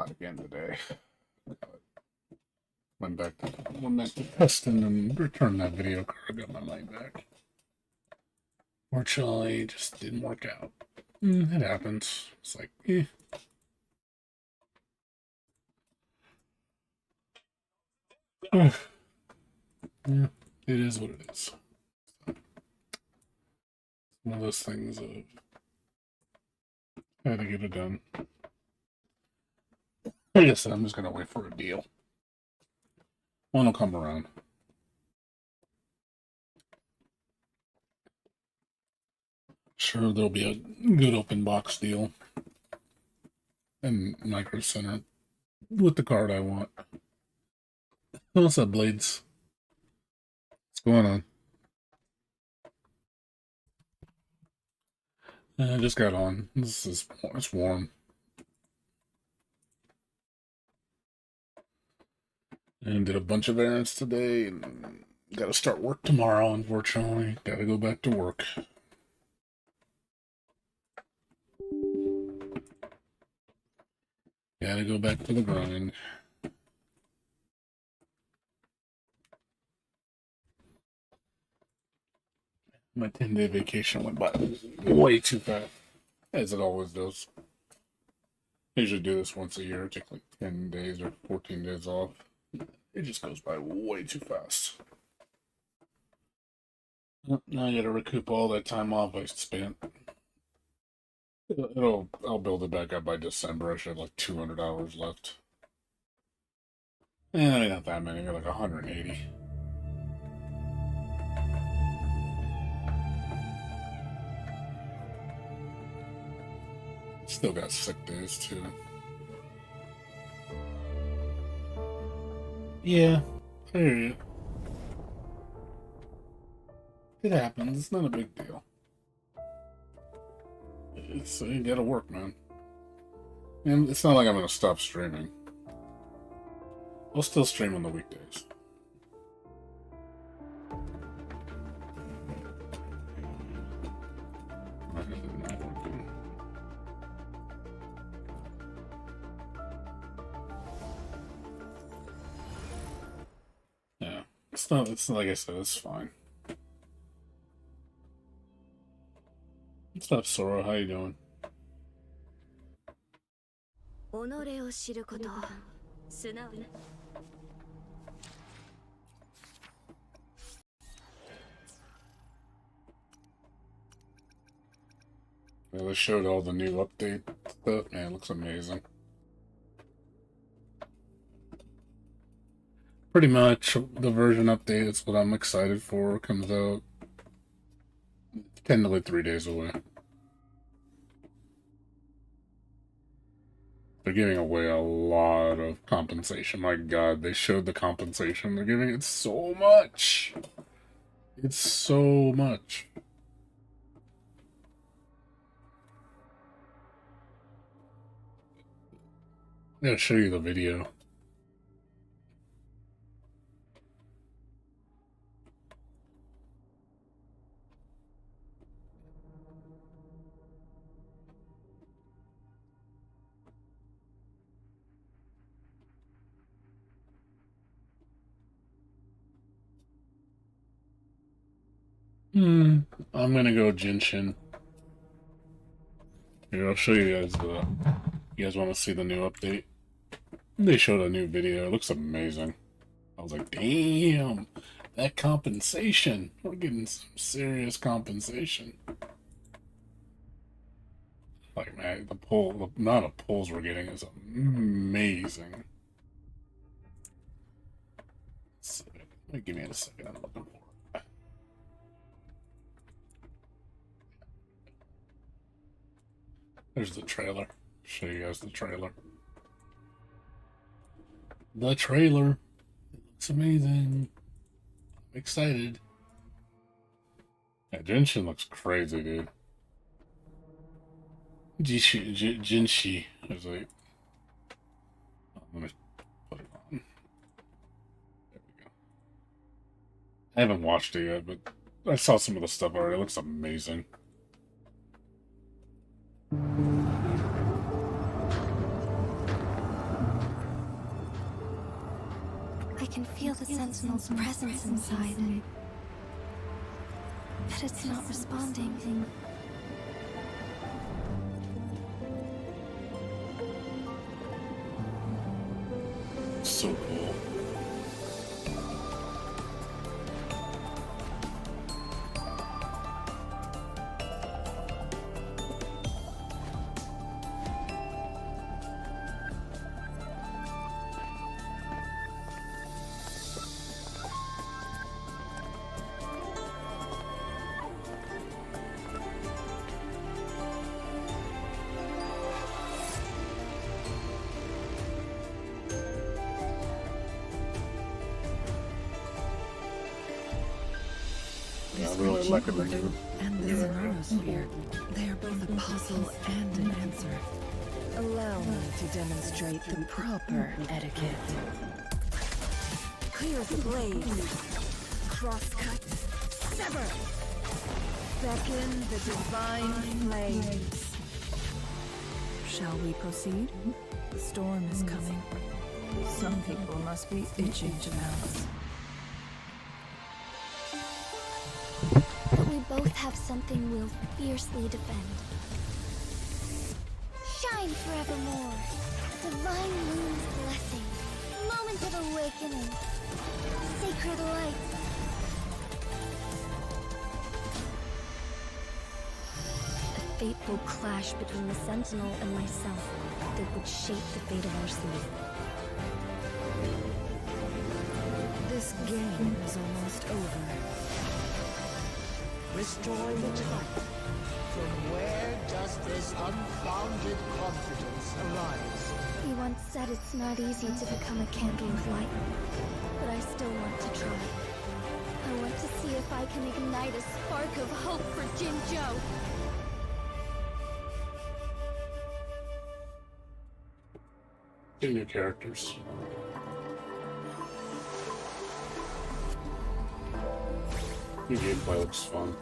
hot again today. Went back to testing and returned that video card. Got my money back. Fortunately, it just didn't work out. It happens. It's like, eh. Yeah, it is what it is. One of those things of I had to get it done. Like I said, I'm just gonna wait for a deal. One will come around. Sure, there'll be a good open box deal and Micro Center with the card I want. What's up, Blades? What's going on? I just got on. It's warm. And did a bunch of errands today and got to start work tomorrow, unfortunately. Got to go back to work. Got to go back to the grind. My 10-day vacation went by way too fast, as it always does. I usually do this once a year, take like 10 days or 14 days off. It just goes by way too fast. Now I gotta recoup all that time off I spent. I'll build it back up by December. I should have like 200 hours left. Not that many, like 180. Still got sick days too. Yeah, I hear you. It happens. It's not a big deal. You gotta work, man. And it's not like I'm gonna stop streaming. I'll still stream on the weekdays. Yeah, it's like I said, it's fine. What's up, Sora? How you doing? Yeah, they showed all the new update stuff. Man, it looks amazing. Pretty much the version update is what I'm excited for. It comes out 10 to 3 days away. They're giving away a lot of compensation. My God, they showed the compensation. They're giving it so much. It's so much. I'm gonna show you the video. I'm gonna go Jinshin. Here, I'll show you guys the. You guys want to see the new update? They showed a new video. It looks amazing. I was like, damn, that compensation. We're getting some serious compensation. Like, man, the amount of pulls we're getting is amazing. Give me a second. I'm looking for it. There's the trailer. Show you guys the trailer. The trailer. It looks amazing. I'm excited. Yeah, Genshin looks crazy, dude. Jinshi. There's like. Oh, let me put it on. There we go. I haven't watched it yet, but I saw some of the stuff already. It looks amazing. can feel the Sentinel's presence inside. But it's not responding. So cool. Really like it, and the Zenonosphere. They are both a puzzle and an answer. Allow me to demonstrate the proper etiquette. Clear the blade. Crosscut. Sever. Beckon the divine flames. Shall we proceed? The storm is coming. Some people must be itching to pounce. We both have something we'll fiercely defend. Shine forevermore. Divine moon's blessing. Moment of awakening. Sacred light. A fateful clash between the Sentinel and myself that would shape the fate of our city. This game is almost over. Restore the light. From where does this unfounded confidence arise? He once said it's not easy to become a candle of light, but I still want to try. I want to see if I can ignite a spark of hope for Jinzhou. Two new characters. New gameplay looks fun.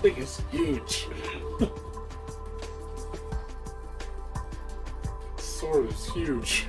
Thing is huge. Sword is huge.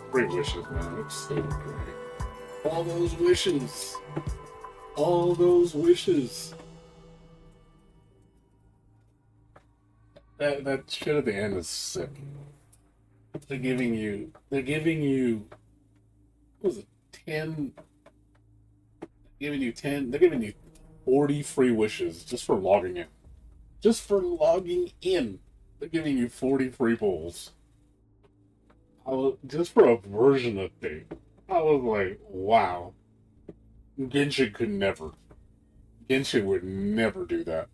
Great wishes, man. It's so great. All those wishes. All those wishes. That shit at the end is sick. They're giving you, what was it, 10, they're giving you 40 free wishes just for logging in. Just for logging in. They're giving you 40 free pulls. Just for a version of thing. I was like, wow. Genshin could never. Genshin would never do that.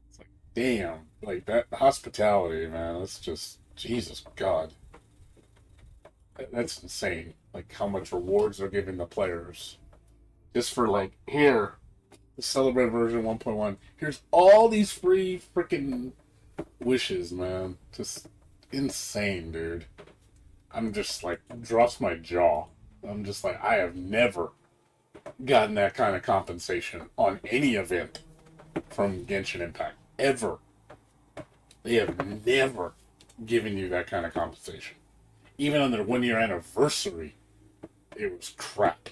It's like, damn. Like, that hospitality, man. That's just, Jesus God. That's insane. Like how much rewards they're giving the players just for like here, the Celebrate version 1.1. Here's all these free freaking wishes, man. Just insane, dude. I'm just like drops my jaw. I'm just like I have never gotten that kind of compensation on any event from Genshin Impact ever. They have never given you that kind of compensation. Even on their 1 year anniversary, it was crap.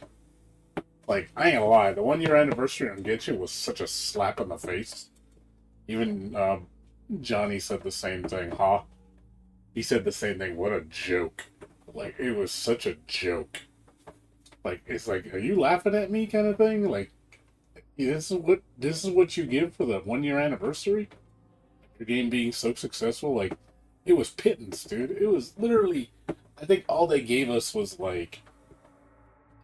Like, I ain't gonna lie, the 1 year anniversary on Genshin was such a slap in the face. Even Johnny said the same thing, huh? He said the same thing. What a joke. Like, it was such a joke. Like, it's like, are you laughing at me kind of thing? Like, this is what you give for the 1 year anniversary? Your game being so successful? Like, it was pittance, dude. It was literally, I think all they gave us was like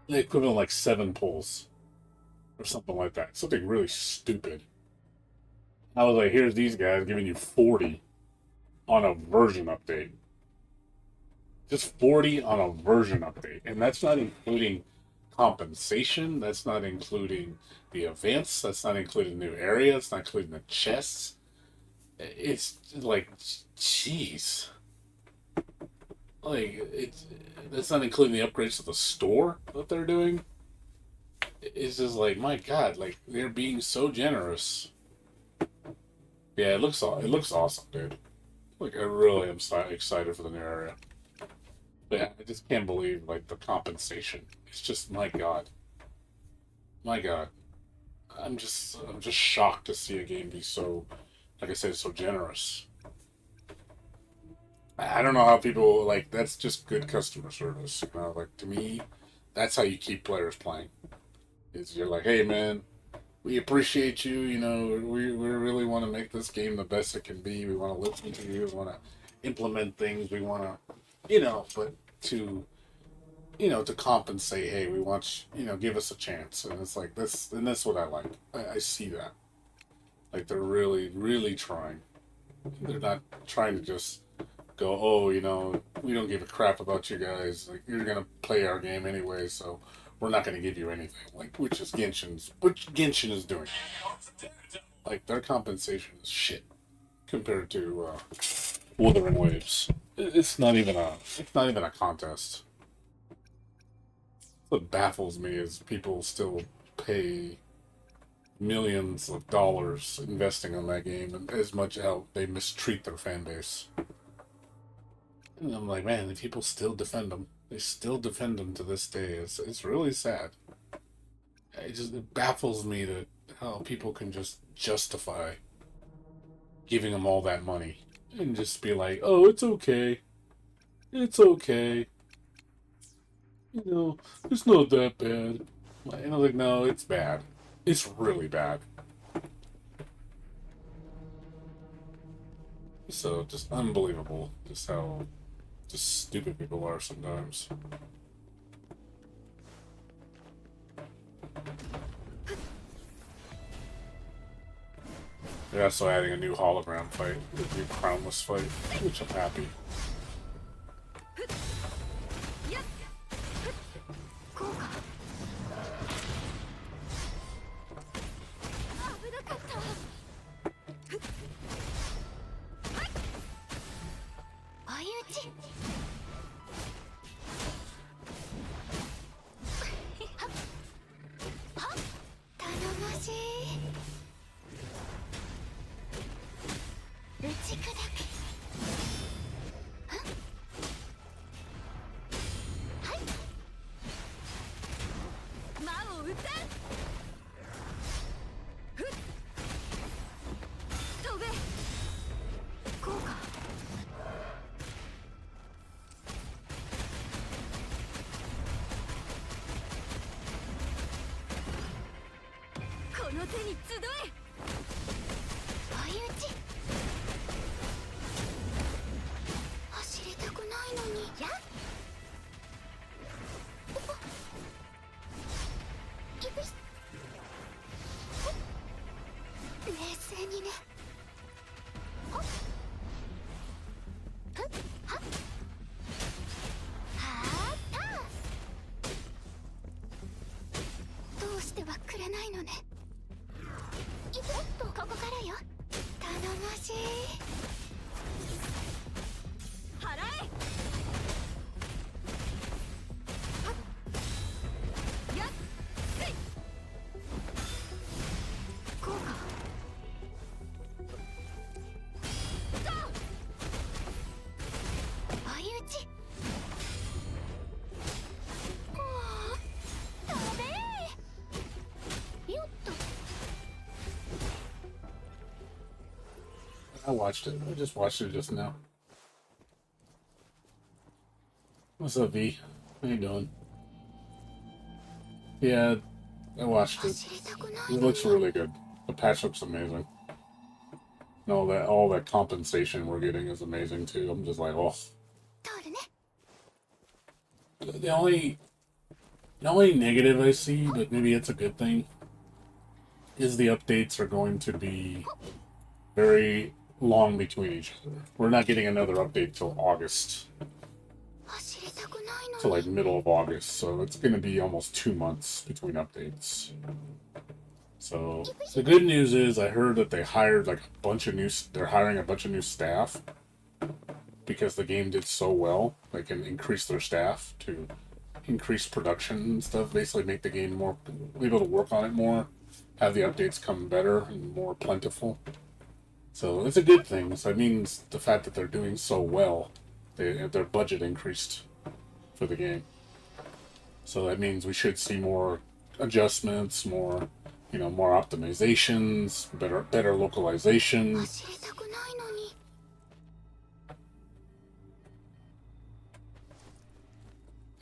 the equivalent of like 7 pulls or something like that. Something really stupid. I was like, here's these guys giving you 40 on a version update. Just 40 on a version update. And that's not including compensation. That's not including the events. That's not including new areas. It's not including the chests. It's like, jeez. Like, that's not including the upgrades to the store that they're doing. It's just like, my God, like, they're being so generous. Yeah, it looks awesome, dude. Like, I really am excited for the new area. But yeah, I just can't believe, like, the compensation. It's just, my God. My God. I'm just shocked to see a game be so, like I said, so generous. I don't know how people, like, that's just good customer service. You know, like, to me, that's how you keep players playing. Is you're like, hey, man, we appreciate you. You know, we really want to make this game the best it can be. We want to listen to you. We want to implement things. We want to, but to, to compensate, hey, we want give us a chance. And it's like this, and that's what I like. I see that. Like, they're really, really trying. They're not trying to just go, oh, we don't give a crap about you guys. Like, you're gonna play our game anyway, so we're not gonna give you anything. Like, which Genshin is doing. Like, their compensation is shit compared to Wuthering Waves. It's not even a contest. What baffles me is people still pay millions of dollars investing in that game, and as much how they mistreat their fan base. And I'm like, man, the people still defend them. They still defend them to this day. It's really sad. It baffles me that how people can just justify giving them all that money and just be like, oh, it's okay. It's okay. It's not that bad. And I'm like, no, it's bad. It's really bad. So, just unbelievable just how just stupid people are sometimes. They're also adding a new hologram fight, a new crownless fight, which I'm happy. ばくれないのね。おっと、ここからよ。頼もしい。払え。やっせい。こうか。相打ち。食べー。よっと。I watched it. I just watched it just now. What's up, V? How you doing? Yeah, I watched it. It looks really good. The patch looks amazing. And all that compensation we're getting is amazing too. I'm just like, oh. The only negative I see, but maybe it's a good thing, is the updates are going to be very long between each other. We're not getting another update till August. Till like middle of August, so it's going to be almost 2 months between updates. So the good news is I heard that they hired like a bunch of new. They're hiring a bunch of new staff because the game did so well. They can increase their staff to increase production and stuff. Basically, make the game more able to work on it more, have the updates come better and more plentiful. So it's a good thing. So it means the fact that they're doing so well, their budget increased for the game. So that means we should see more adjustments, more, more optimizations, better localization.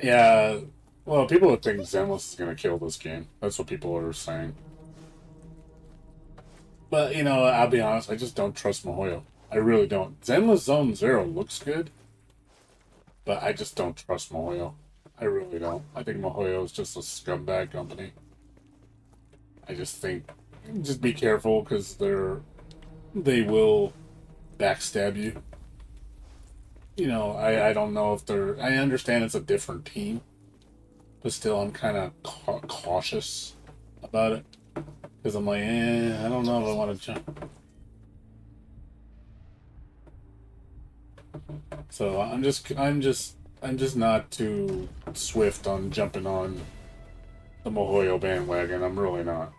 Yeah, well, people would think Zenless is going to kill this game. That's what people are saying. But, I'll be honest, I just don't trust MiHoYo. I really don't. Zenless Zone Zero looks good, but I just don't trust MiHoYo. I really don't. I think MiHoYo is just a scumbag company. I just think, just be careful, because they will backstab you. I don't know if I understand it's a different team, but still I'm kind of cautious about it. Because I'm like, I don't know if I want to jump. So I'm just not too swift on jumping on the MiHoYo bandwagon. I'm really not.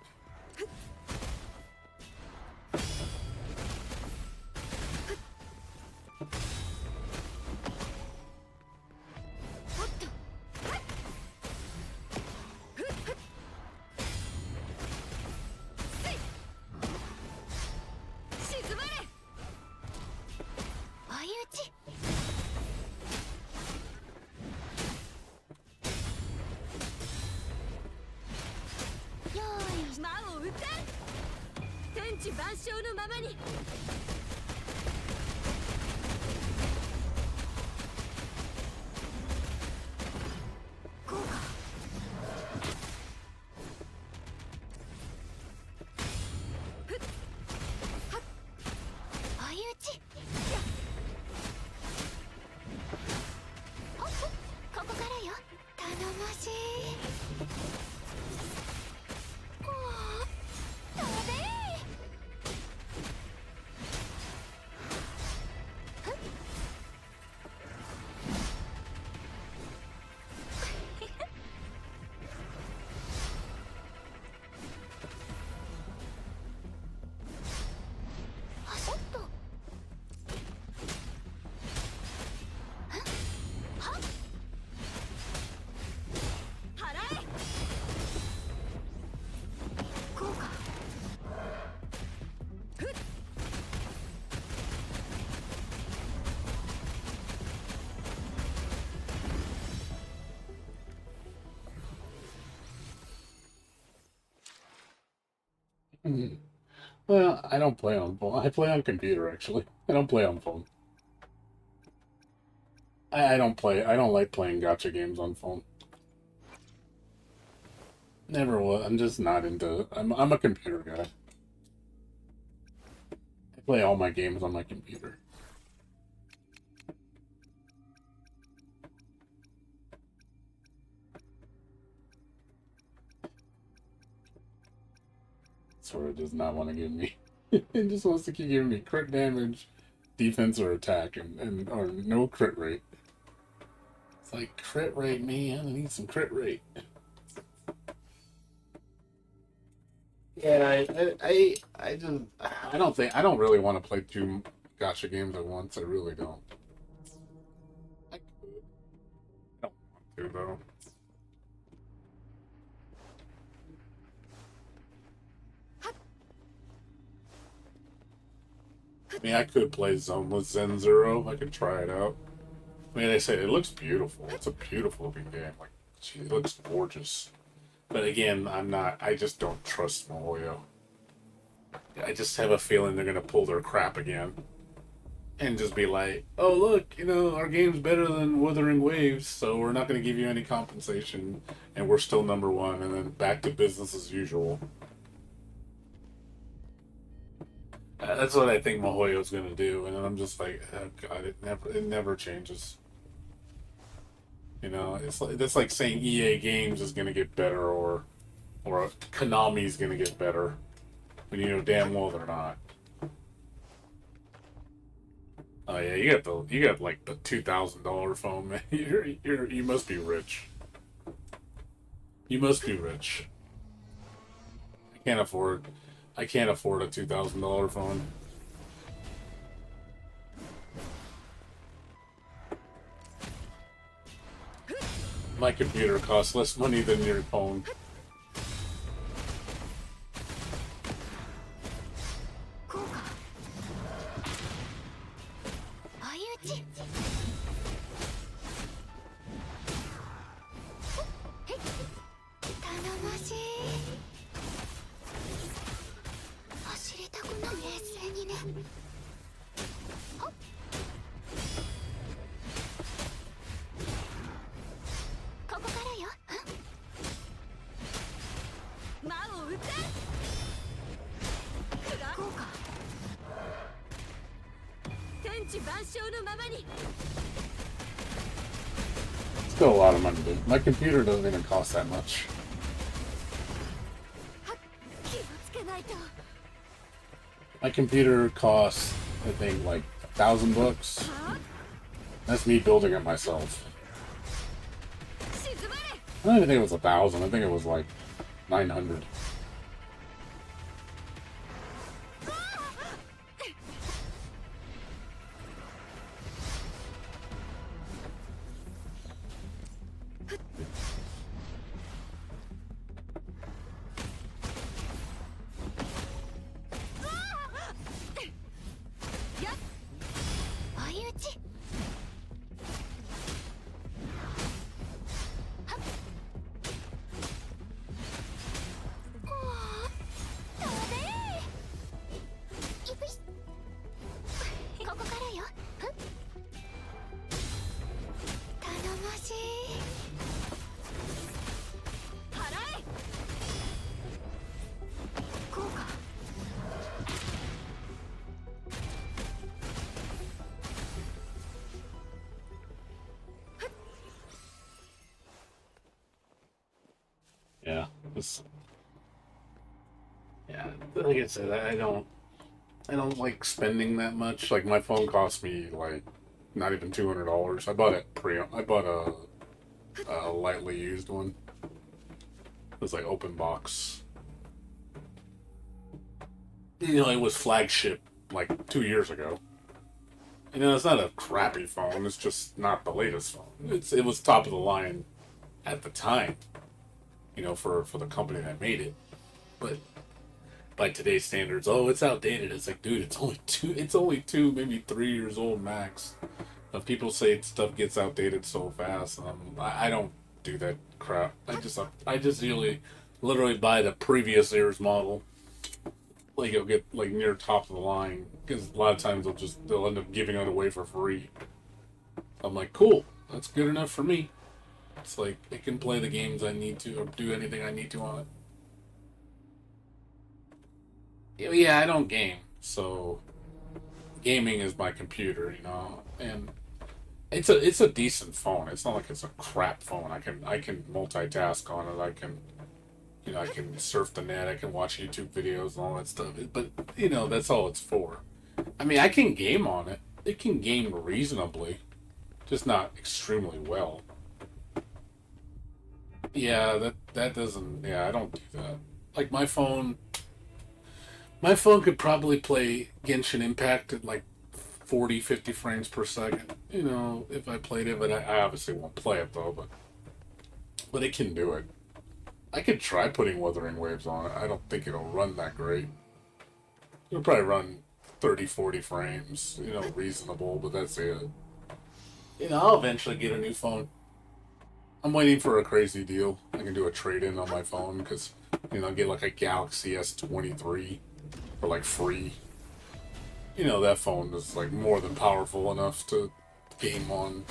Well, I don't play on phone. I play on computer, actually. I don't play on phone. I don't play. I don't like playing gacha games on phone. Never was. I'm just not into. I'm a computer guy. I play all my games on my computer. That's where it does not want to give me. It just wants to keep giving me crit damage, defense, or attack, and or no crit rate. It's like crit rate, man. I need some crit rate. Yeah, I don't really want to play two gacha games at once. I really don't. I don't want to though. I mean, I could play Zoneless Zen Zero. I could try it out. I mean, they say it looks beautiful. It's a beautiful looking game. Like, gee, it looks gorgeous. But again, I'm not. I just don't trust MiHoYo. I just have a feeling they're gonna pull their crap again, and just be like, "Oh, look, you know, our game's better than Wuthering Waves, so we're not gonna give you any compensation, and we're still number one, and then back to business as usual." That's what I think MiHoYo's gonna do, and I'm just like, oh God, it never changes. You know, it's like that's like saying EA Games is gonna get better, or Konami's gonna get better, when you know damn well they're not. Oh yeah, you got like the $2,000 phone, man. You must be rich. You must be rich. I can't afford. I can't afford a $2,000 phone. My computer costs less money than your phone. Still a lot of money, dude. My computer doesn't even cost that much. My computer costs, I think, like $1,000. That's me building it myself. I don't even think it was 1,000. I think it was like 900. Yeah, yeah. Like I said, I don't like spending that much. Like my phone cost me like not even $200. I bought it I bought a lightly used one. It was like open box. You know, it was flagship like 2 years ago. You know, it's not a crappy phone. It's just not the latest phone. It was top of the line at the time. You know, for the company that made it, but by today's standards, oh, it's outdated. It's like, dude, it's only two, maybe 3 years old max. But people say stuff gets outdated so fast, and I don't do that crap. I just literally buy the previous year's model. Like it'll get like near top of the line because a lot of times they'll end up giving it away for free. I'm like, cool, that's good enough for me. It's like it can play the games I need to or do anything I need to on it. Yeah, I don't game, so gaming is my computer, you know, and it's a decent phone. It's not like it's a crap phone. I can multitask on it. You know, I can surf the net, I can watch YouTube videos and all that stuff. But, you know, that's all it's for. I mean, I can game on it. It can game reasonably, just not extremely well. Yeah, that doesn't. Yeah, I don't do that. Like my phone could probably play Genshin Impact at like 40, 50 frames per second. You know, if I played it, but I obviously won't play it though. But it can do it. I could try putting Wuthering Waves on it. I don't think it'll run that great. It'll probably run 30, 40 frames. You know, reasonable, but that's it. You know, I'll eventually get a new phone. I'm waiting for a crazy deal. I can do a trade-in on my phone because, you know, get like a Galaxy S23 for like free. You know, that phone is like more than powerful enough to game on.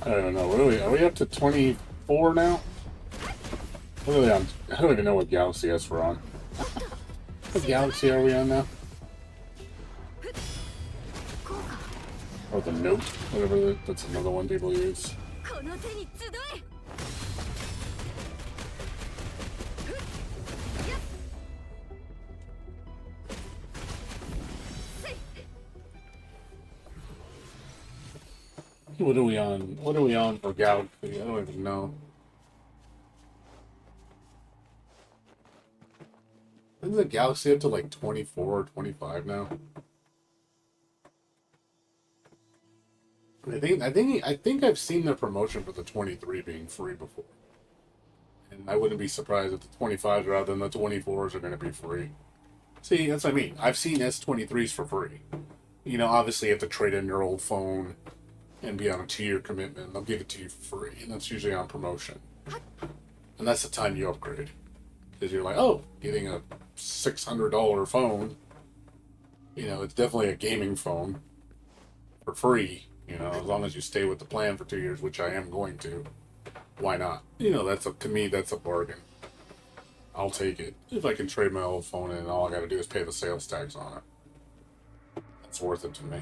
I don't know. What are we up to 24 now? What are they on? I don't even know what Galaxy S we're on. What Galaxy are we on now? Or the Note, whatever. That's another one people use. What are we on? What are we on for Galaxy? I don't even know. Isn't the Galaxy up to like 24 or 25 now? I think I've seen the promotion for the 23 being free before. And I wouldn't be surprised if the 25s rather than the 24s are going to be free. See, that's what I mean. I've seen S23s for free. You know, obviously you have to trade in your old phone and be on a 2-year commitment. They'll give it to you for free, and that's usually on promotion. And that's the time you upgrade. Because you're like, oh, getting a $600 phone. You know, it's definitely a gaming phone for free. You know, as long as you stay with the plan for 2 years, which I am going to. Why not? You know, to me, that's a bargain. I'll take it. If I can trade my old phone in and all I gotta do is pay the sales tax on it. That's worth it to me.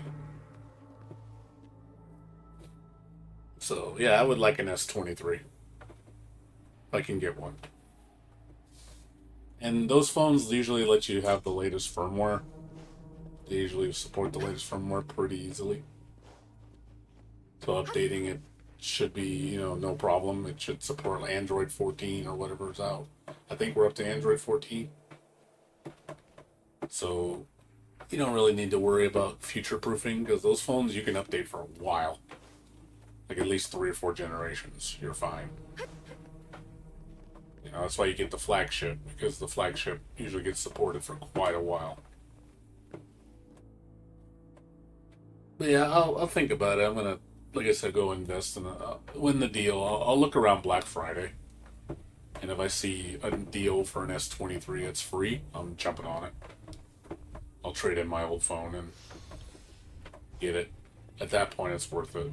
So, yeah, I would like an S23. If I can get one. And those phones usually let you have the latest firmware. They usually support the latest firmware pretty easily. So updating it should be, you know, no problem. It should support Android 14 or whatever's out. I think we're up to Android 14. So you don't really need to worry about future-proofing because those phones you can update for a while. Like at least 3 or 4 generations. You're fine. You know, that's why you get the flagship, because the flagship usually gets supported for quite a while. But yeah, I'll think about it. I'm gonna, like I said, go invest in win the deal. I'll look around Black Friday, and if I see a deal for an S23 that's free, I'm jumping on it. I'll trade in my old phone and get it. At that point, it's worth it.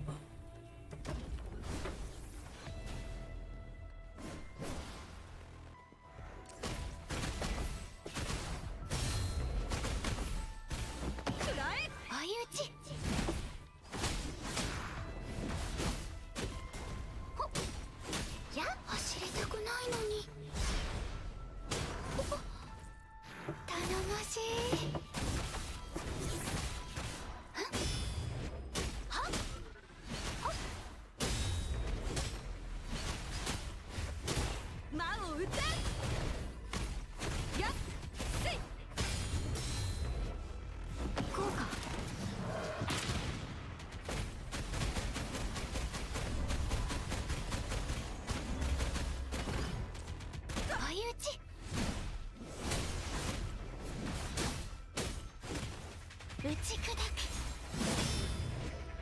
ち砕く。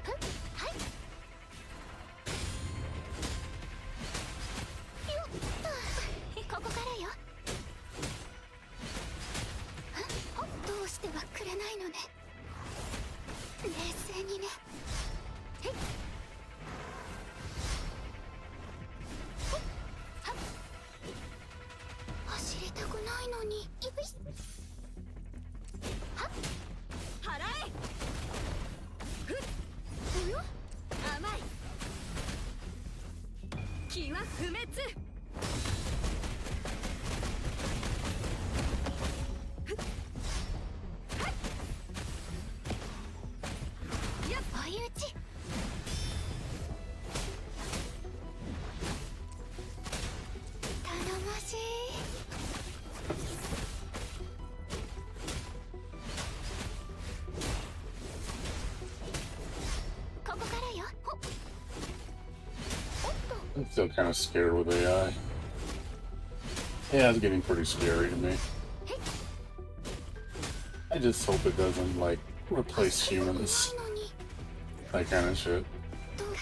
ふっ、はい。よっと、ここからよ。どうしてはくれないのね。冷静にね。へい。ほっはっ。走りたくないのに。よいしょ。はっ。払え。ふっ。およ。甘い。気は不滅。追い打ち。頼もしい。ここからよ。ほっ。おっと。 I'm still kind of scared with AI. Yeah, it's getting pretty scary to me. I just hope it doesn't, like, replace humans. That kind of shit.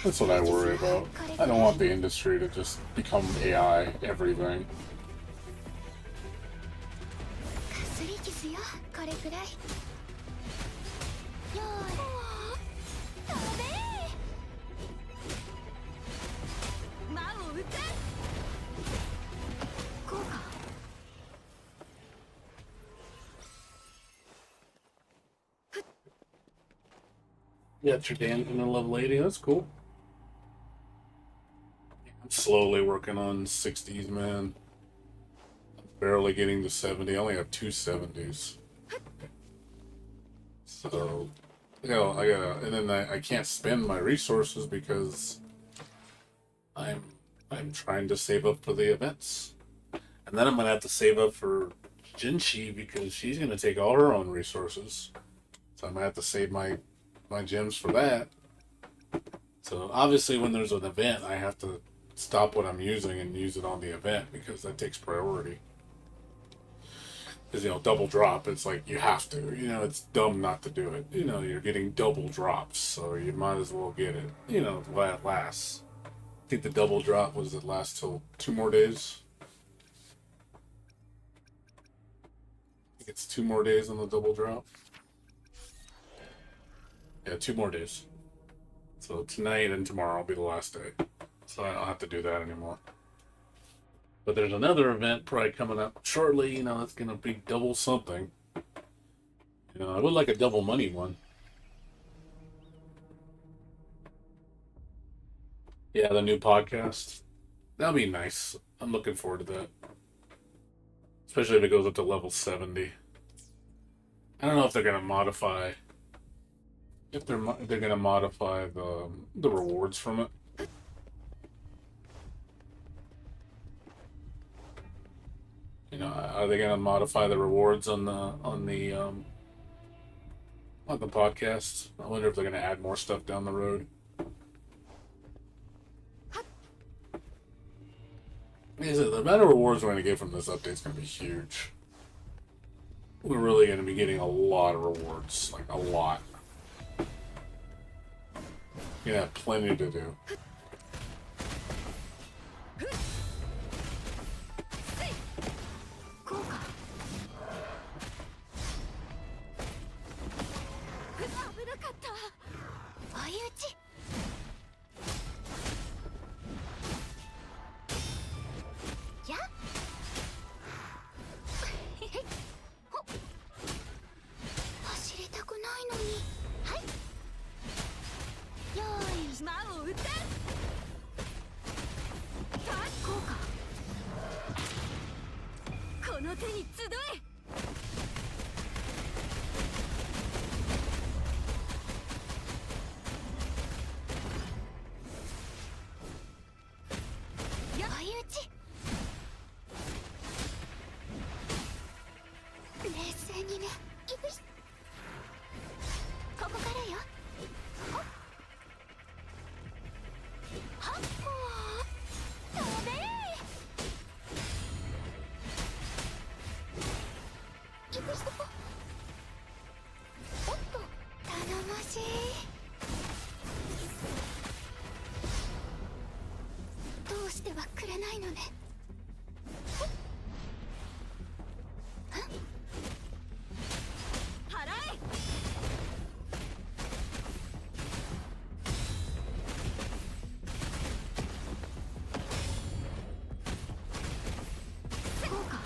That's what I worry about. I don't want the industry to just become AI everything. かすり傷よ、これくらい。よーい。飛べー。魔を撃て。効果。Yeah, your Dan's gonna level 80. That's cool. I'm slowly working on 60s, man. I'm barely getting to 70. I only have two 70s. So, you know, I gotta, and then I can't spend my resources because I'm trying to save up for the events, and then I'm gonna have to save up for Jinshi because she's gonna take all her own resources. So I'm gonna have to save my gems for that. So obviously when there's an event, I have to stop what I'm using and use it on the event because that takes priority. Because, you know, double drop, it's like you have to. You know, it's dumb not to do it. You know, you're getting double drops, so you might as well get it. You know, while it lasts. I think the double drop was it lasts till 2 more days. I think it's 2 more days on the double drop. Yeah, 2 more days. So tonight and tomorrow will be the last day. So I don't have to do that anymore. But there's another event probably coming up shortly, you know, that's going to be double something. You know, I would like a double money one. Yeah, the new podcast. That'll be nice. I'm looking forward to that. Especially if it goes up to level 70. I don't know if they're going to modify... If they're gonna modify the rewards from it. You know, are they gonna modify the rewards on the podcast? I wonder if they're gonna add more stuff down the road. The amount of rewards we're gonna get from this update is gonna be huge. We're really gonna be getting a lot of rewards, like a lot. You have plenty to do. はくれないのね。払え。そうか。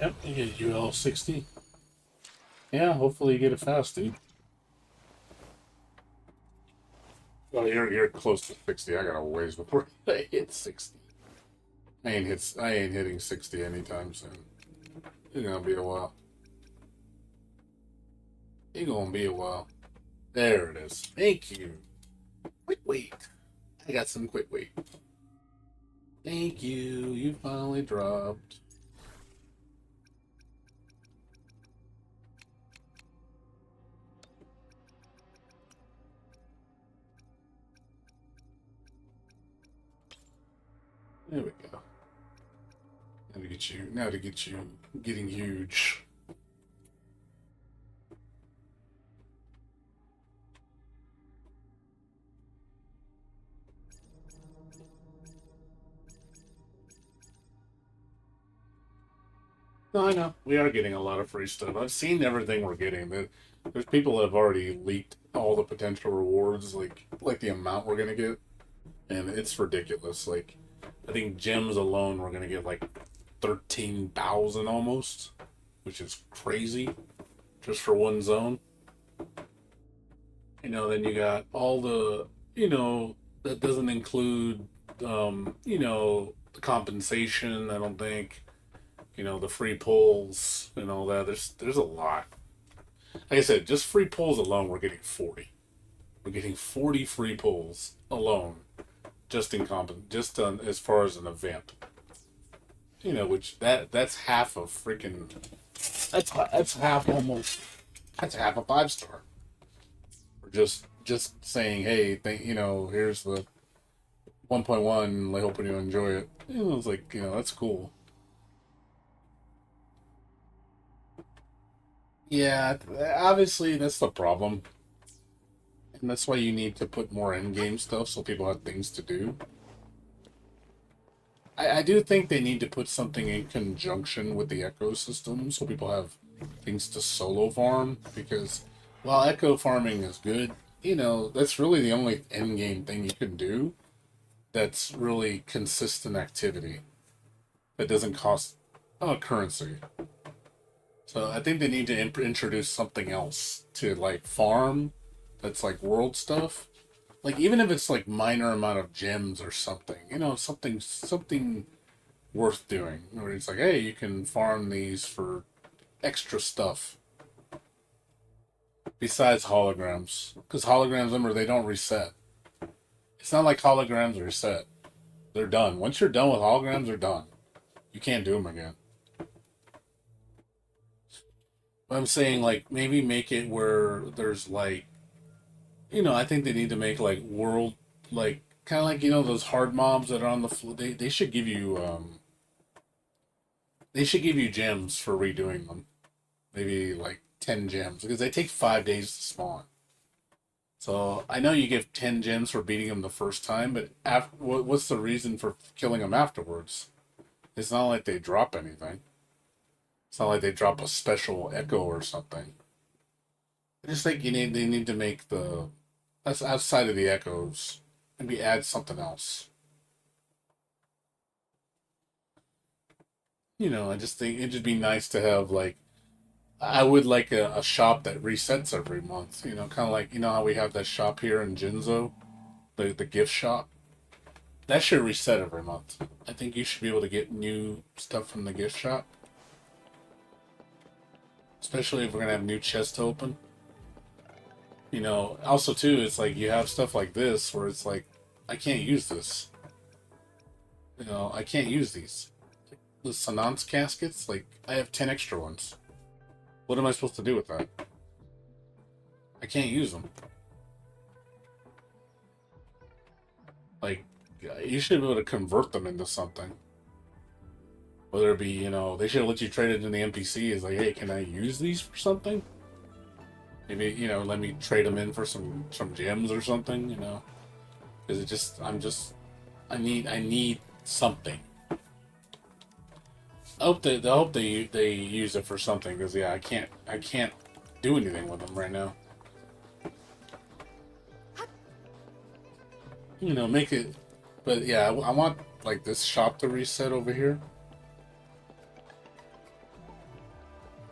Yep, you get UL 60. Yeah, hopefully you get it fast, dude. Well, you're close to 60. I got a ways before I hit 60. I ain't hitting 60 anytime soon. It's gonna be a while. It's gonna be a while. There it is. Thank you. Quick wait. I got some quick wait. Thank you. You finally dropped. There we go. Now to get you getting huge. No, I know. We are getting a lot of free stuff. I've seen everything we're getting. There's people that have already leaked all the potential rewards, like the amount we're gonna get, and it's ridiculous. Like, I think gems alone we're gonna get like 13,000 almost, which is crazy, just for one zone. Then you got all the, that doesn't include, the compensation. I don't think. The free pulls and all that. There's a lot. Like I said, just free pulls alone, we're getting 40. We're getting 40 free pulls alone, just on as far as an event. Which that's half of freaking. That's half almost. That's half a 5-star. Or just saying, hey, here's the 1.1. I hope you enjoy it. It's like that's cool. Yeah, obviously that's the problem. And that's why you need to put more in-game stuff so people have things to do. I do think they need to put something in conjunction with the ecosystem so people have things to solo farm, because while echo farming is good, that's really the only in-game thing you can do that's really consistent activity that doesn't cost currency. So I think they need to introduce something else to like farm that's like world stuff. Like even if it's like minor amount of gems or something, something worth doing. Where it's like, hey, you can farm these for extra stuff besides holograms, because holograms, remember, they don't reset. It's not like holograms reset; they're done. Once you're done with holograms, they're done. You can't do them again. But I'm saying like maybe make it where there's like, I think they need to make like world, like kind of like those hard mobs that are on the floor. They should give you gems for redoing them. Maybe like 10 gems because they take 5 days to spawn. So I know you give 10 gems for beating them the first time, but what's the reason for killing them afterwards? It's not like they drop anything. It's not like they drop a special echo or something. I just think they need to make that's outside of the echoes, maybe add something else. I just think it'd just be nice to have like, I would like a shop that resets every month. Kind of like how we have that shop here in Jinzo, the gift shop. That should reset every month. I think you should be able to get new stuff from the gift shop, especially if we're gonna have new chests to open. Also too, it's like you have stuff like this where it's like, I can't use this. I can't use these. The Sanance caskets, like, I have 10 extra ones. What am I supposed to do with that? I can't use them. Like, you should be able to convert them into something. Whether it be, they should let you trade it in the NPC. Is like, hey, can I use these for something? Maybe, you know, let me trade them in for some gems or something, you know. Because it just, I need something. I hope they use it for something. Because yeah, I can't do anything with them right now. You know, make it, but yeah, I want like this shop to reset over here.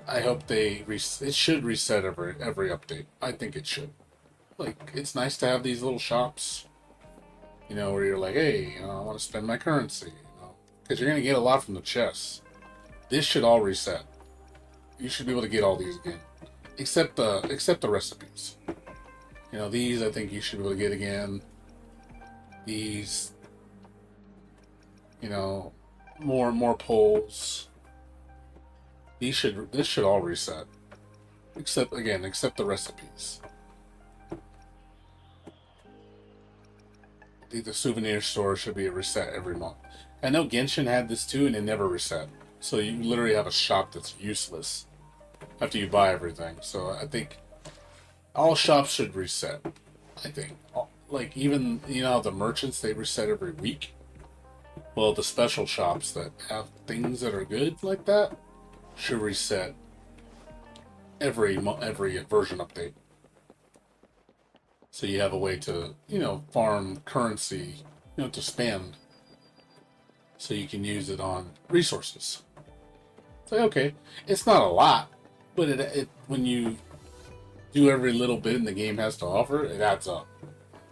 I hope it should reset every update. I think it should. Like, it's nice to have these little shops, you know, where you're like, hey, you know, I want to spend my currency, you know, because you're gonna get a lot from the chests. This should all reset. You should be able to get all these again, except the recipes. You know, these I think you should be able to get again. These, you know, more poles. This should all reset, except the recipes. The souvenir store should be a reset every month. I know Genshin had this too, and it never reset. So you literally have a shop that's useless after you buy everything. So I think all shops should reset. I think, like, even, you know, the merchants, they reset every week. Well, the special shops that have things that are good like that should reset every version update. So you have a way to, you know, farm currency, you know, to spend, so you can use it on resources. It's like, okay, it's not a lot, but it when you do every little bit and the game has to offer, it adds up.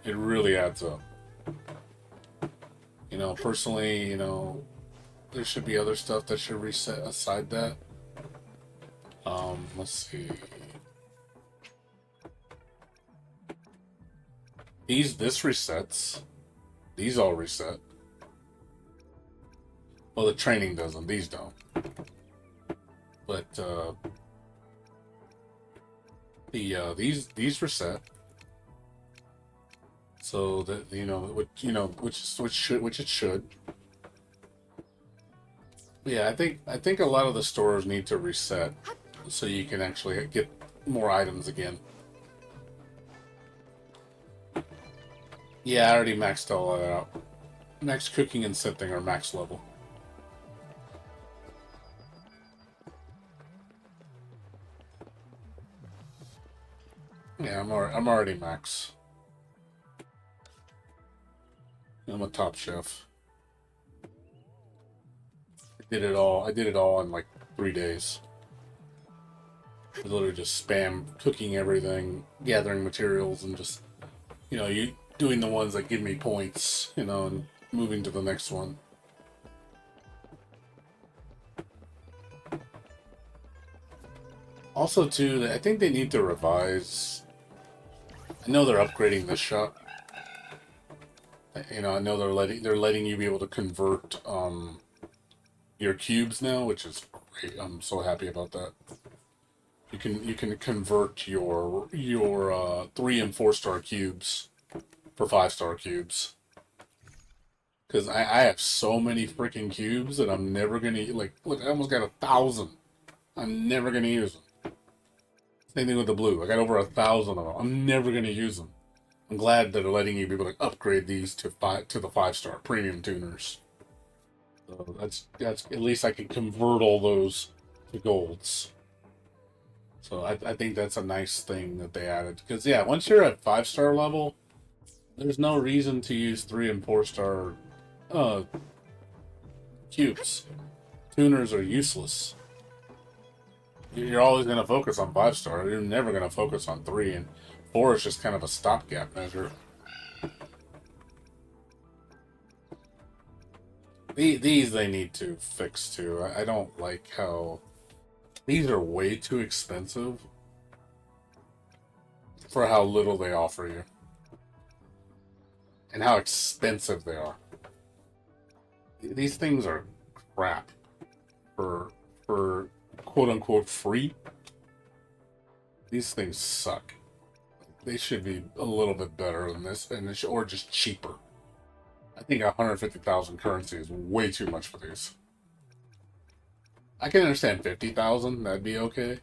It really adds up. You know, personally, you know, there should be other stuff that should reset aside that. Let's see. This resets. These all reset. Well, the training doesn't. These don't. But these reset. So that, you know, which it should. Yeah, I think a lot of the stores need to reset so you can actually get more items again. Yeah, I already maxed all that out. Max cooking and scenting are max level. Yeah, I'm already max. I'm a top chef. I did it all in like 3 days. I literally just spam cooking everything, gathering materials, and just, you know, you doing the ones that give me points, you know, and moving to the next one. Also, too, I think they need to revise. I know they're upgrading this shop. You know, I know they're letting you be able to convert your cubes now, which is great. I'm so happy about that. You can convert your 3 and 4 star cubes for 5 star cubes. Because I have so many freaking cubes that I'm never gonna, like, look, I almost got 1,000. I'm never gonna use them. Same thing with the blue. I got over 1,000 of them. I'm never gonna use them. I'm glad that they're letting you be able to upgrade these to the 5 star premium tuners. So that's at least I can convert all those to golds. So I think that's a nice thing that they added. Because yeah, once you're at 5 star level, there's no reason to use 3 and 4 star cubes. Tuners are useless. You're always going to focus on 5 star. You're never going to focus on 3, and 4 is just kind of a stopgap measure. These they need to fix too. I don't like how these are way too expensive for how little they offer you and how expensive they are. These things are crap for quote unquote free. These things suck. They should be a little bit better than this, or just cheaper. I think 150,000 currency is way too much for these. I can understand 50,000, that'd be okay.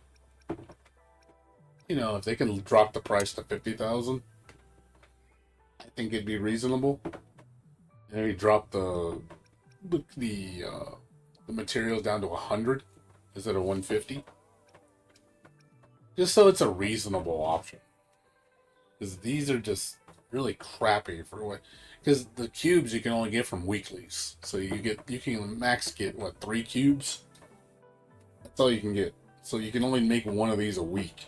You know, if they can drop the price to 50,000, I think it'd be reasonable. And maybe drop the materials down to 100 instead of 150, just so it's a reasonable option. Because these are just really crappy for what. Because the cubes you can only get from weeklies, so you can max get what, 3 cubes. That's all you can get. So you can only make one of these a week.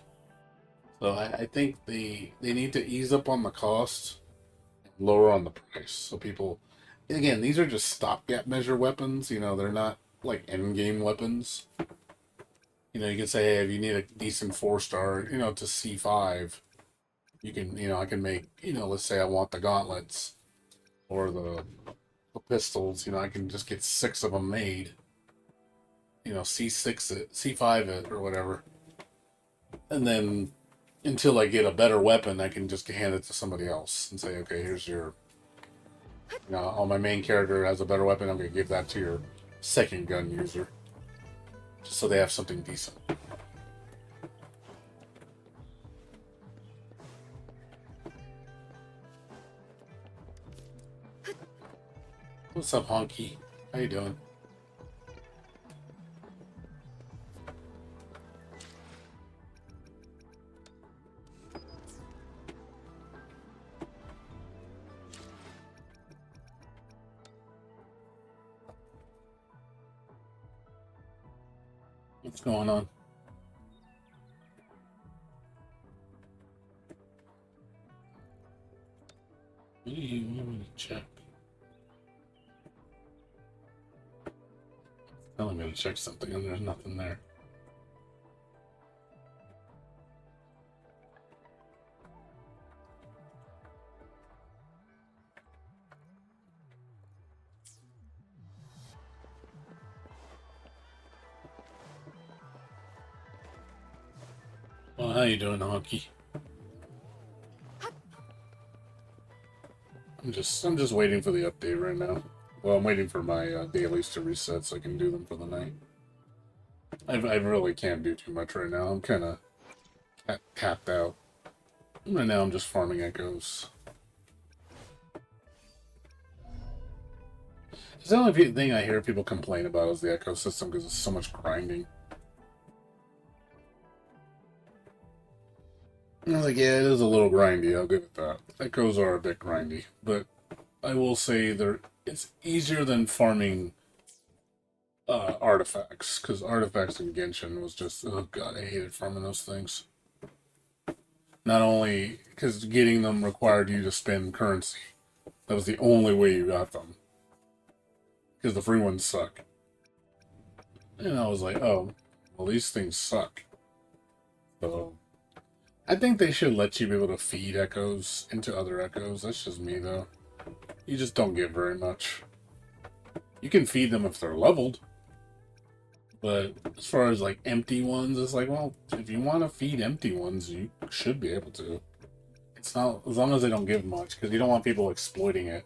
So I think they need to ease up on the cost, lower on the price, so people. Again, these are just stopgap measure weapons. You know, they're not like end game weapons. You know, you can say, hey, if you need a decent 4-star, you know, to C5, you can, you know, I can make, you know, let's say I want the gauntlets or the pistols. You know, I can just get 6 of them made. You know, C6 it, C5 it, or whatever, and then until I get a better weapon, I can just hand it to somebody else and say, okay, here's your. You know, oh, my main character has a better weapon. I'm gonna give that to your second gun user, just so they have something decent. What's up, Honky? How you doing? What's going on? What do you want me to check? Telling me to check something and there's nothing there. Well, how you doing, Honky? I'm just waiting for the update right now. Well, I'm waiting for my dailies to reset so I can do them for the night. I really can't do too much right now. I'm kind of tapped out. Right now, I'm just farming echoes. It's the only thing I hear people complain about is the echo system because it's so much grinding. And I was like, yeah, it is a little grindy. I'll give it that. Echoes are a bit grindy, but I will say it's easier than farming artifacts, because artifacts in Genshin was just, oh god, I hated farming those things. Not only because getting them required you to spend currency. That was the only way you got them. Because the free ones suck. And I was like, oh, well, these things suck. So I think they should let you be able to feed echoes into other echoes. That's just me, though. You just don't get very much. You can feed them if they're leveled. But as far as, like, empty ones, it's like, well, if you want to feed empty ones, you should be able to. It's not, as long as they don't give much, because you don't want people exploiting it.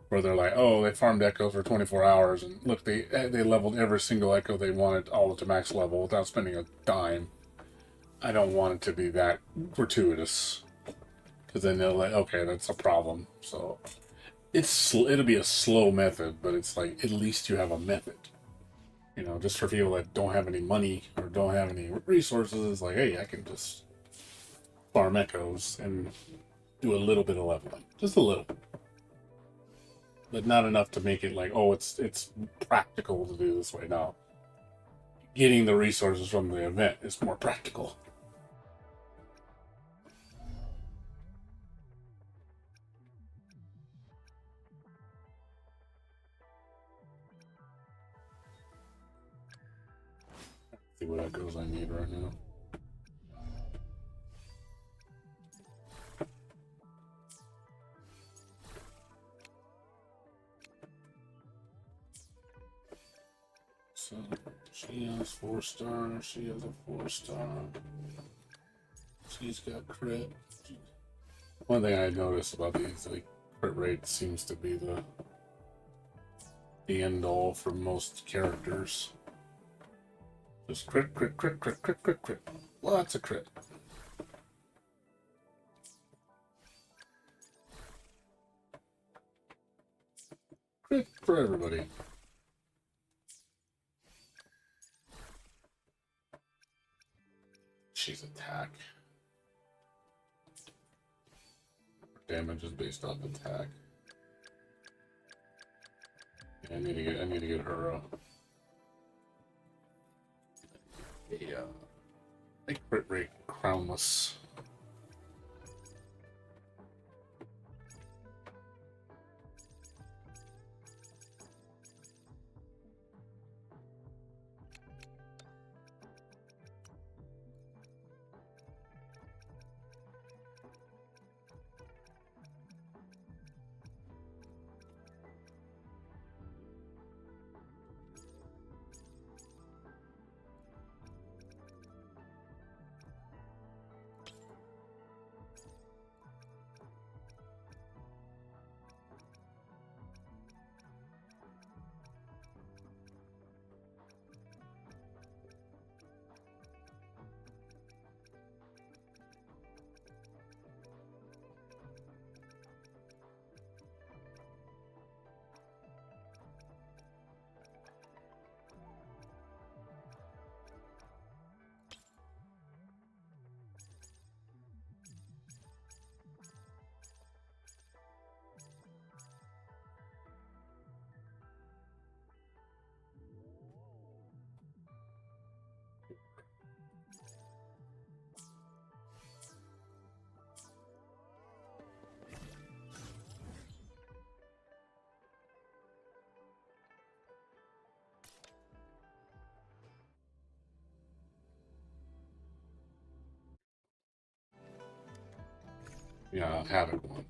Where they're like, oh, they farmed echoes for 24 hours, and look, they leveled every single echo they wanted all to max level without spending a dime. I don't want it to be that gratuitous, because then they're like, okay, that's a problem. So it'll be a slow method, but it's like at least you have a method. You know, just for people that don't have any money or don't have any resources, it's like, hey, I can just farm echoes and do a little bit of leveling, just a little, but not enough to make it like, oh, it's practical to do this way. No, getting the resources from the event is more practical. See what echoes I need right now. So she has 4-star. She has a 4-star. She's got crit. One thing I noticed about these, like, crit rate seems to be the end all for most characters. Just crit, crit, crit, crit, crit, crit, crit. Lots of crit. Crit for everybody. She's attack. Damage is based off attack. Yeah, I need to get her a crit rate crownless. Yeah, Havoc one.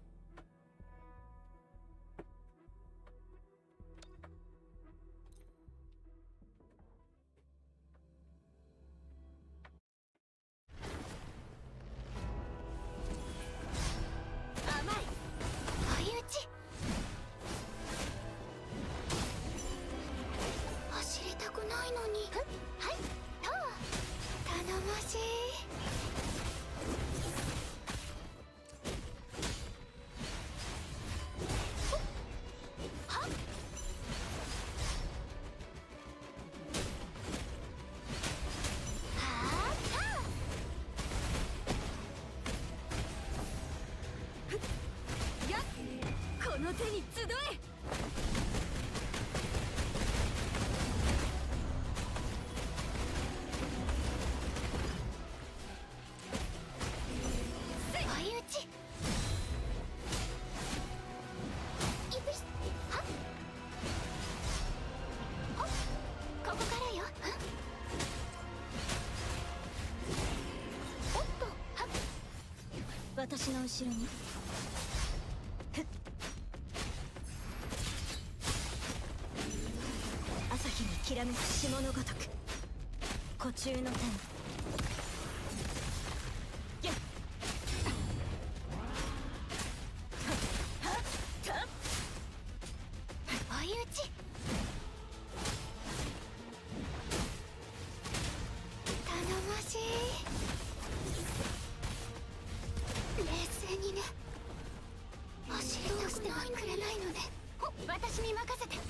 私の後ろに朝日にきらめく霜のごとく湖中の天追い打ち頼もしい冷静にね走りどうしてもくれないのね私に任せてか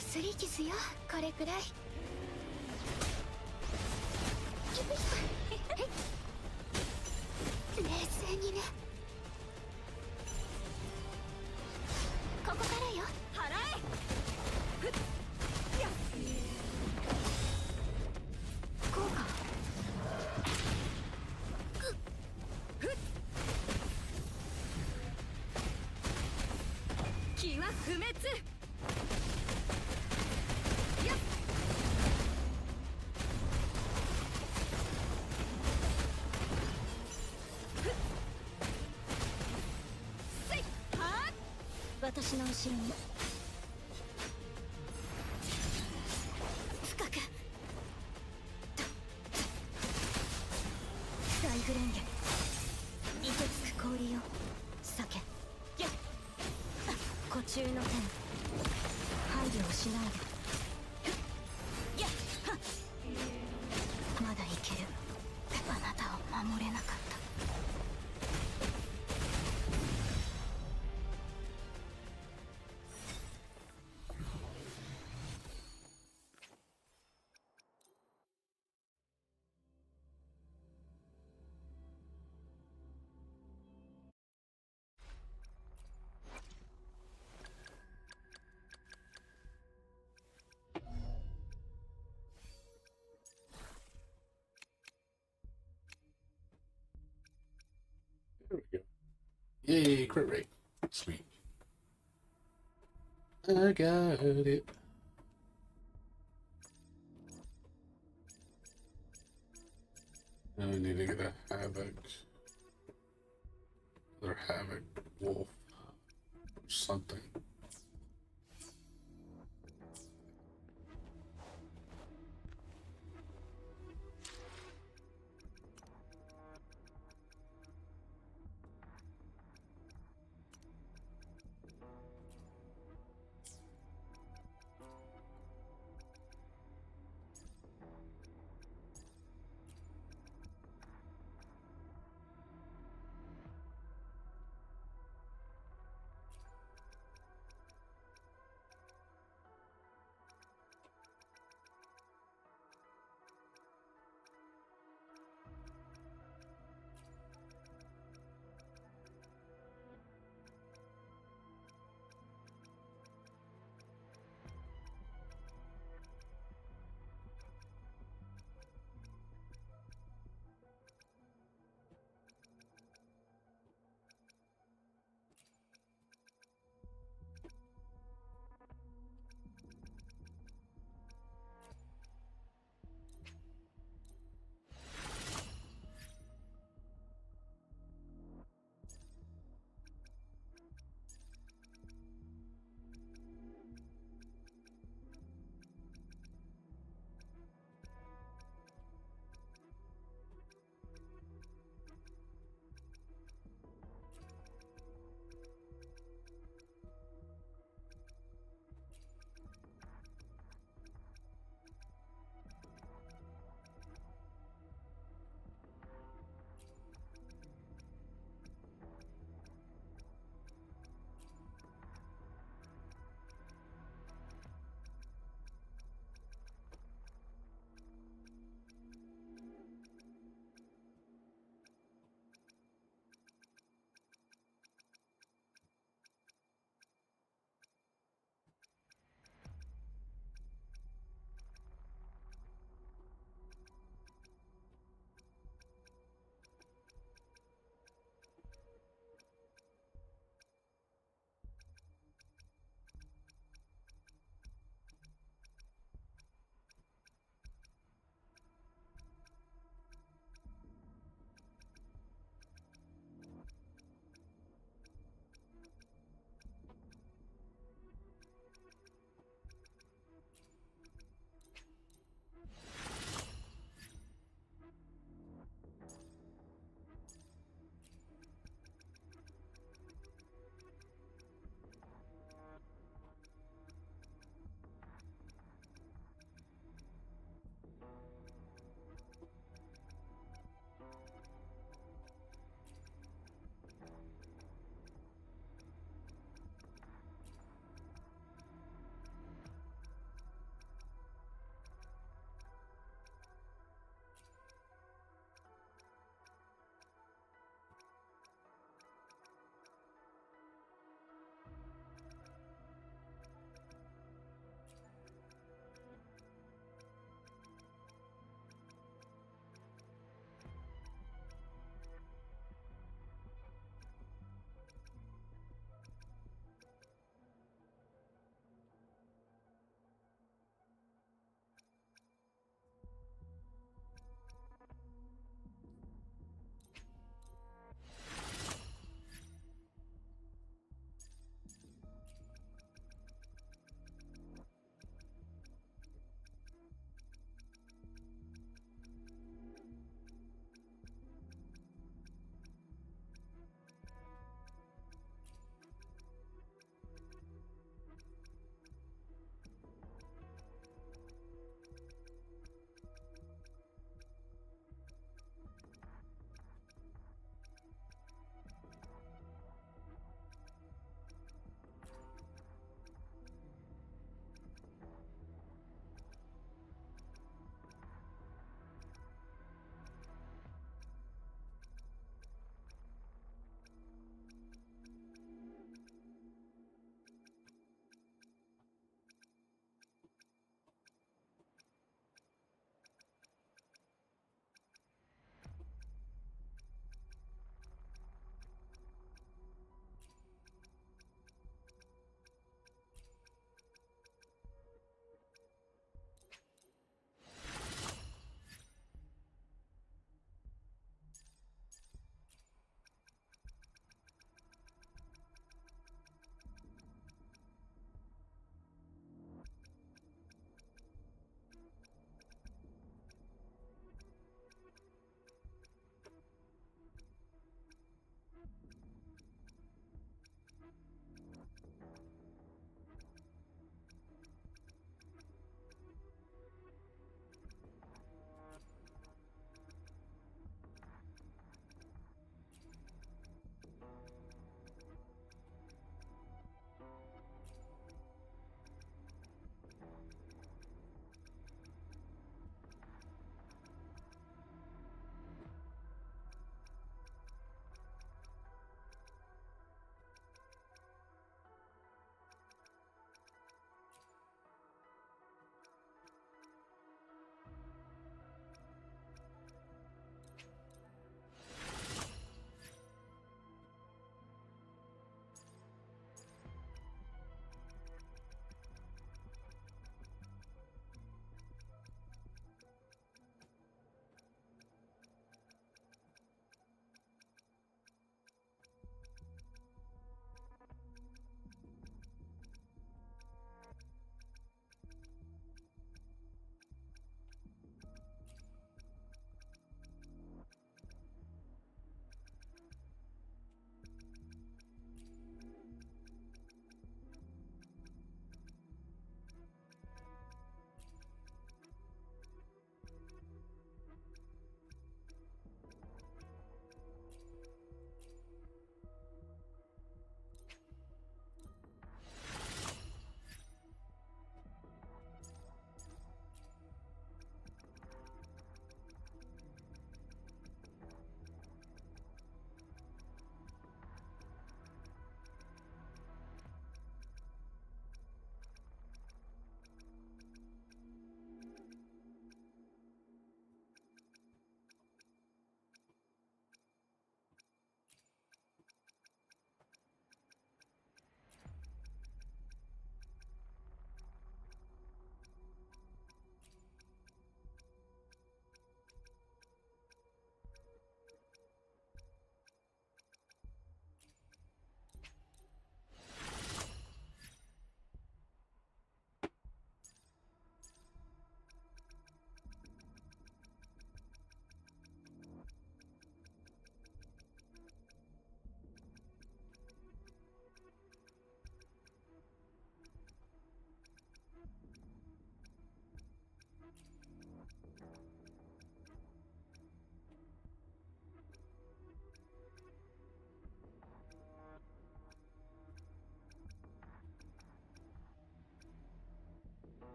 すり傷よこれくらい冷静にねここからよ払え効果気は不滅やっせいは私の後ろに深く大フレンゲ凍てつく氷よ酒やっ湖中の天配慮をしないでやっ Yay, crit rate. Sweet. I got it. I need to get a Havoc. Or Havoc Wolf. Or something.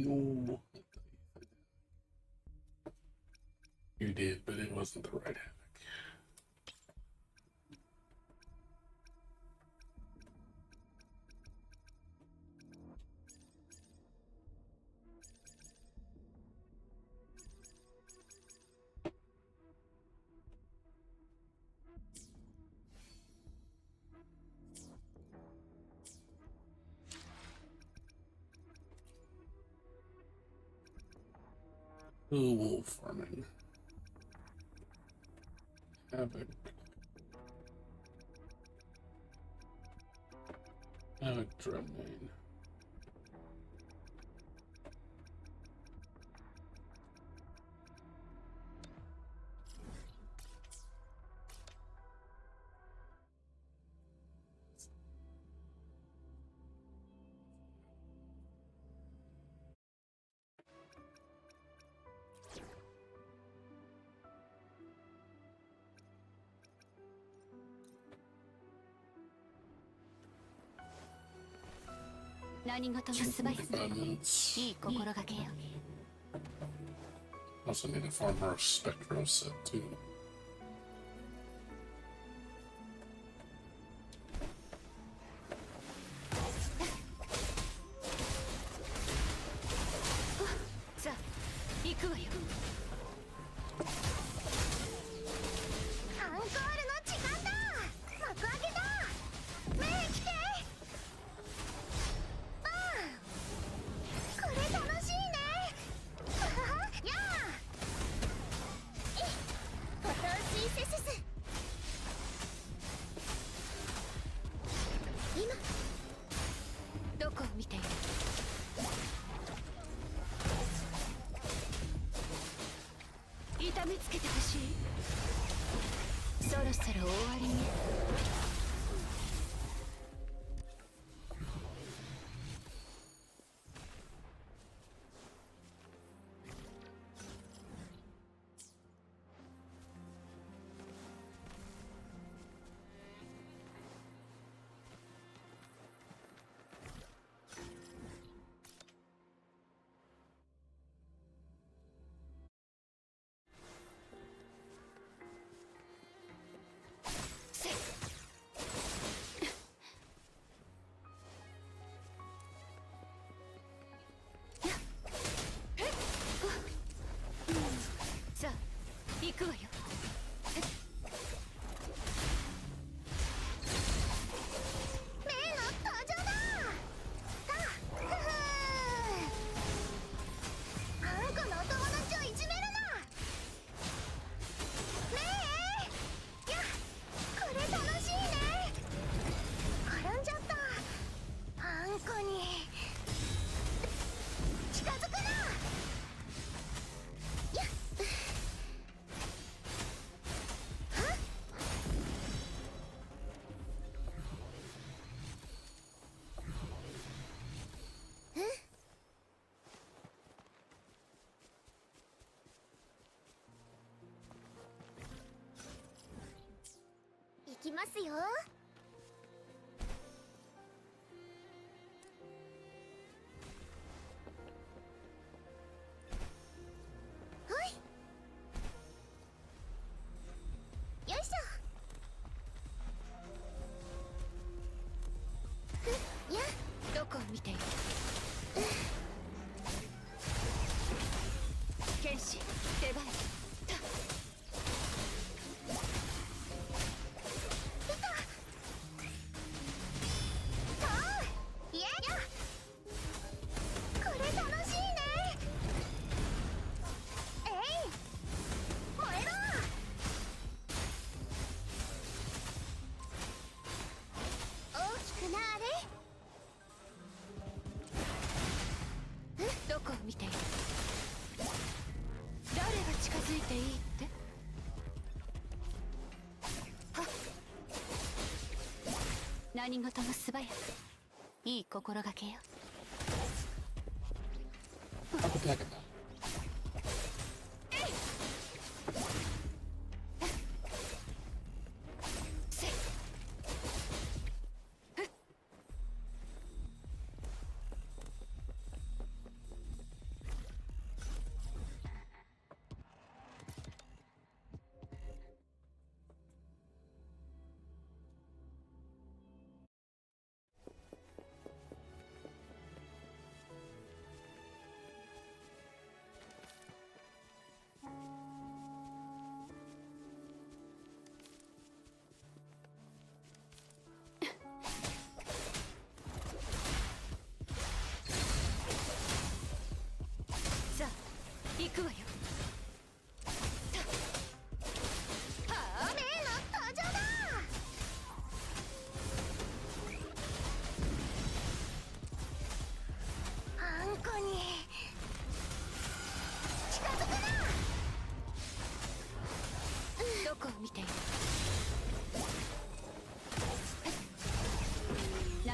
No. You did, but it wasn't the right havoc. Oh, wolf farming. Havoc. Havoc Dreadnought. Also need to farm our Spectro set too.きますよ。ほい。よいしょ。ふっや。どこを見ている。剣士出番。どこを見ている。誰が近づいていいって。はっ。何事も素早く。いい心がけよ。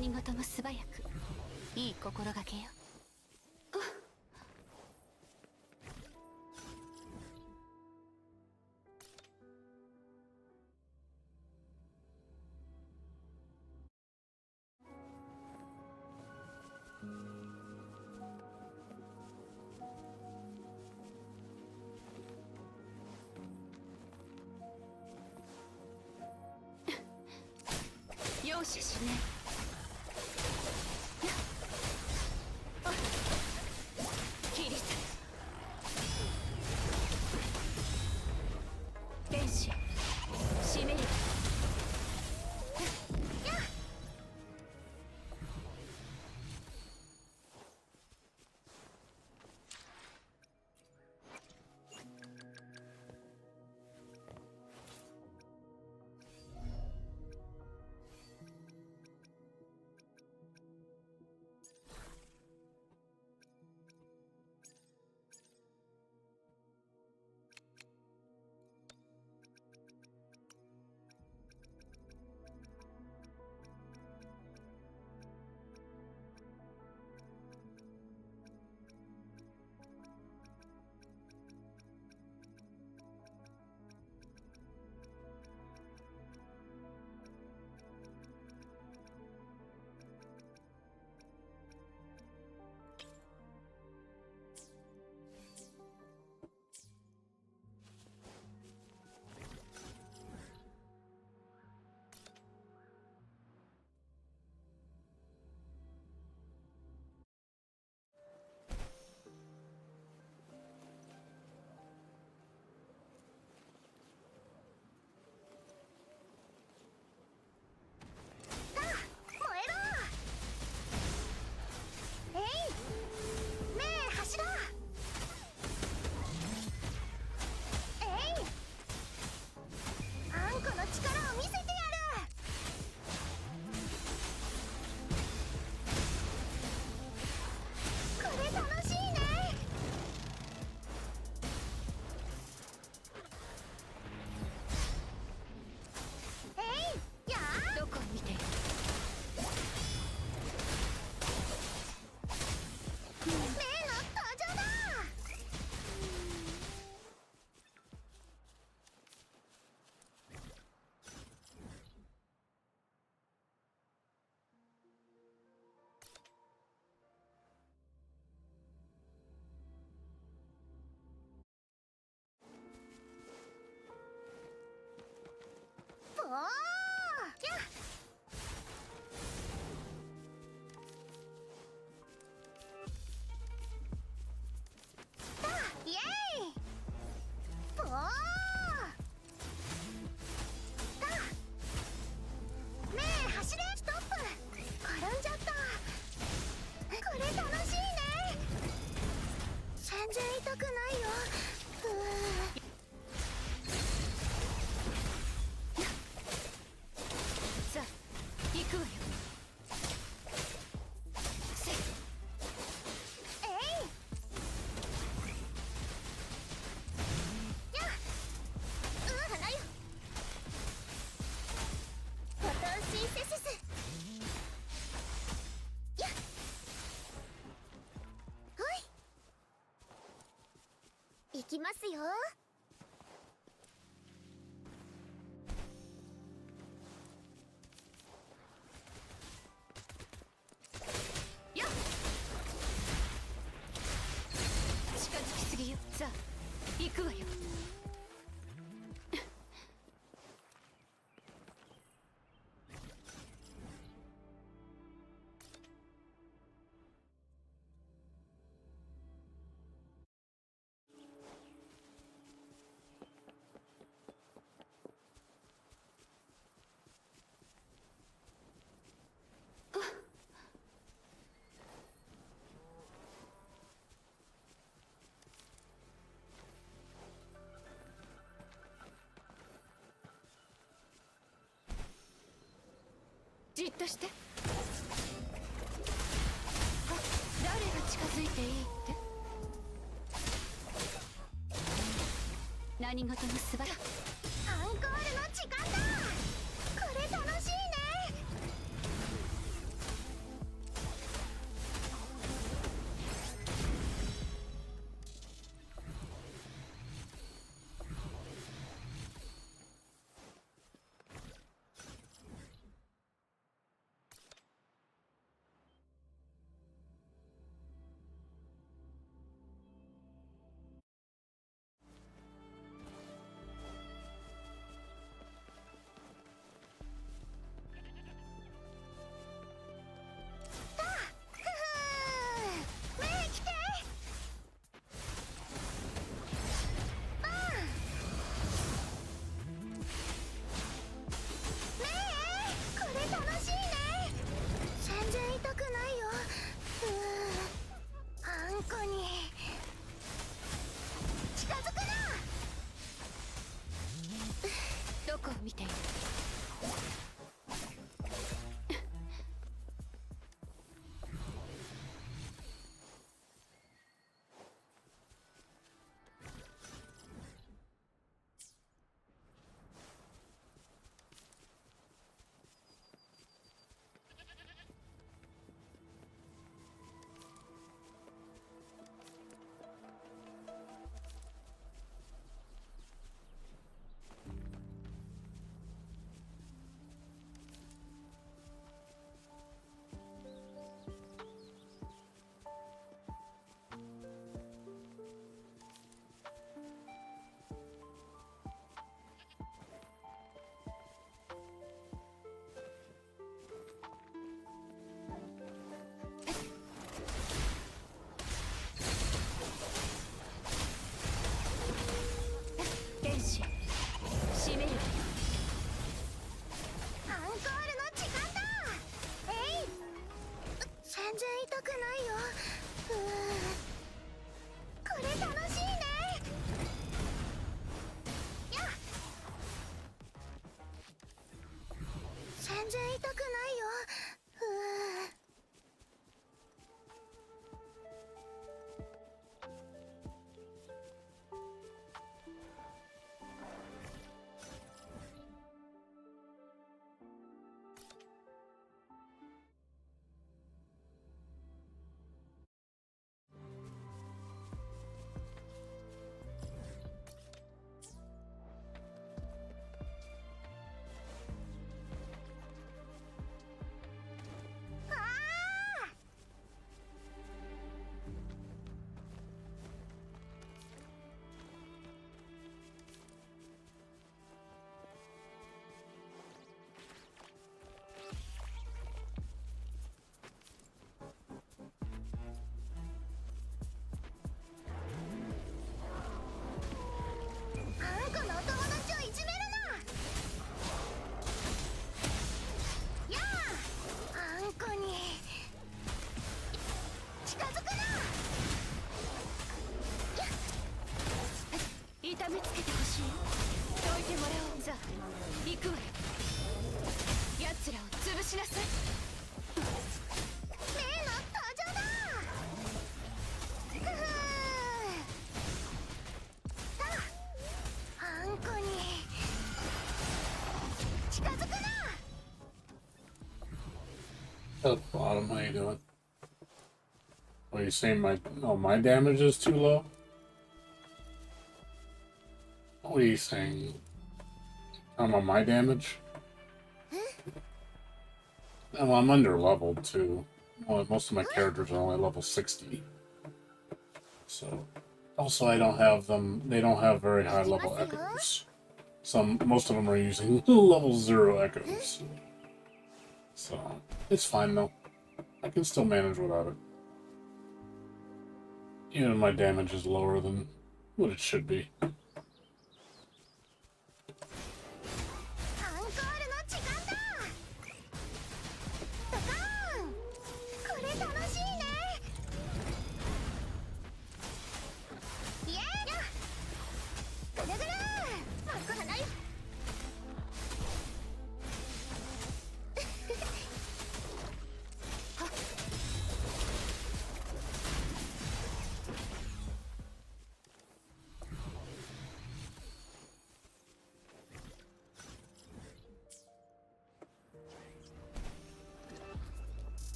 何事も素早く。いい心がけよ。容赦しない。切り裂く。天使締める。おーやっイエーイおー目走れストップ転んじゃったこれ楽しいね全然痛くないよさあ行くわよ。せっえいやっ花よフォトシンセシスやっほい行きますよよっ近づきすぎよ。さあ行くわよ。じっとして。あ、誰が近づいていいって。何事も素晴らアンコールの時間だこれ楽しいねさあ行くわよ。奴らを潰しなさい。例の登場だ。ふふさああんこに近づくな。 At the bottom, how you doing? What are you saying? My damage is too low? What are you saying? I'm on my damage? Oh, I'm under leveled too. Well, most of my characters are only level 60. So, also I don't have them. They don't have very high level echoes. Most of them are using level 0 echoes. So, it's fine though. I can still manage without it. Even my damage is lower than what it should be. アンコールの時間だ。ドカーン。これ楽しいね。イエーイ。ぐるぐる。幕張ない。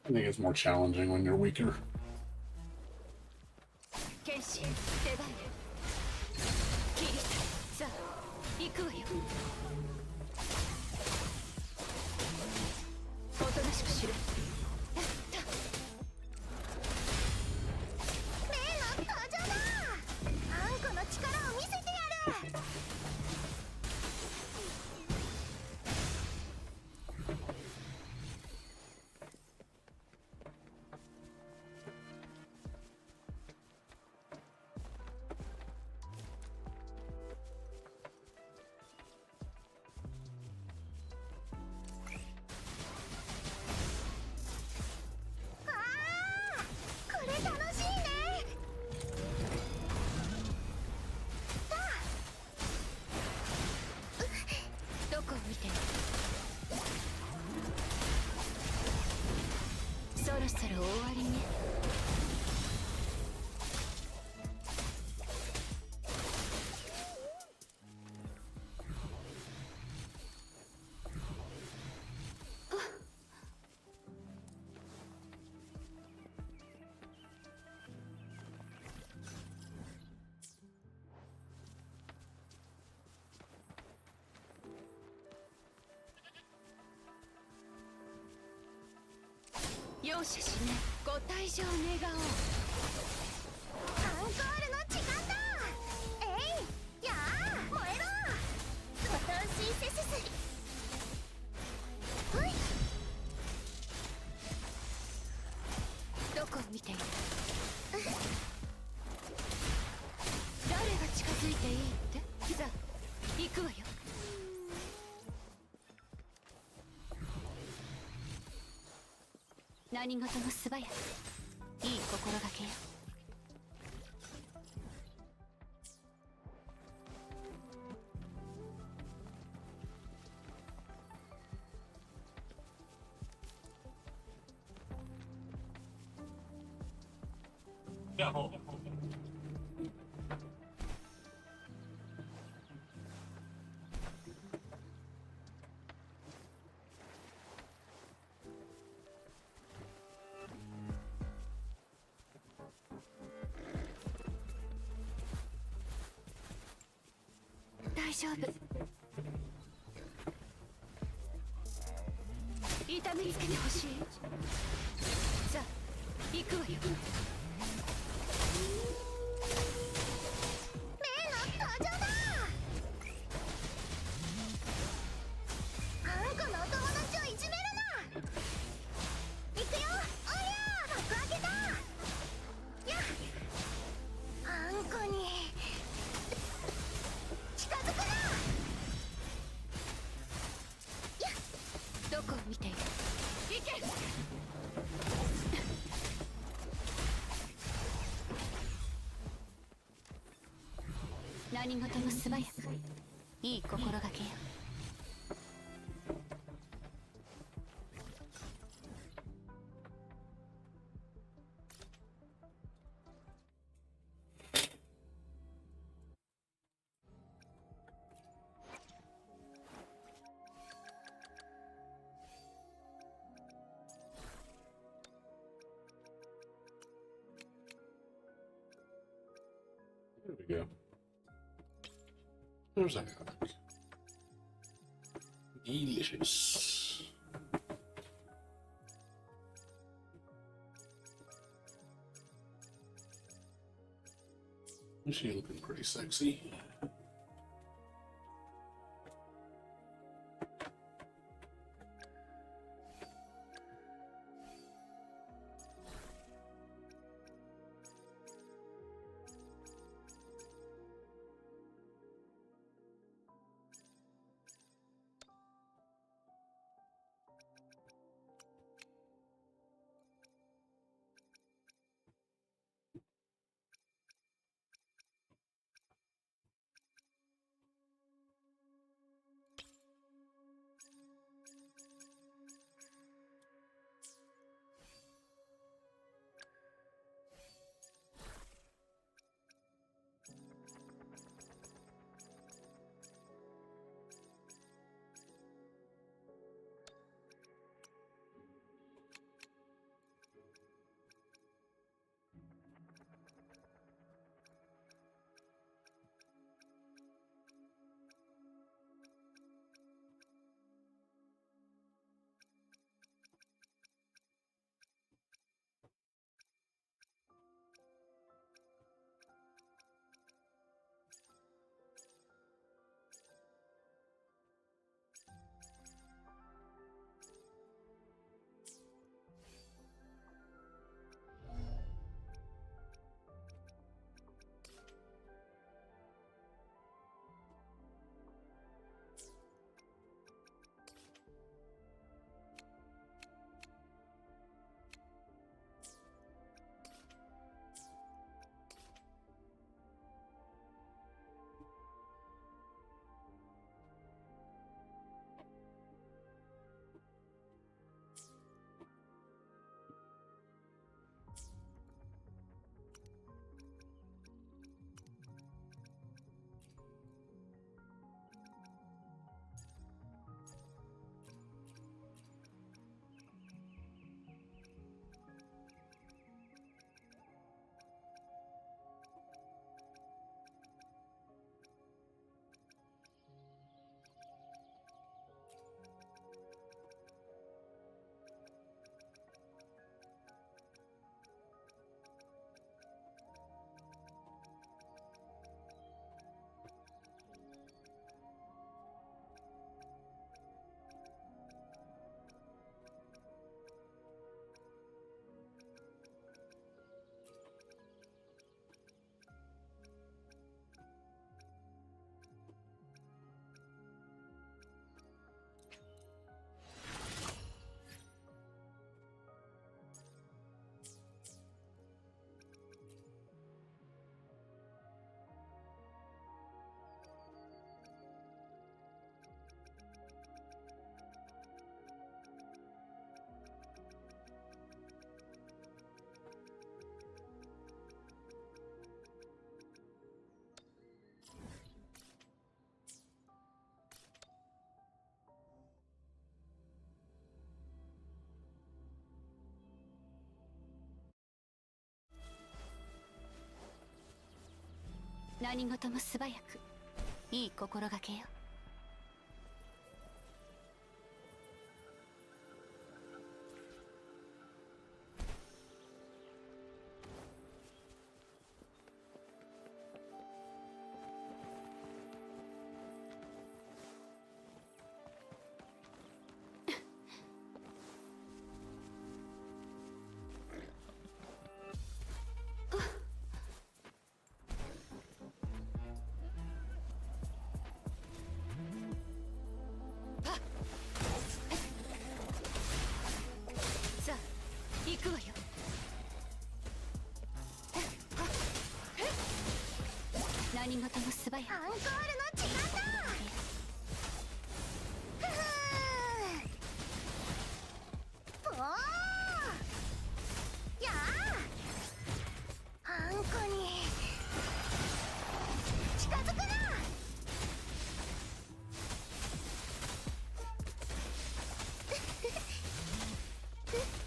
I think it's more challenging when you're weaker. 剣士出番よ。キリさあ行くわよ。おとなしくしろ。例の登場だ。あんこの力を見せてやる。ああ、これ楽しいね。さあ、どこを見てる。そろそろ終わりね。容赦しないご退場願おう。アンコールの時間だ。えい、やあ、燃えろ。私せせせ。ほい。どこを見ている。誰が近づいていいってさあ行くわよ。何事も素早くいい心がけよ。大丈夫。痛めつけてほしい。さあ行くわよ。例の登場だ。あんこのお友達をいじめるな。行くよ。おりゃー、幕開けた。やっ、あんこに近づくな。やっ、どこを見ている。行け。何事も素早く、いい心がけよ。There we go. There's that comic. Delicious. She looking pretty sexy.何事も素早く、いい心がけよ。何事も素早く。アンコールの時間だ。ふふーおーやあ、あんこに近づくな。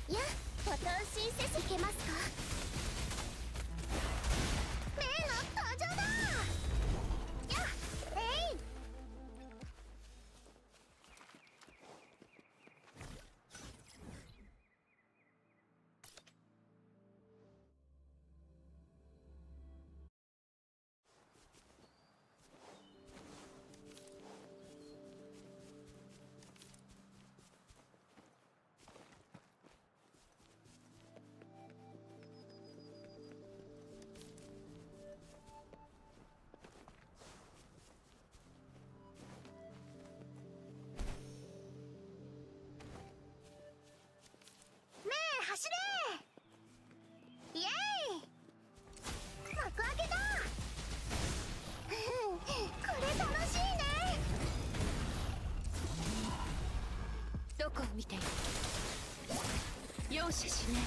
や、ボタン申請いけますか。例の登場だ。やっ、えい。ねえ走れ。イエーイ。幕開けだ。うん、これ楽しいね。どこを見ている。容赦しない。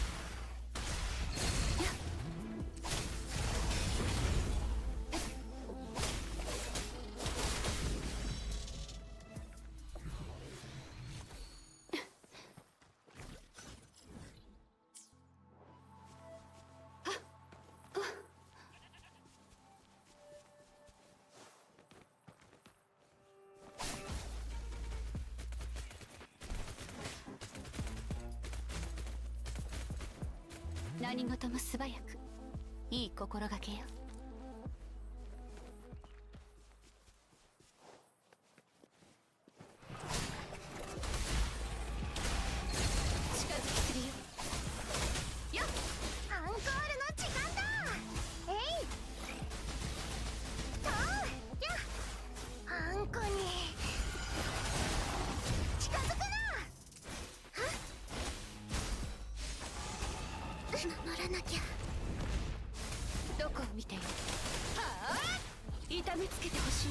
何事も素早く。いい心がけよ。近づきするよ。よっ。アンコールの時間だ。えい。とやっ、あんこに近づくな。守らなきゃ。どこを見ている。はあ、痛めつけてほしい。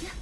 やっ。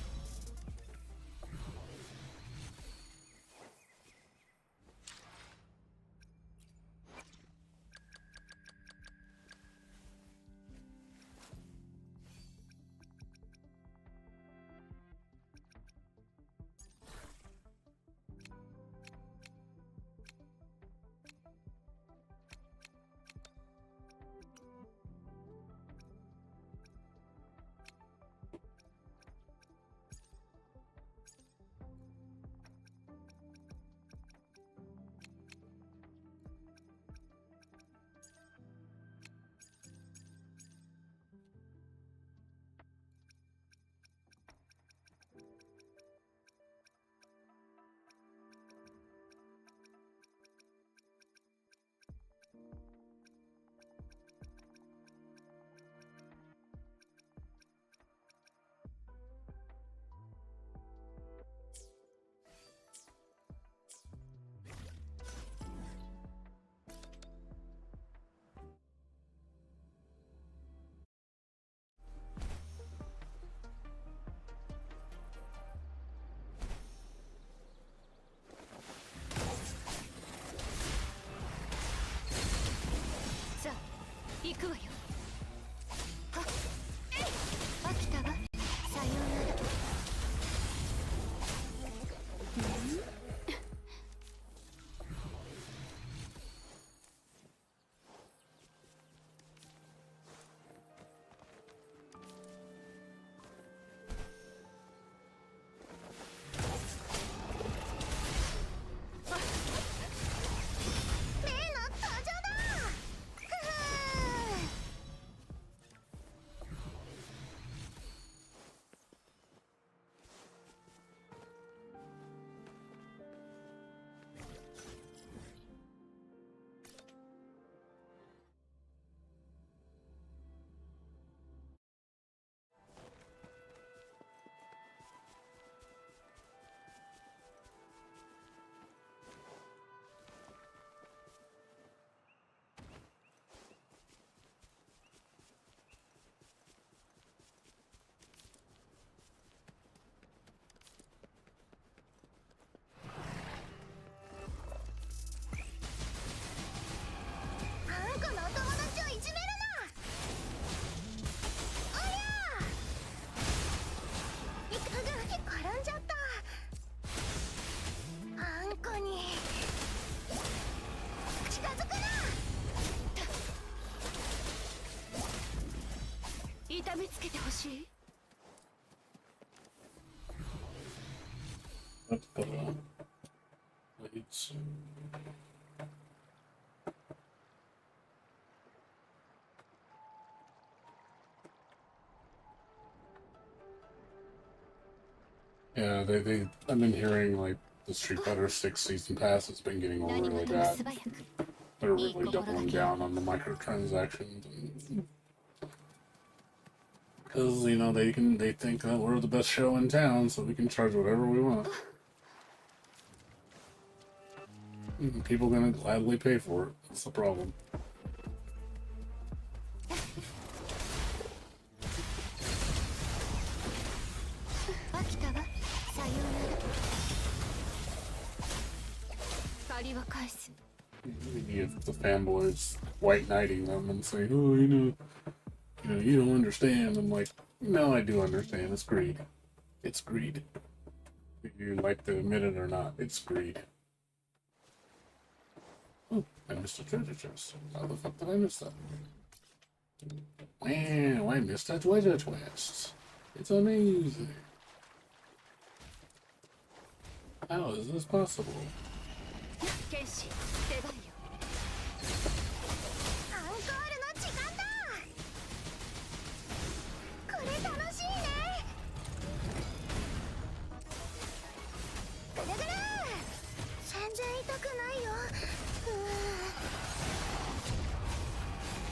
痛めつけてほしい。 Let's put on blades. Yeah, I've been hearing like the Street Fighter 6 season pass has been getting really bad. They're really doubling down on the microtransactions, because you know they think that we're the best show in town, so we can charge whatever we want. And people gonna gladly pay for it. That's the problem. If the fanboys white knighting them and saying, "Oh, you don't understand," I'm like, no, I do understand. It's greed. It's greed. If you like to admit it or not, it's greed. Oh, I missed a treasure chest. How the fuck did I miss that? Wow, I missed a treasure chest. It's amazing. How is this possible? 剣士出番よ。アンコールの時間だ。これ楽しいね。ぐるぐる。全然痛くないよ。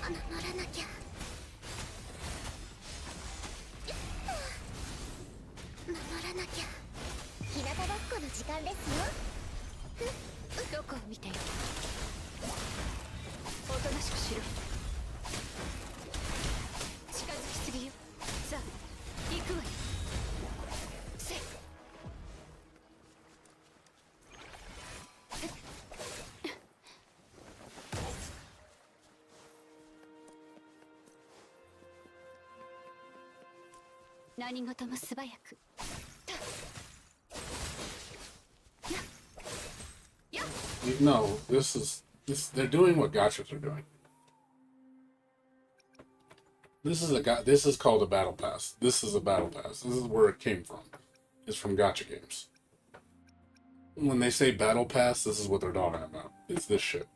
守らなきゃ。守らなきゃ。日向ぼっこの時間ですよ。どこを見ている。おとなしくしろ。近づきすぎよ。さあ行くわよ。せっ。何事も素早く。No, this. They're doing what gachas are doing. This is called a battle pass. This is a battle pass. This is where it came from. It's from gacha games. When they say battle pass, this is what they're talking about. It's this shit.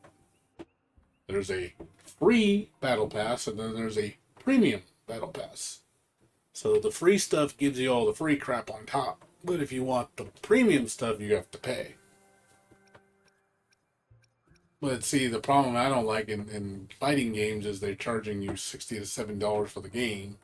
There's a free battle pass, and then there's a premium battle pass. So the free stuff gives you all the free crap on top. But if you want the premium stuff, you have to pay. But see, the problem I don't like in fighting games is they're charging you $60 to $70 for the game.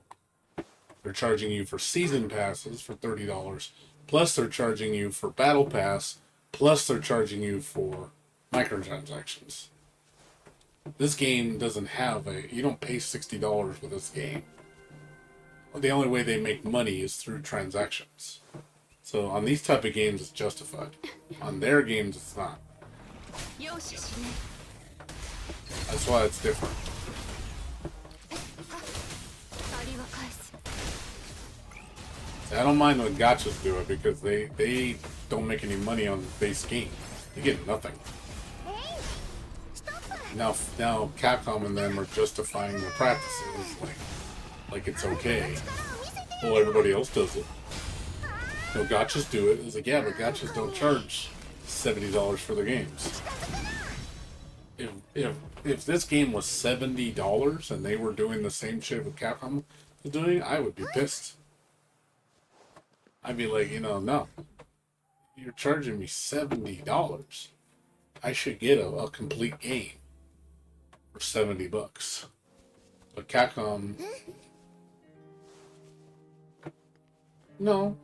They're charging you for season passes for $30. Plus they're charging you for battle pass. Plus they're charging you for microtransactions. This game doesn't have you don't pay $60 for this game. The only way they make money is through transactions. So on these type of games, it's justified. On their games, it's not. That's why it's different. See, I don't mind when gachas do it because they don't make any money on the base game. They get nothing. Now Capcom and them are justifying their practices like it's okay. Well, everybody else does it. No, gachas do it. It's like, yeah, but gachas don't charge $70 for their games. If this game was $70 and they were doing the same shit with Capcom was doing, I would be pissed. I'd be like, no, you're charging me $70. I should get a complete game for $70. But Capcom, no.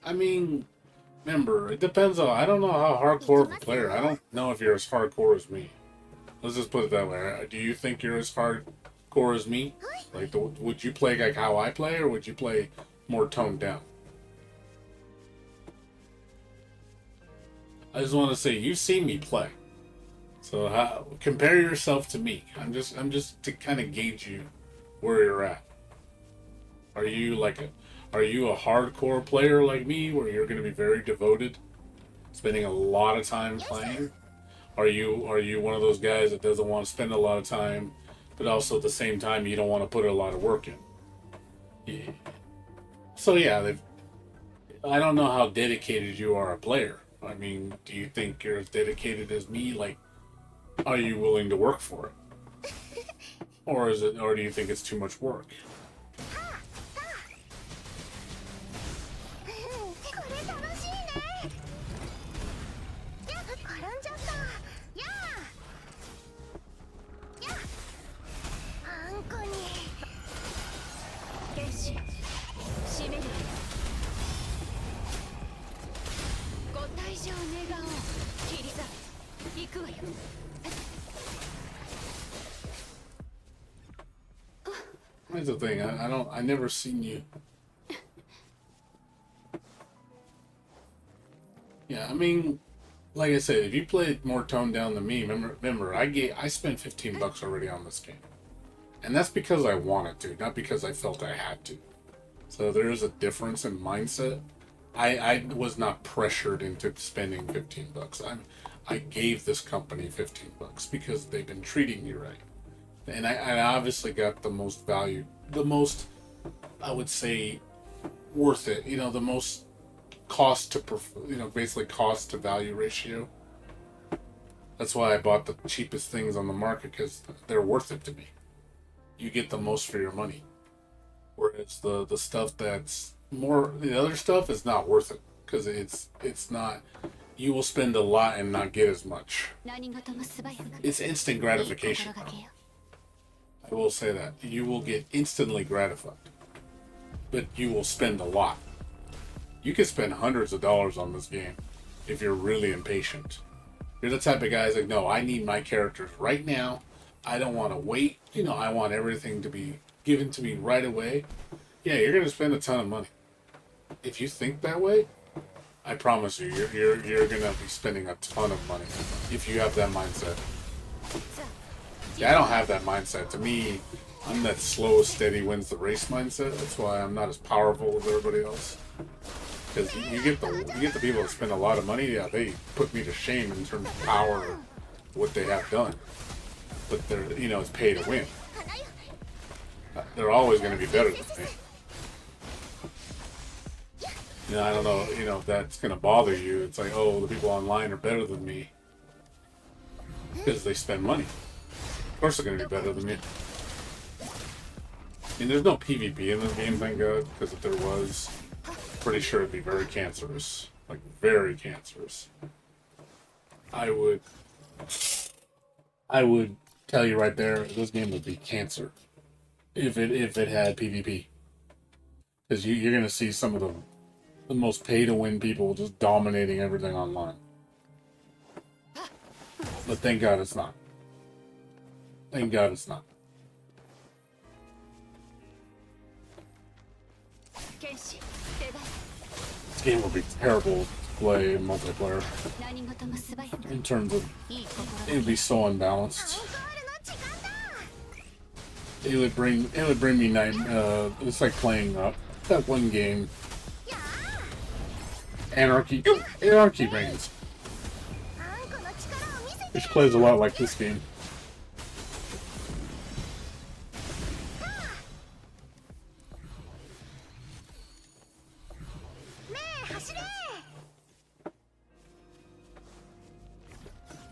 I mean, remember, it depends on. I don't know how hardcore of a player. I don't know if you're as hardcore as me. Let's just put it that way. Do you think you're as hardcore as me? Like, would you play like how I play, or would you play more toned down? I just want to say, you've seen me play, so compare yourself to me. I'm just to kind of gauge you where you're at. Are you a hardcore player like me, where you're going to be very devoted, spending a lot of time playing? Are you one of those guys that doesn't want to spend a lot of time but also at the same time, you don't want to put a lot of work in. Yeah. So yeah, I don't know how dedicated you are a player. I mean, do you think you're as dedicated as me? Like, are you willing to work for it, or do you think it's too much work? これ楽しいね。やっ転んじゃった。やあ。やあ。あんこに。剣士、締める。ご退場願おう。キリザ、行くわよ。Here's the thing. I never seen you. Yeah, I mean, like I said, if you played more toned down than me, remember, I spent $15 already on this game, and that's because I wanted to, not because I felt I had to. So there is a difference in mindset. I was not pressured into spending $15. I gave this company $15 because they've been treating me right, and I obviously got the most value, the most, I would say, worth it. You know, the most basically cost to value ratio. That's why I bought the cheapest things on the market, because they're worth it to me. You get the most for your money. Whereas the stuff that's more, the other stuff is not worth it, because it's not, you will spend a lot and not get as much. It's instant gratification. I will say that. You will get instantly gratified, but you will spend a lot. You can spend hundreds of dollars on this game if you're really impatient. You're the type of guys like, no, I need my characters right now. I don't want to wait. You know, I want everything to be given to me right away. Yeah, you're going to spend a ton of money. If you think that way, I promise you, you're going to be spending a ton of money if you have that mindset. Yeah, I don't have that mindset. To me, I'm that slow, steady wins the race mindset. That's why I'm not as powerful as everybody else. Because you get the people that spend a lot of money, yeah, they put me to shame in terms of power or what they have done. But they're, you know, it's pay to win. They're always going to be better than me. You know, I don't know, you know, if that's going to bother you. It's like, oh, the people online are better than me because they spend money. Of course they're going to be better than me. I mean, there's no PvP in this game, thank God, because if there was, pretty sure it'd be very cancerous. Like, very cancerous. I would tell you right there, this game would be cancer if it had PvP. Because you're going to see some of the most pay-to-win people just dominating everything online. But thank God it's not. Thank God it's not. This game would be terrible to play multiplayer. In terms of, it would be so unbalanced. It would bring me it's like playing that one game, Anarchy Reigns, which plays a lot like this game.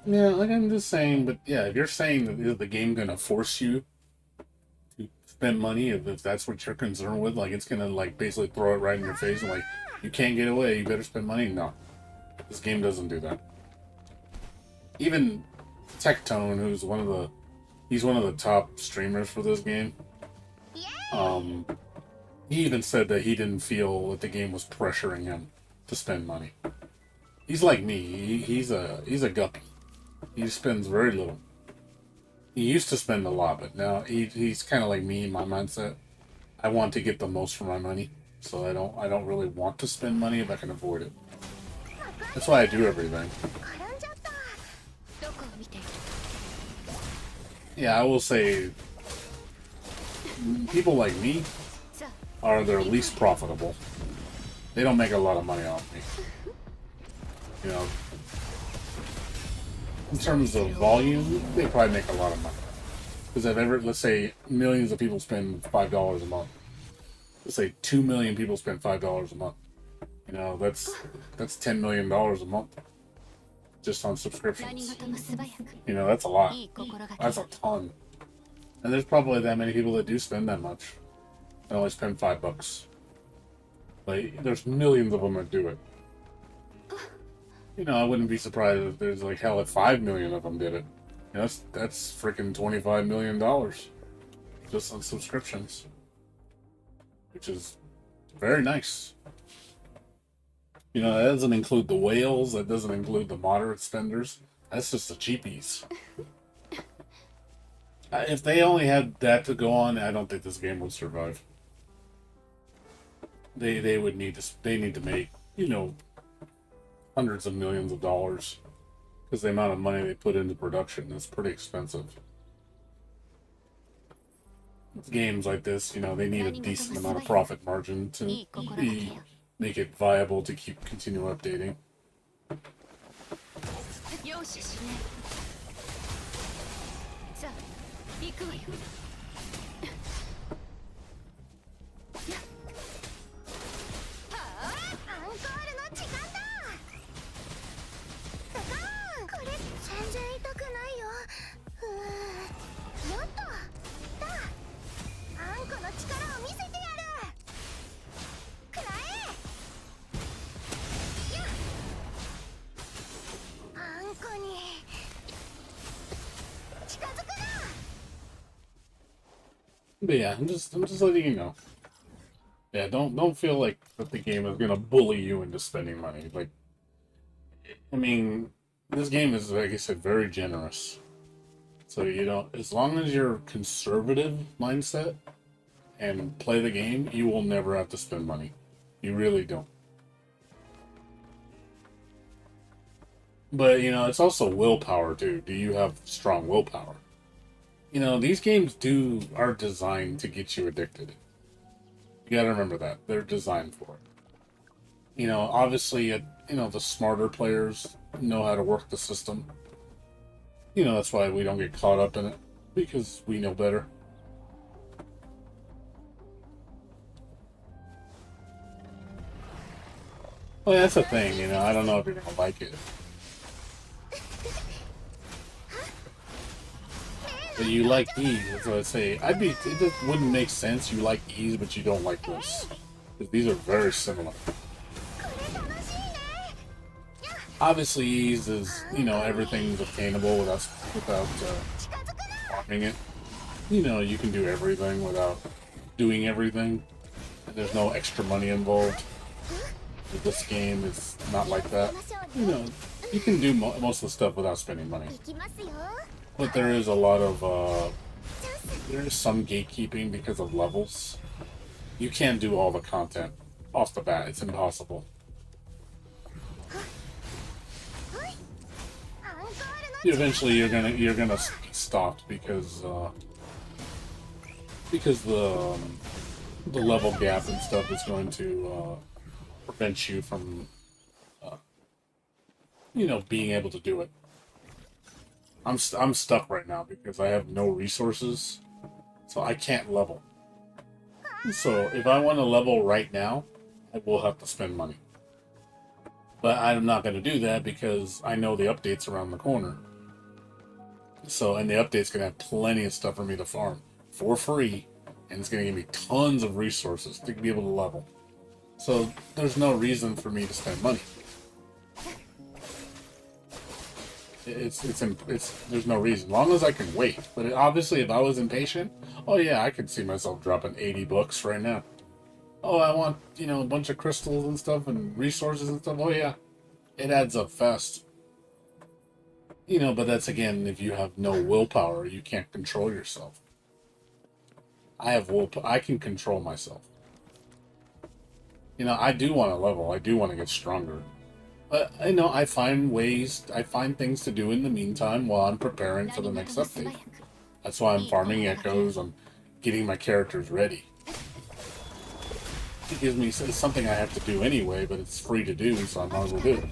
Yeah, like I'm just saying, but yeah, if you're saying that is the game gonna force you to spend money, if that's what you're concerned with, like it's gonna like basically throw it right in your face and like you can't get away, you better spend money. No, this game doesn't do that. Even Tectone, who's he's one of the top streamers for this game. He even said that he didn't feel that the game was pressuring him to spend money. He's like me. He's a guppy. He spends very little. He used to spend a lot, but now he's kind of like me in my mindset. I want to get the most for my money, so I don't really want to spend money if I can avoid it. That's why I do everything. Yeah, I will say people like me are their least profitable. They don't make a lot of money off me. You know, in terms of volume, they probably make a lot of money. Because if ever, let's say, millions of people spend $5 a month. Let's say 2 million people spend $5 a month. You know, that's $10 million a month just on subscriptions. You know, that's a lot. That's a ton. And there's probably that many people that do spend that much. They only spend $5. Like, there's millions of them that do it. You know, I wouldn't be surprised if there's like hell if 5 million of them did it. You know, that's freaking $25 million just on subscriptions, which is very nice. You know, that doesn't include the whales. That doesn't include the moderate spenders. That's just the cheapies. If they only had that to go on, I don't think this game would survive. They would need to. They need to make, you know, hundreds of millions of dollars, because the amount of money they put into production is pretty expensive. With games like this, you know, they need a decent amount of profit margin to make it viable to continue updating. But yeah, I'm just letting you know. Yeah, don't feel like that the game is gonna bully you into spending money. Like, I mean, this game is, like I said, very generous. So you don't, as long as you're conservative mindset and play the game, you will never have to spend money. You really don't. But you know, it's also willpower too. Do you have strong willpower? You know, these games are designed to get you addicted. You gotta remember that. They're designed for it. You know, obviously, you know, the smarter players know how to work the system. You know, that's why we don't get caught up in it, because we know better. Well, that's the thing, you know, I don't know if you're gonna like it. But you like ease, that's what I say. It just wouldn't make sense you like ease, but you don't like this. Because these are very similar. Obviously, ease is, you know, everything's obtainable without farming it. You know, you can do everything without doing everything. And there's no extra money involved. But this game is not like that. You know, you can do most of the stuff without spending money. But there is a lot of, there is some gatekeeping because of levels. You can't do all the content off the bat. It's impossible. Eventually, you're gonna be stopped because the level gap and stuff is going to prevent you from, you know, being able to do it. I'm stuck right now because I have no resources, so I can't level. So if I want to level right now, I will have to spend money. But I'm not going to do that because I know the update's around the corner. So, and the update's going to have plenty of stuff for me to farm for free, and it's going to give me tons of resources to be able to level. So there's no reason for me to spend money. There's no reason. As long as I can wait. But obviously, if I was impatient, oh yeah, I could see myself dropping 80 bucks right now. Oh, I want, you know, a bunch of crystals and stuff and resources and stuff. Oh yeah, it adds up fast. You know, but that's, again, if you have no willpower, you can't control yourself. I have willpower. I can control myself. You know, I do want to level. I do want to get stronger. But, you know, I find things to do in the meantime while I'm preparing for the next update. That's why I'm farming echoes. I'm getting my characters ready. It gives me, it's something I have to do anyway, but it's free to do, so I might as well do it.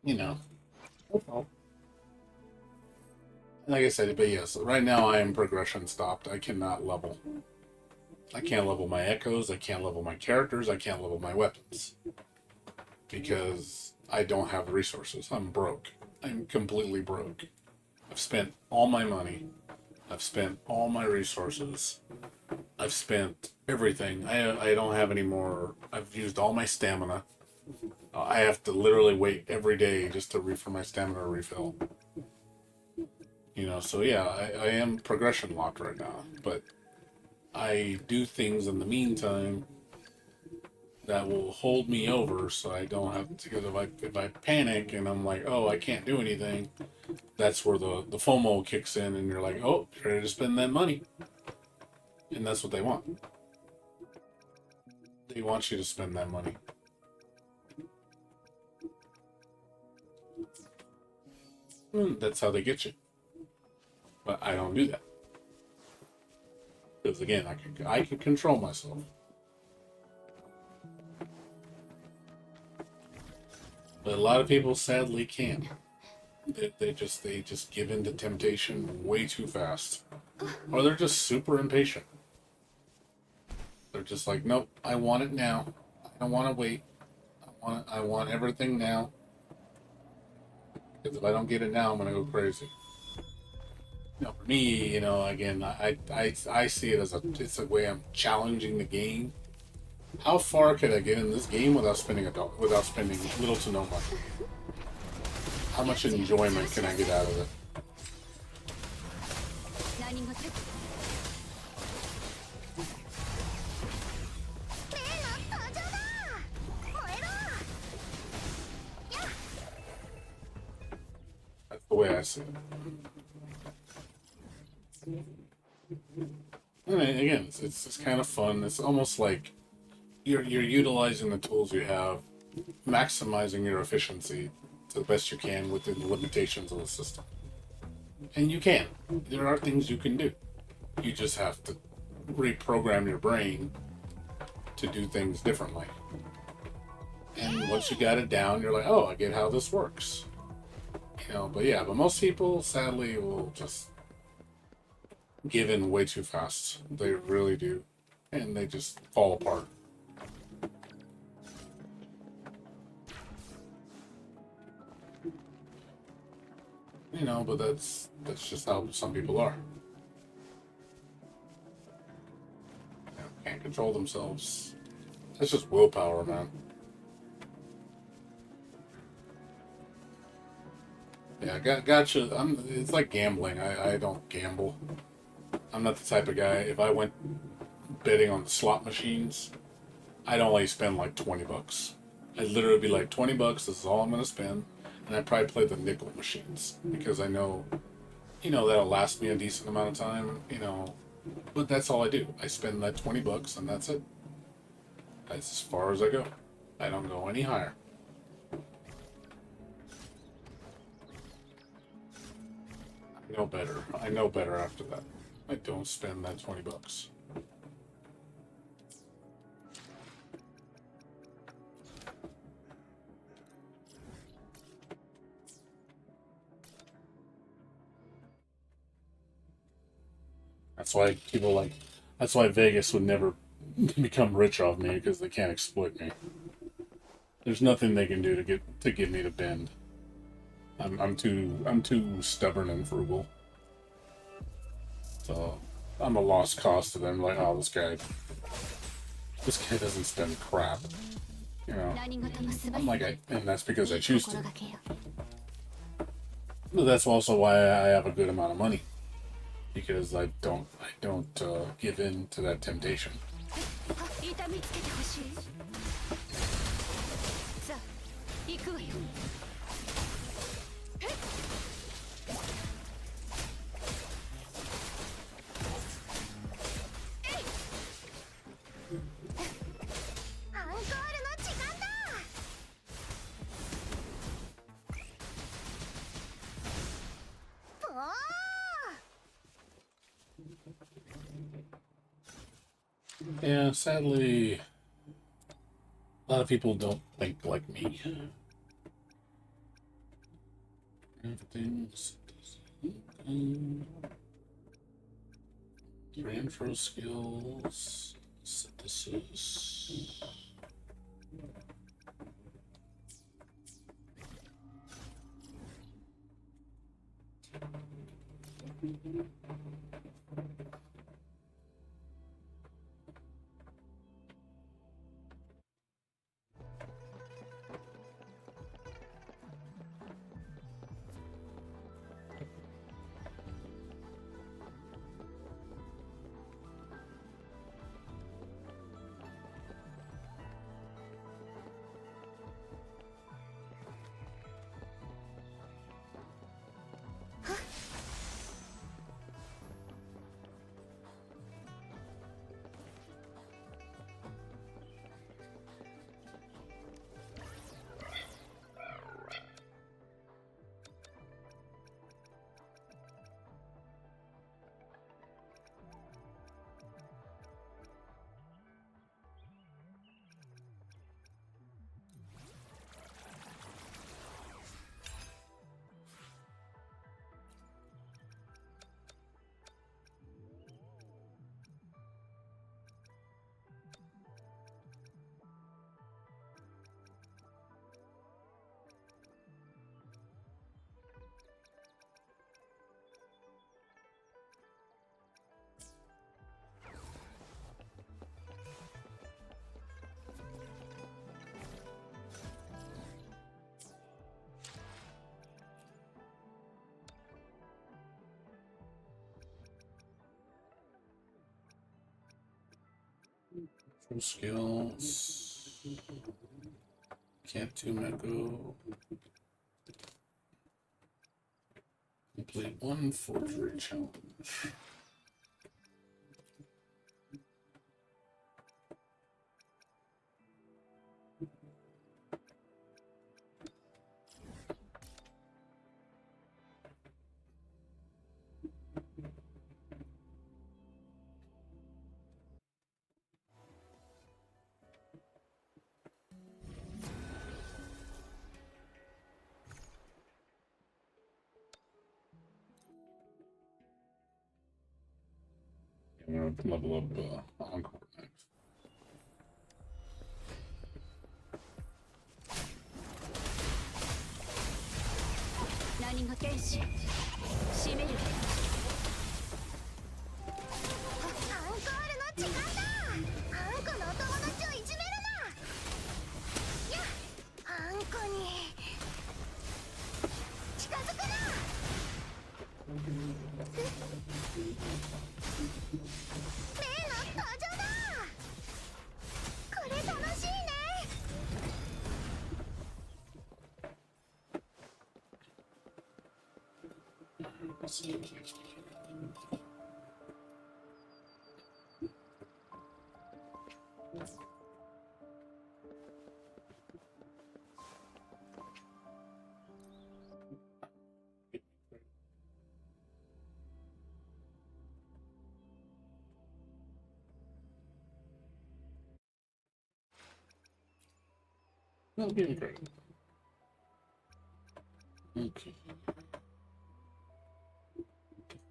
you know, like I said, but yes, right now I am progression stopped. I cannot level. I can't level my echoes. I can't level my characters. I can't level my weapons because I don't have resources. I'm broke. I'm completely broke. I've spent all my money. I've spent all my resources. I've spent everything. I don't have any more. I've used all my stamina. I have to literally wait every day just for my stamina refill. You know, so yeah, I am progression locked right now, but I do things in the meantime that will hold me over so I don't have to, because if I panic and I'm like, oh, I can't do anything, that's where the FOMO kicks in and you're like, oh, you're ready to spend that money. And that's what they want. They want you to spend that money. That's how they get you. But I don't do that. Because again, I can control myself. But a lot of people sadly can't. They just give in to temptation way too fast. Or they're just super impatient. They're just like, nope, I want it now. I don't want to wait. I want everything now. Because if I don't get it now, I'm gonna go crazy. You know, for me, you know, again, I see it as it's a way I'm challenging the game. How far could I get in this game without spending little to no money? How much enjoyment can I get out of it? That's the way I see it. And again, it's kind of fun. It's almost like you're utilizing the tools you have, maximizing your efficiency to the best you can within the limitations of the system. And you can. There are things you can do. You just have to reprogram your brain to do things differently. And once you got it down, you're like, oh, I get how this works. You know, but most people sadly will just give in way too fast. They really do. And they just fall apart. You know, but that's just how some people are. You know, can't control themselves. That's just willpower, man. Yeah, gotcha. It's like gambling. I don't gamble. I'm not the type of guy. If I went betting on the slot machines, I'd only spend like $20. I'd literally be like, $20, this is all I'm going to spend. And I'd probably play the nickel machines because I know, you know, that'll last me a decent amount of time, you know. But that's all I do. I spend that $20 and that's it. That's as far as I go. I don't go any higher. I know better. I know better after that. I don't spend that $20. That's why Vegas would never become rich off me because they can't exploit me. There's nothing they can do to get me to bend. I'm too stubborn and frugal. So I'm a lost cause to them. Like, oh, this guy doesn't spend crap. You know, I'm like, and that's because I choose to. But that's also why I have a good amount of money, because I don't give in to that temptation. Yeah, sadly, a lot of people don't think like me. Everything's intro skills, synthesis. Intro skills. Can't do Meko. Complete one forgery challenge. I'm gonna level up Encore next. 何が天使締めるアンコールの時間だ。あんこのお友達をいじめるな。やっ、あんこに近づくな。例の登場だ。これ楽しいね。That'll be great. Okay.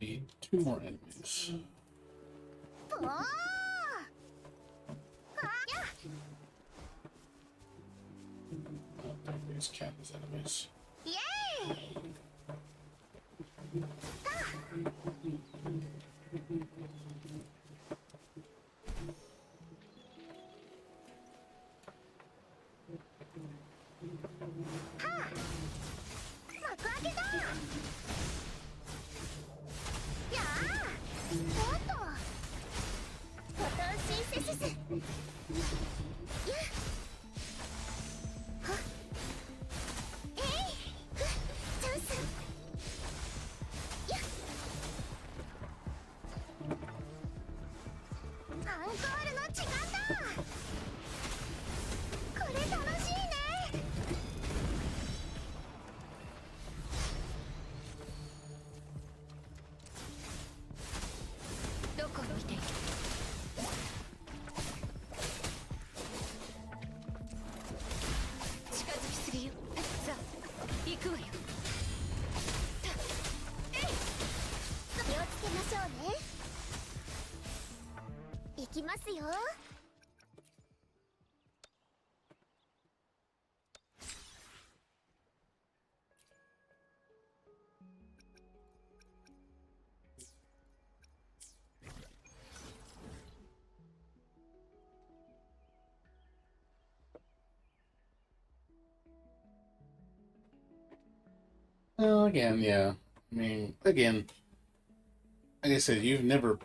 Need 2 more enemies. おー。あ、やっ。 These Candace enemies. イエーイ。幕開けだ。やあ。おっと。フォトシンセシス。やっ。はっ。えい。ふっ。チャンス。やっ。アンコールの時間だ。これ楽しいね。ますよ。Well, again, yeah. I mean, again, like I said, you've never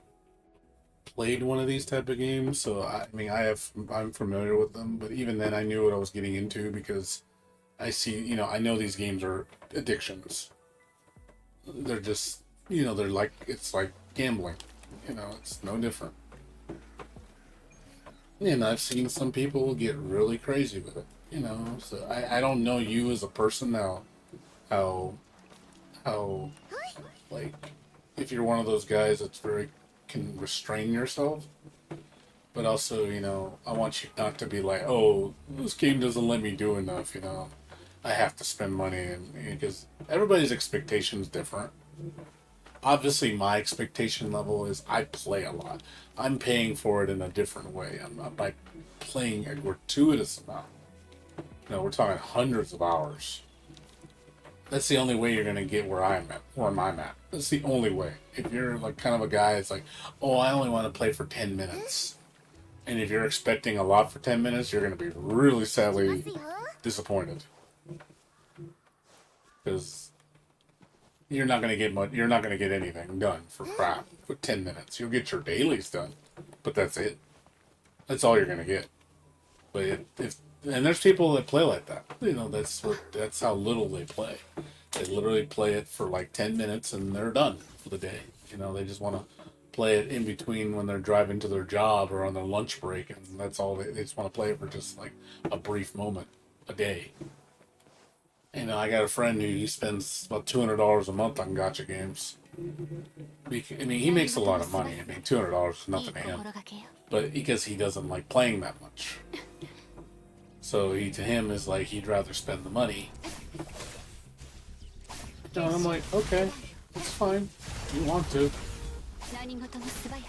played one of these type of games, so I mean, I'm familiar with them, but even then, I knew what I was getting into because I see, I know these games are addictions. They're just, they're like it's like gambling. It's no different. And I've seen some people get really crazy with it. So I don't know you as a person now, how how like if you're one of those guys that's very can restrain yourself, but also I want you not to be like, oh, this game doesn't let me do enough. I have to spend money, and because everybody's expectations different. Obviously, my expectation level is I play a lot. I'm paying for it in a different way. I'm not by playing a gratuitous amount. We're talking hundreds of hours. That's the only way you're gonna get where I'm at. That's the only way. If you're like kind of a guy, it's like, oh, I only want to play for 10 minutes, and if you're expecting a lot for 10 minutes, you're gonna be really sadly disappointed because you're not gonna get much. You're not gonna get anything done for crap for 10 minutes. You'll get your dailies done, but that's it. That's all you're gonna get. But if and there's people that play like that. That's how little they play. They literally play it for like 10 minutes and they're done for the day. They just want to play it in between when they're driving to their job or on their lunch break, and that's all they just want to play it for just like a brief moment a day. I got a friend who he spends about $200 a month on gotcha games. I mean, he makes a lot of money. I mean, $200 is nothing to him, but because he doesn't like playing that much. So to him is like he'd rather spend the money. And I'm like, okay, it's fine. You want to. 何事も素早く。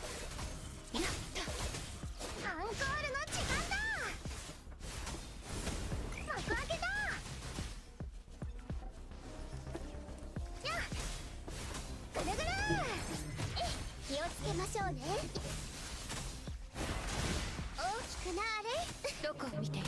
アンコールの時間だ。幕開けだ。やっ。ぐるぐる。気をつけましょうね。大きくなれ。どこを見ている。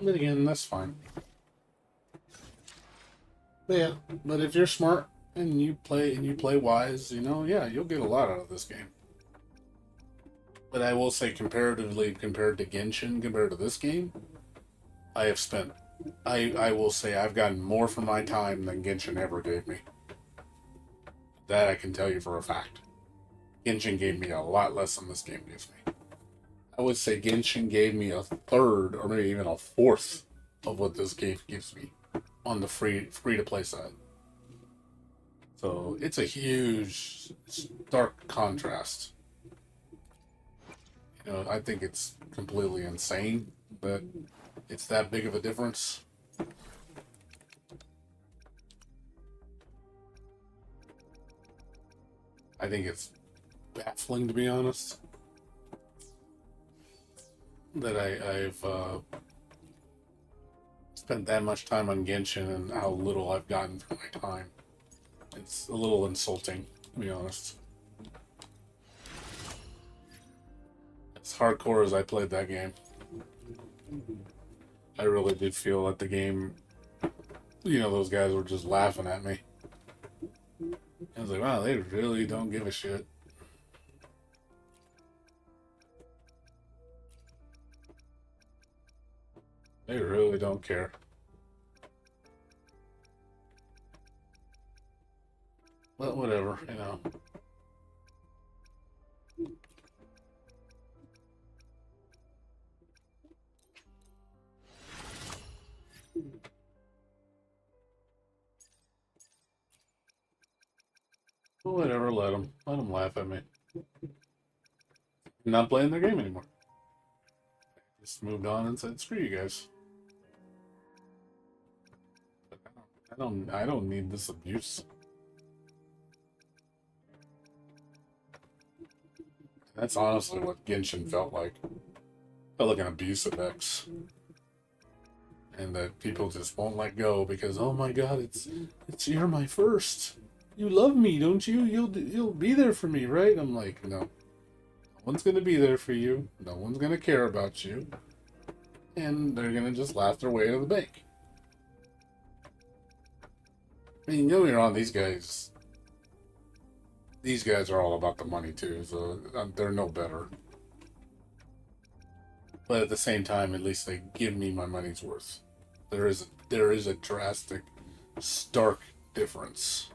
But again, that's fine. But yeah, but if you're smart and you play wise, yeah, you'll get a lot out of this game. But I will say, comparatively, compared to Genshin, compared to this game, I will say I've gotten more for my time than Genshin ever gave me. That I can tell you for a fact. Genshin gave me a lot less than this game gives me. I would say Genshin gave me a third or maybe even a fourth of what this game gives me on the free to play side. So it's a huge, stark contrast. I think it's completely insane that it's that big of a difference. I think it's baffling, to be honest, that I've spent that much time on Genshin and how little I've gotten for my time. It's a little insulting, to be honest. As hardcore as I played that game, I really did feel that the game, those guys were just laughing at me. I was like, wow, they really don't give a shit. They really don't care. But whatever, Whatever, let them laugh at me. I'm not playing their game anymore. Just moved on and said, "Screw you guys." But I don't need this abuse. That's honestly what Genshin felt like. Felt like an abuse of X. And that people just won't let go because, oh my god, it's you're my first. You love me, don't you? You'll be there for me, right? I'm like, no. No one's gonna be there for you. No one's gonna care about you. And they're gonna just laugh their way to the bank. I mean, don't get me wrong, these guys are all about the money too, so they're no better. But at the same time, at least they give me my money's worth. There is a drastic, stark difference.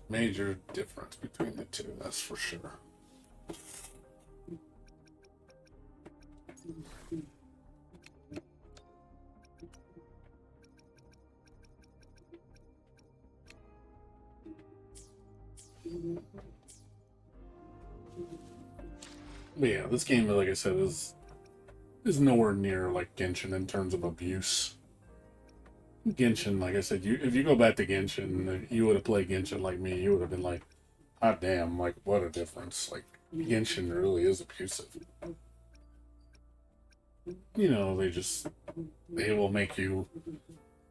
Major difference between the two, that's for sure. But yeah, this game, like I said, is nowhere near like Genshin in terms of abuse. Genshin, like I said, if you go back to Genshin, you would have played Genshin like me, you would have been like, "Hot damn! Like what a difference!" Like Genshin really is abusive. You know, they will make you.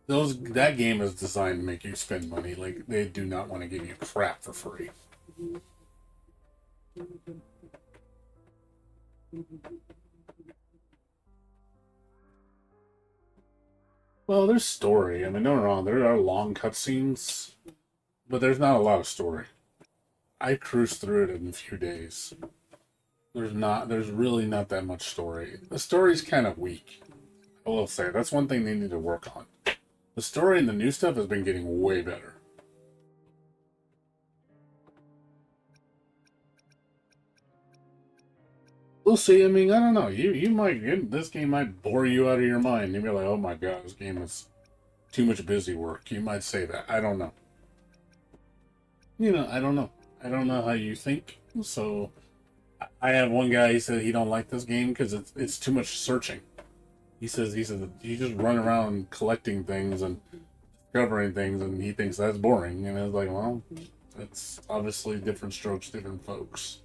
That game is designed to make you spend money. Like they do not want to give you crap for free. Well, there's story. I mean, don't get me wrong, there are long cutscenes, but there's not a lot of story. I cruised through it in a few days. There's really not that much story. The story's kind of weak. I will say, that's one thing they need to work on. The story and the new stuff has been getting way better. We'll see. I mean, I don't know. You might, this game might bore you out of your mind. You'll be like, "Oh my god, this game is too much busy work." You might say that. I don't know. You know, I don't know. I don't know how you think. So, I have one guy. He said he don't like this game because it's too much searching. He says you just run around collecting things and discovering things, and he thinks that's boring. And I was like, well, it's obviously different strokes, different folks.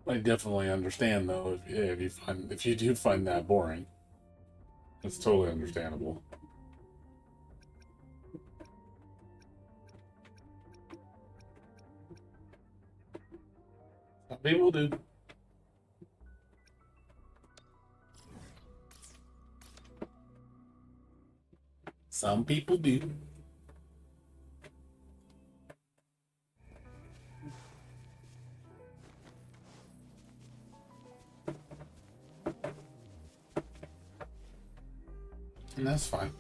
I definitely understand though if you do find that boring. It's totally understandable. Some people do. Some people do. And that's fine.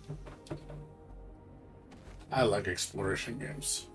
I like exploration games.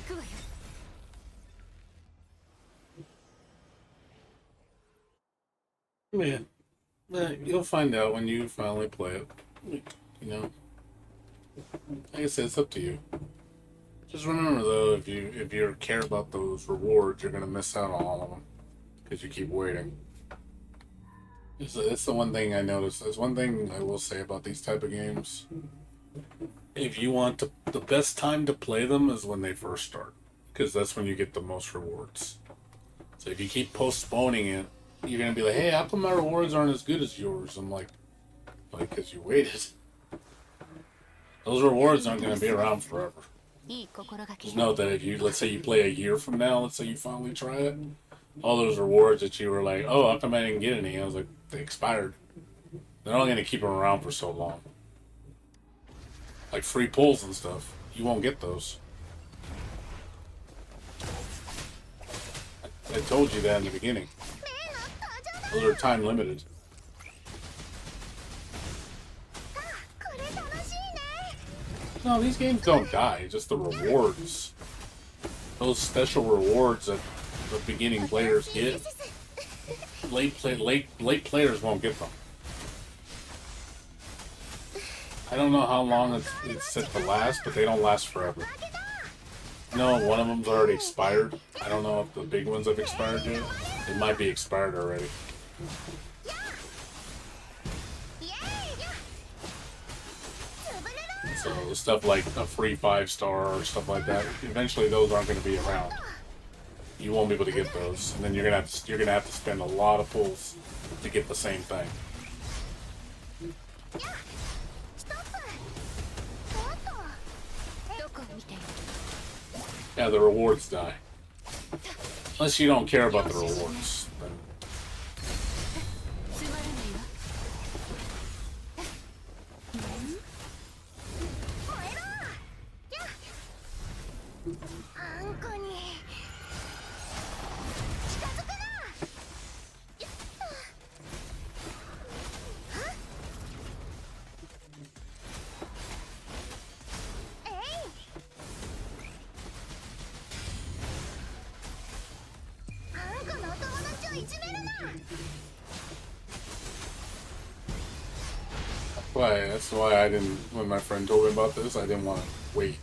くわよ。Yeah. You'll find out when you finally play it. You know, like I said, it's up to you. Just remember though, if you care about those rewards, you're gonna miss out on all of them because you keep waiting. It's the one thing I noticed. There's one thing I will say about these type of games. If you want to, the best time to play them is when they first start, because that's when you get the most rewards. So if you keep postponing it, you're gonna be like, "Hey, how come my rewards aren't as good as yours?" I'm like, because you waited. Those rewards aren't gonna be around forever. いい心がけ Just know that if you, let's say you play a year from now, let's say you finally try it, all those rewards that you were like, "Oh, how come I didn't get any?" I was like, they expired. They're not gonna keep them around for so long. Like free pulls and stuff, you won't get those. I told you that in the beginning. Those are time limited. これ楽しいね。 No, these games don't die. Just the rewards. Those special rewards that the beginning players get. Late players won't get them. I don't know how long it's set to last, but they don't last forever. No, one of them's already expired. I don't know if the big ones have expired yet. It might be expired already. So stuff like a free 5-star or stuff like that, eventually those aren't going to be around. You won't be able to get those, and then you're gonna have to spend a lot of pulls to get the same thing. Yeah, the rewards die. Unless you don't care about the rewards. Then つまらないわ。あんこに近づくな。えい。あんこのお友達をいじめるな。 that's why I didn't. When my friend told me about this, I didn't want to wait.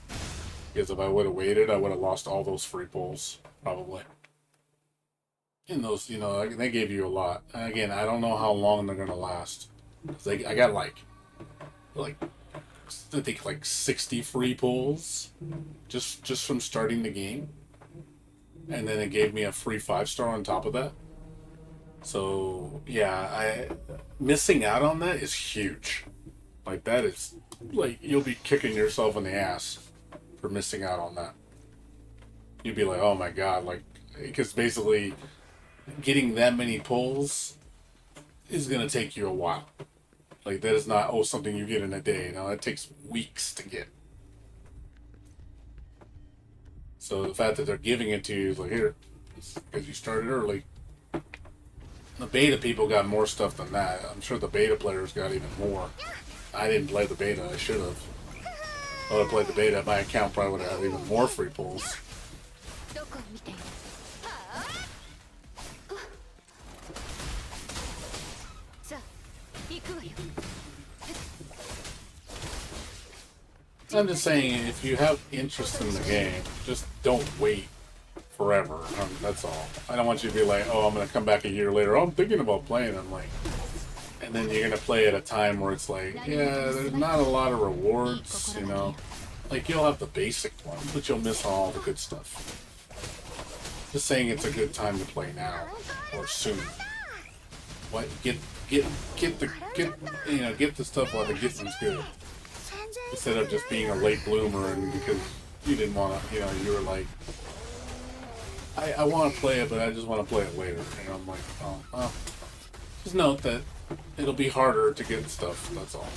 Because if I would have waited, I would have lost all those free pulls, probably. And those, they gave you a lot. And again, I don't know how long they're gonna last. I got like, I think like 60 free pulls, just from starting the game. And then it gave me a free 5-star on top of that. So yeah, missing out on that is huge. Like that is, like you'll be kicking yourself in the ass for missing out on that. You'd be like, oh my god, like, because basically getting that many pulls is gonna take you a while. Like that is not something you get in a day. No, it takes weeks to get. So the fact that they're giving it to you is like, here, because you started early. The beta people got more stuff than that. I'm sure the beta players got even more. I didn't play the beta. I should have. If I would have played the beta, my account probably would have had even more free pulls. どこ見ている。さあ、行くわよ。 I'm just saying, if you have interest in the game, just don't wait forever. That's all. I don't want you to be like, oh, I'm going to come back a year later. Oh, I'm thinking about playing. I'm like, and then you're going to play at a time where it's like, yeah, there's not a lot of rewards, Like, you'll have the basic one, but you'll miss all the good stuff. Just saying it's a good time to play now, or soon. What? Get the stuff while the getting's good. Instead of just being a late bloomer and because you didn't want to, you were like, I want to play it, but I just want to play it later. And I'm like, oh, well, just note that it'll be harder to get stuff, that's all.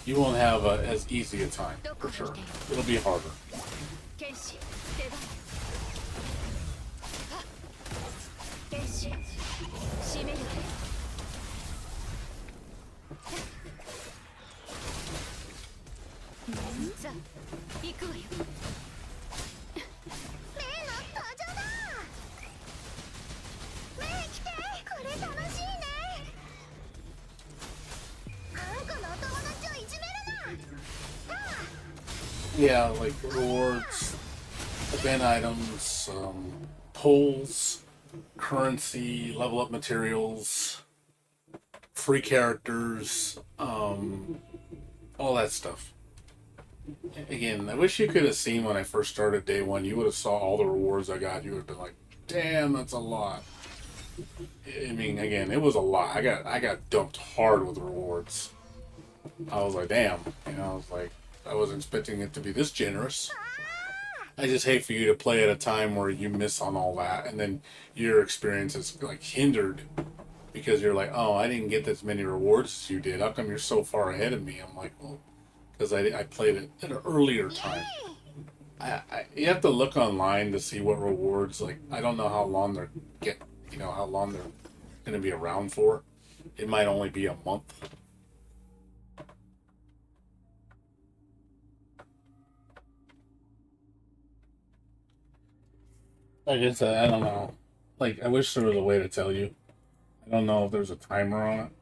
You won't have as easy a time, for sure. It'll be harder. 剣士、出番よ。剣士、締めるわよ。 I じゃあ行くわよ。メイの登場だ。メイ来て、これ楽しいね。あんこのお友達をいじめるな。Yeah, like rewards, event items, pulls, currency, level up materials, free characters, all that stuff. Again, I wish you could have seen when I first started day one. You would have saw all the rewards I got. You would have been like, "Damn, that's a lot." I mean, again, it was a lot. I got dumped hard with rewards. I was like, "Damn," I was like, I wasn't expecting it to be this generous. I just hate for you to play at a time where you miss on all that, and then your experience is like hindered because you're like, "Oh, I didn't get as many rewards as you did. How come you're so far ahead of me?" I'm like, "Well, because I played it at an earlier time." You have to look online to see what rewards. Like, I don't know how long they're how long they're going to be around for. It might only be a month. Like I said, I don't know. Like, I wish there was a way to tell you. I don't know if there's a timer on it.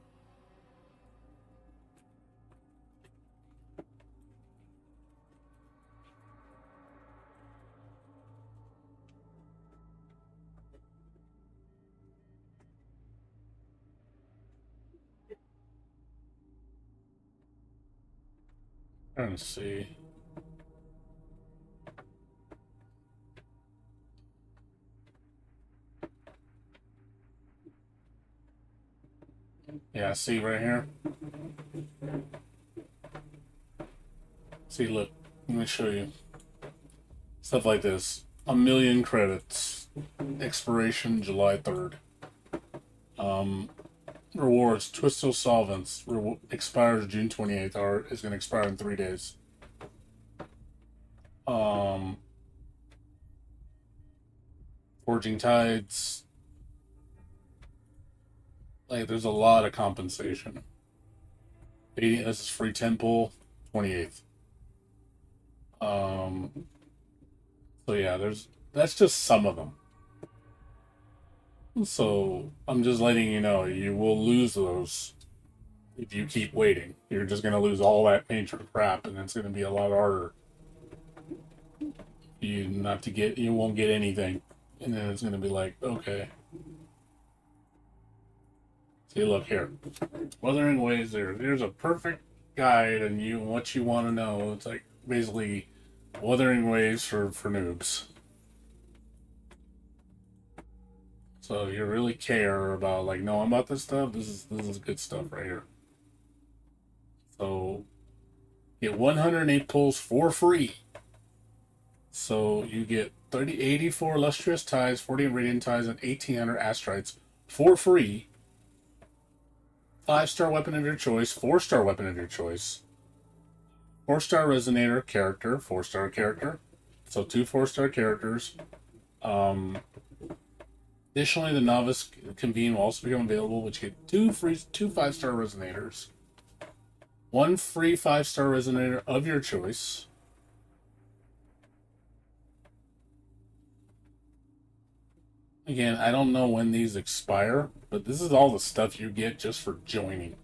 Trying to see. Yeah, see right here. See, look. Let me show you. Stuff like this. 1,000,000 credits. Expiration July 3rd. Rewards. Twisto Solvents. Expires June 28th. Or is going to expire in 3 days. Forging Tides. Like, there's a lot of compensation. This is free temple, 28th. So yeah, that's just some of them. So I'm just letting you know you will lose those if you keep waiting. You're just gonna lose all that major crap, and it's gonna be a lot harder. You won't get anything, and then it's gonna be like, okay. See, look here, Wuthering Waves. There's a perfect guide, and what you want to know. It's like basically Wuthering Waves for noobs. So you really care about like knowing about this stuff. This is good stuff right here. So get 108 pulls for free. So you get 84 illustrious ties, 40 radiant ties, and 1,800 astrites for free. 5-star weapon of your choice, 4-star weapon of your choice, 4-star resonator character, 4-star character. So 2 4-star characters. Additionally, the novice convene will also become available, which get 2 5-star resonators, 1 free 5-star resonator of your choice. Again, I don't know when these expire, but this is all the stuff you get just for joining.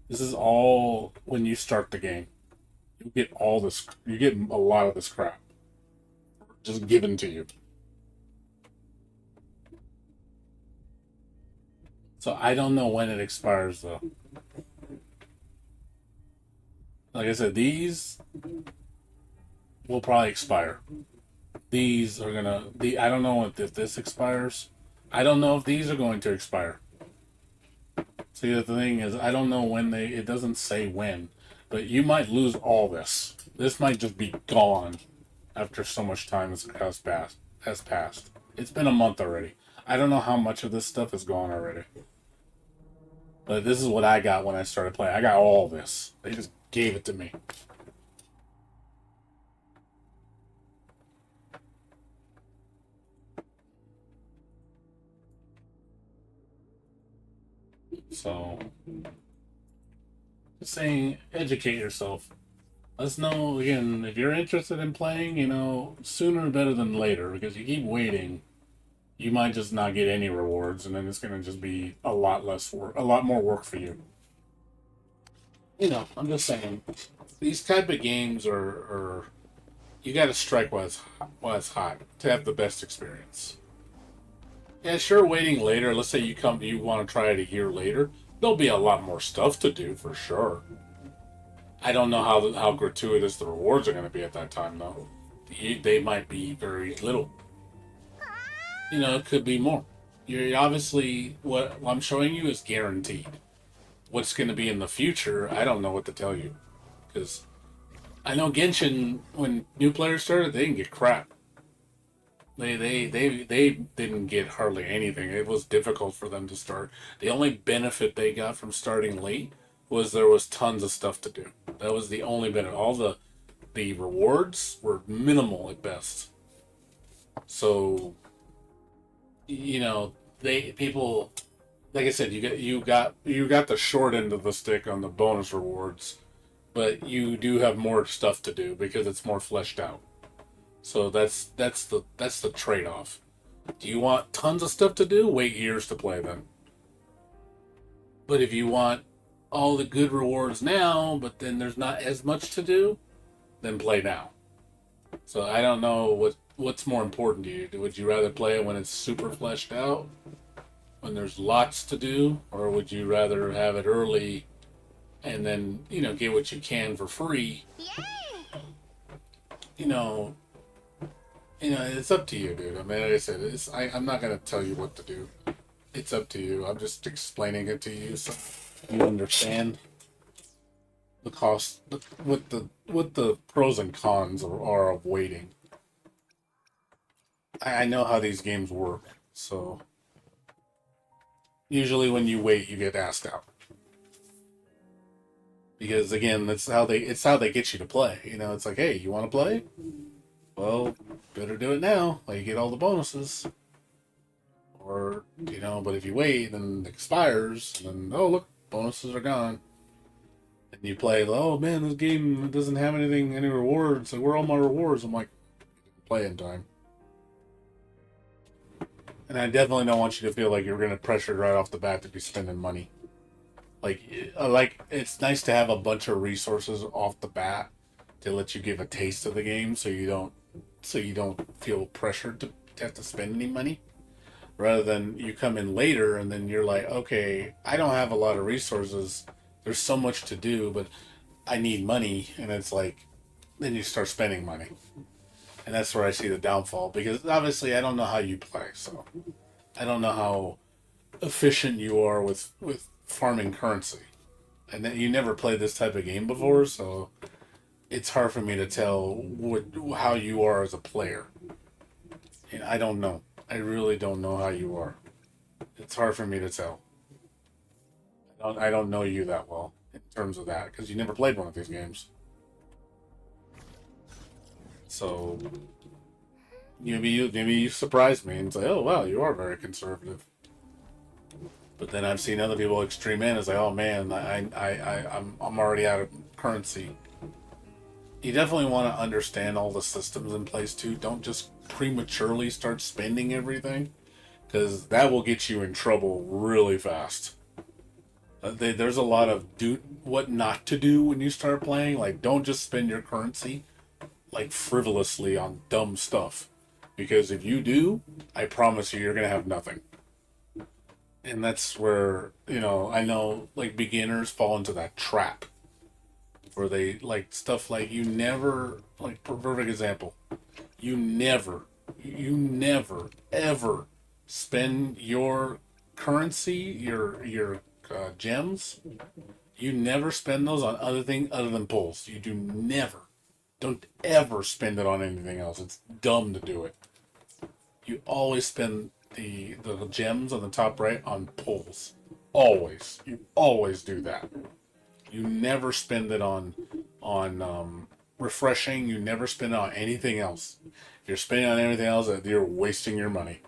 This is all when you start the game. You get all this. You get a lot of this crap just given to you. So I don't know when it expires though. Like I said, these will probably expire. These are gonna. I don't know if this expires. I don't know if these are going to expire. See, the thing is, I don't know when they. It doesn't say when, but you might lose all this. This might just be gone after so much time has passed. It's been a month already. I don't know how much of this stuff is gone already. But this is what I got when I started playing. I got all this. They just gave it to me. So, just saying, educate yourself. Let us know again if you're interested in playing. You know, sooner better than later, because you keep waiting, you might just not get any rewards, and then it's gonna just be a lot less work, a lot more work for you. You know, I'm just saying, these type of games are you got to strike while it's hot to have the best experience. Yeah, sure. Waiting later. Let's say you want to try it a year later. There'll be a lot more stuff to do for sure. I don't know how gratuitous the rewards are going to be at that time though. They might be very little. You know, it could be more. You're obviously what I'm showing you is guaranteed. What's going to be in the future, I don't know what to tell you because I know Genshin when new players started, they didn't get crap. They didn't get hardly anything. It was difficult for them to start. The only benefit they got from starting late was there was tons of stuff to do. That was the only benefit. All the rewards were minimal at best. So you know they people like I said, you got the short end of the stick on the bonus rewards, but you do have more stuff to do because it's more fleshed out. So that's the trade off. Do you want tons of stuff to do? Wait years to play then. But if you want all the good rewards now, but then there's not as much to do, then play now. So I don't know what's more important to you. Would you rather play it when it's super fleshed out, when there's lots to do, or would you rather have it early and then get what you can for free? You know, it's up to you, dude. I mean, like I said, I'm not gonna tell you what to do. It's up to you. I'm just explaining it to you so you understand the cost, what the pros and cons are of waiting. I know how these games work, so usually when you wait, you get asked out because again, it's how they get you to play. It's like, hey, you want to play? Well, better do it now. Like you get all the bonuses. Or, but if you wait, then it expires, and then, oh, look, bonuses are gone. And you play, oh man, this game doesn't have any rewards. Like, where are all my rewards? I'm like, play in time. And I definitely don't want you to feel like you're going to pressure right off the bat to be spending money. Like it's nice to have a bunch of resources off the bat to let you give a taste of the game, so you don't feel pressured to have to spend any money. Rather than you come in later and then you're like, okay, I don't have a lot of resources. There's so much to do, but I need money. And it's like, then you start spending money. And that's where I see the downfall because obviously I don't know how you play. So I don't know how efficient you are with farming currency. And then you never played this type of game before. So it's hard for me to tell how you are as a player. And I don't know. I really don't know how you are. It's hard for me to tell. I don't know you that well in terms of that because you never played one of these games. So maybe you surprised me and say, oh wow, you are very conservative. But then I've seen other people extreme in. It's like, oh man, I'm already out of currency. You definitely want to understand all the systems in place too. Don't just prematurely start spending everything because that will get you in trouble really fast. There's a lot of what not to do when you start playing. Like, don't just spend your currency like frivolously on dumb stuff because if you do, I promise you're gonna have nothing. And that's where I know like beginners fall into that trap where they like stuff like you never like perfect example. You never ever spend your currency, your gems. You never spend those on other than pulls. You do never. Don't ever spend it on anything else. It's dumb to do it. You always spend the gems on the top right on pulls. Always. You always do that. You never spend it on refreshing. You never spend it on anything else. If you're spending on anything else, you're wasting your money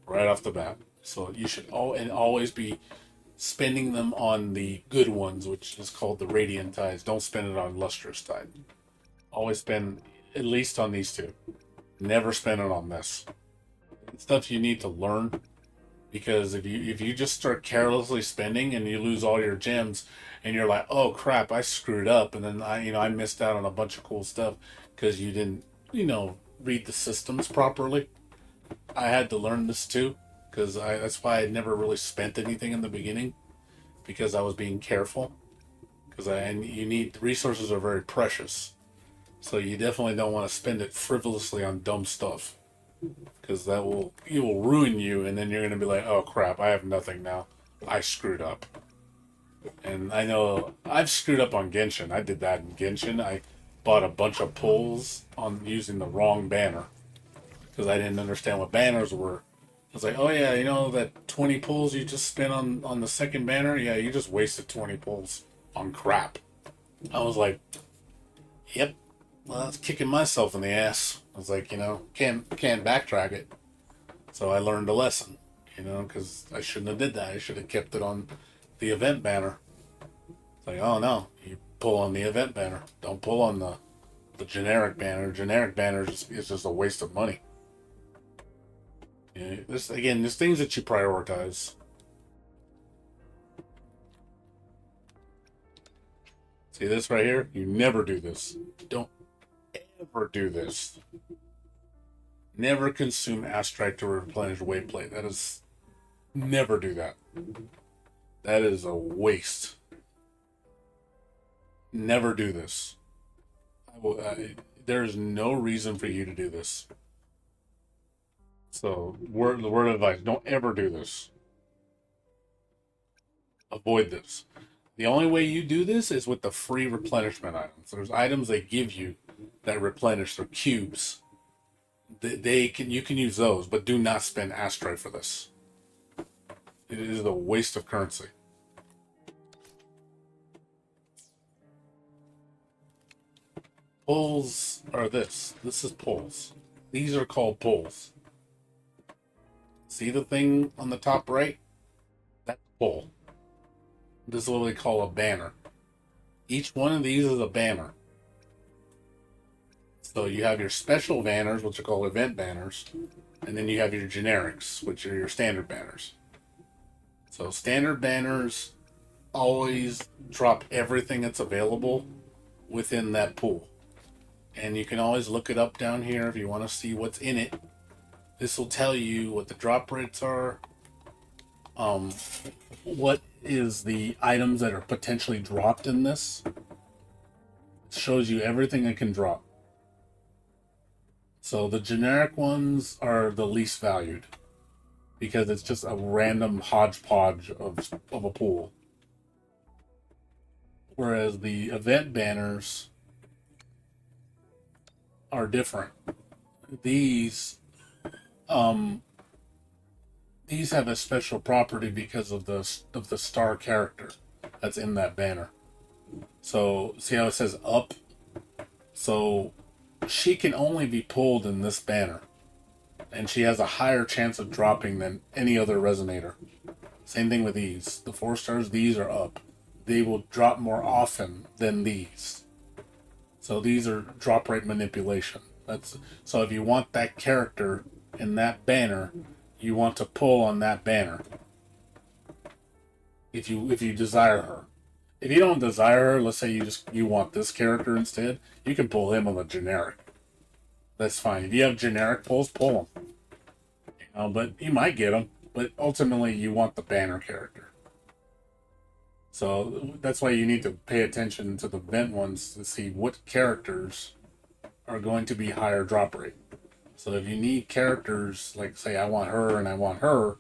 right off the bat. So you should always be spending them on the good ones, which is called the radiant ties. Don't spend it on lustrous tide. Always spend at least on these two. Never spend it on this. It's stuff you need to learn, because if you just start carelessly spending and you lose all your gems, and you're like, oh crap, I screwed up, and then I missed out on a bunch of cool stuff because you didn't read the systems properly. I had to learn this too, because that's why I never really spent anything in the beginning, because I was being careful. And you need, resources are very precious, so you definitely don't want to spend it frivolously on dumb stuff, because it will ruin you, and then you're gonna be like, oh crap, I have nothing now. I screwed up. And I know I've screwed up on Genshin. I did that in Genshin. I bought a bunch of pulls on using the wrong banner, because I didn't understand what banners were. I was like, oh yeah, that 20 pulls you just spent on the second banner? Yeah, you just wasted 20 pulls on crap. I was like, yep. Well, that's kicking myself in the ass. I was like, can't backtrack it. So I learned a lesson, because I shouldn't have did that. I should have kept it on the event banner. It's like, oh no, you pull on the event banner. Don't pull on the generic banner. Generic banner is just a waste of money. There's things that you prioritize. See this right here? You never do this. Don't ever do this. Never consume astrite to replenish weight plate. That is, never do that. That is a waste. Never do this. There is no reason for you to do this. So, the word of advice: don't ever do this. Avoid this. The only way you do this is with the free replenishment items. There's items they give you that replenish. They're cubes. You can use those, but do not spend astrite for this. It is a waste of currency. Pulls are this. This is pulls. These are called pulls. See the thing on the top right? That's a pull. This is what we call a banner. Each one of these is a banner. So you have your special banners, which are called event banners, and then you have your generics, which are your standard banners. So standard banners always drop everything that's available within that pool. And you can always look it up down here if you want to see what's in it. This will tell you what the drop rates are, what is the items that are potentially dropped in this. It shows you everything that can drop. So the generic ones are the least valued, because it's just a random hodgepodge of a pool. Whereas the event banners are different. These have a special property because of the star character that's in that banner. So see how it says up? So she can only be pulled in this banner, and she has a higher chance of dropping than any other resonator. Same thing with these. The 4 stars, these are up. They will drop more often than these. So these are drop rate manipulation. So if you want that character in that banner, you want to pull on that banner. If you desire her. If you don't desire her, let's say you want this character instead, you can pull him on the generic. That's fine. If you have generic pulls, pull them. But you might get them. But ultimately, you want the banner character. So that's why you need to pay attention to the event ones to see what characters are going to be higher drop rate. So if you need characters, like say I want her and I want her,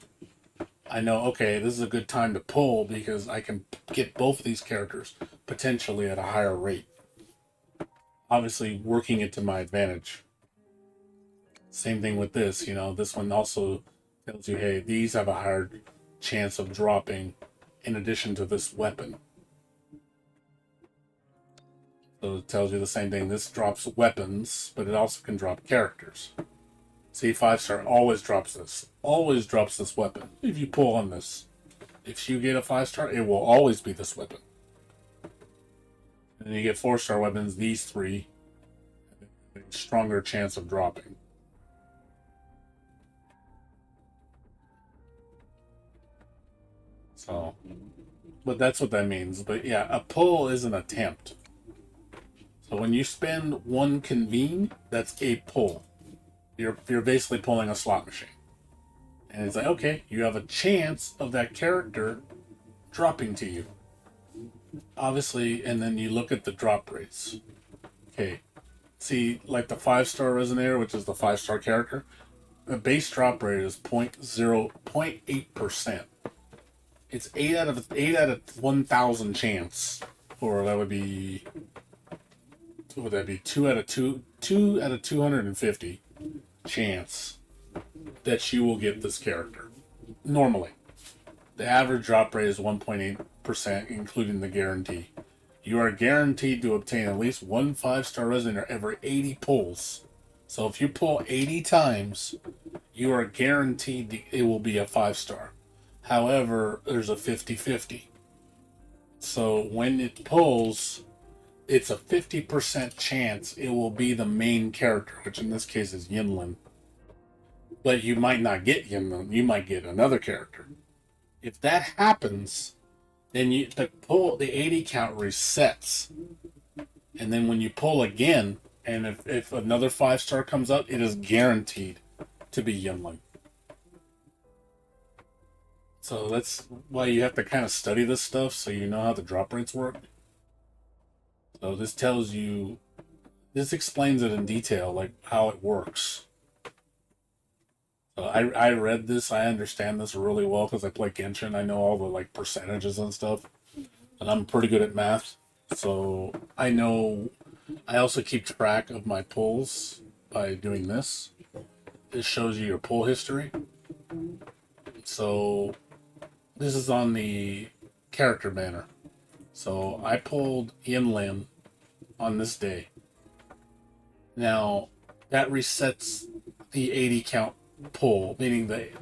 I know, okay, this is a good time to pull because I can get both of these characters potentially at a higher rate. Obviously working it to my advantage. Same thing with this, this one also tells you, hey, these have a higher chance of dropping in addition to this weapon. So it tells you the same thing. This drops weapons, but it also can drop characters. See, 5-star always drops this. Always drops this weapon if you pull on this. If you get a 5-star, it will always be this weapon. And then you get 4-star weapons, these three, a stronger chance of dropping. So, but that's what that means. But yeah, a pull is an attempt. So when you spend 1 convene, that's a pull. You're basically pulling a slot machine. And it's like, okay, you have a chance of that character dropping to you. Obviously, and then you look at the drop rates. Okay, see, like the 5-star Resonator, which is the 5-star character, the base drop rate is 0.8%. It's 8 out of 1,000 chance, or that would be, what would that be? 2 out of 250 chance that you will get this character. Normally, the average drop rate is 1.8%, including the guarantee. You are guaranteed to obtain at least 1 5-star Resonator every 80 pulls. So if you pull 80 times, you are guaranteed it will be a 5-star. However, there's a 50-50. So when it pulls, it's a 50% chance it will be the main character, which in this case is Yinlin. But you might not get Yinlin, you might get another character. If that happens, then the 80 count resets. And then when you pull again, and if another 5-star comes up, it is guaranteed to be Yinlin. So that's why you have to kind of study this stuff so you know how the drop rates work. So this explains it in detail, like how it works. So I read this, I understand this really well because I play Genshin. I know all the like percentages and stuff, and I'm pretty good at math. So I know. I also keep track of my pulls by doing this. It shows you your pull history. So this is on the character banner. So I pulled Yinlin on this day. Now that resets the 80 count pull, meaning that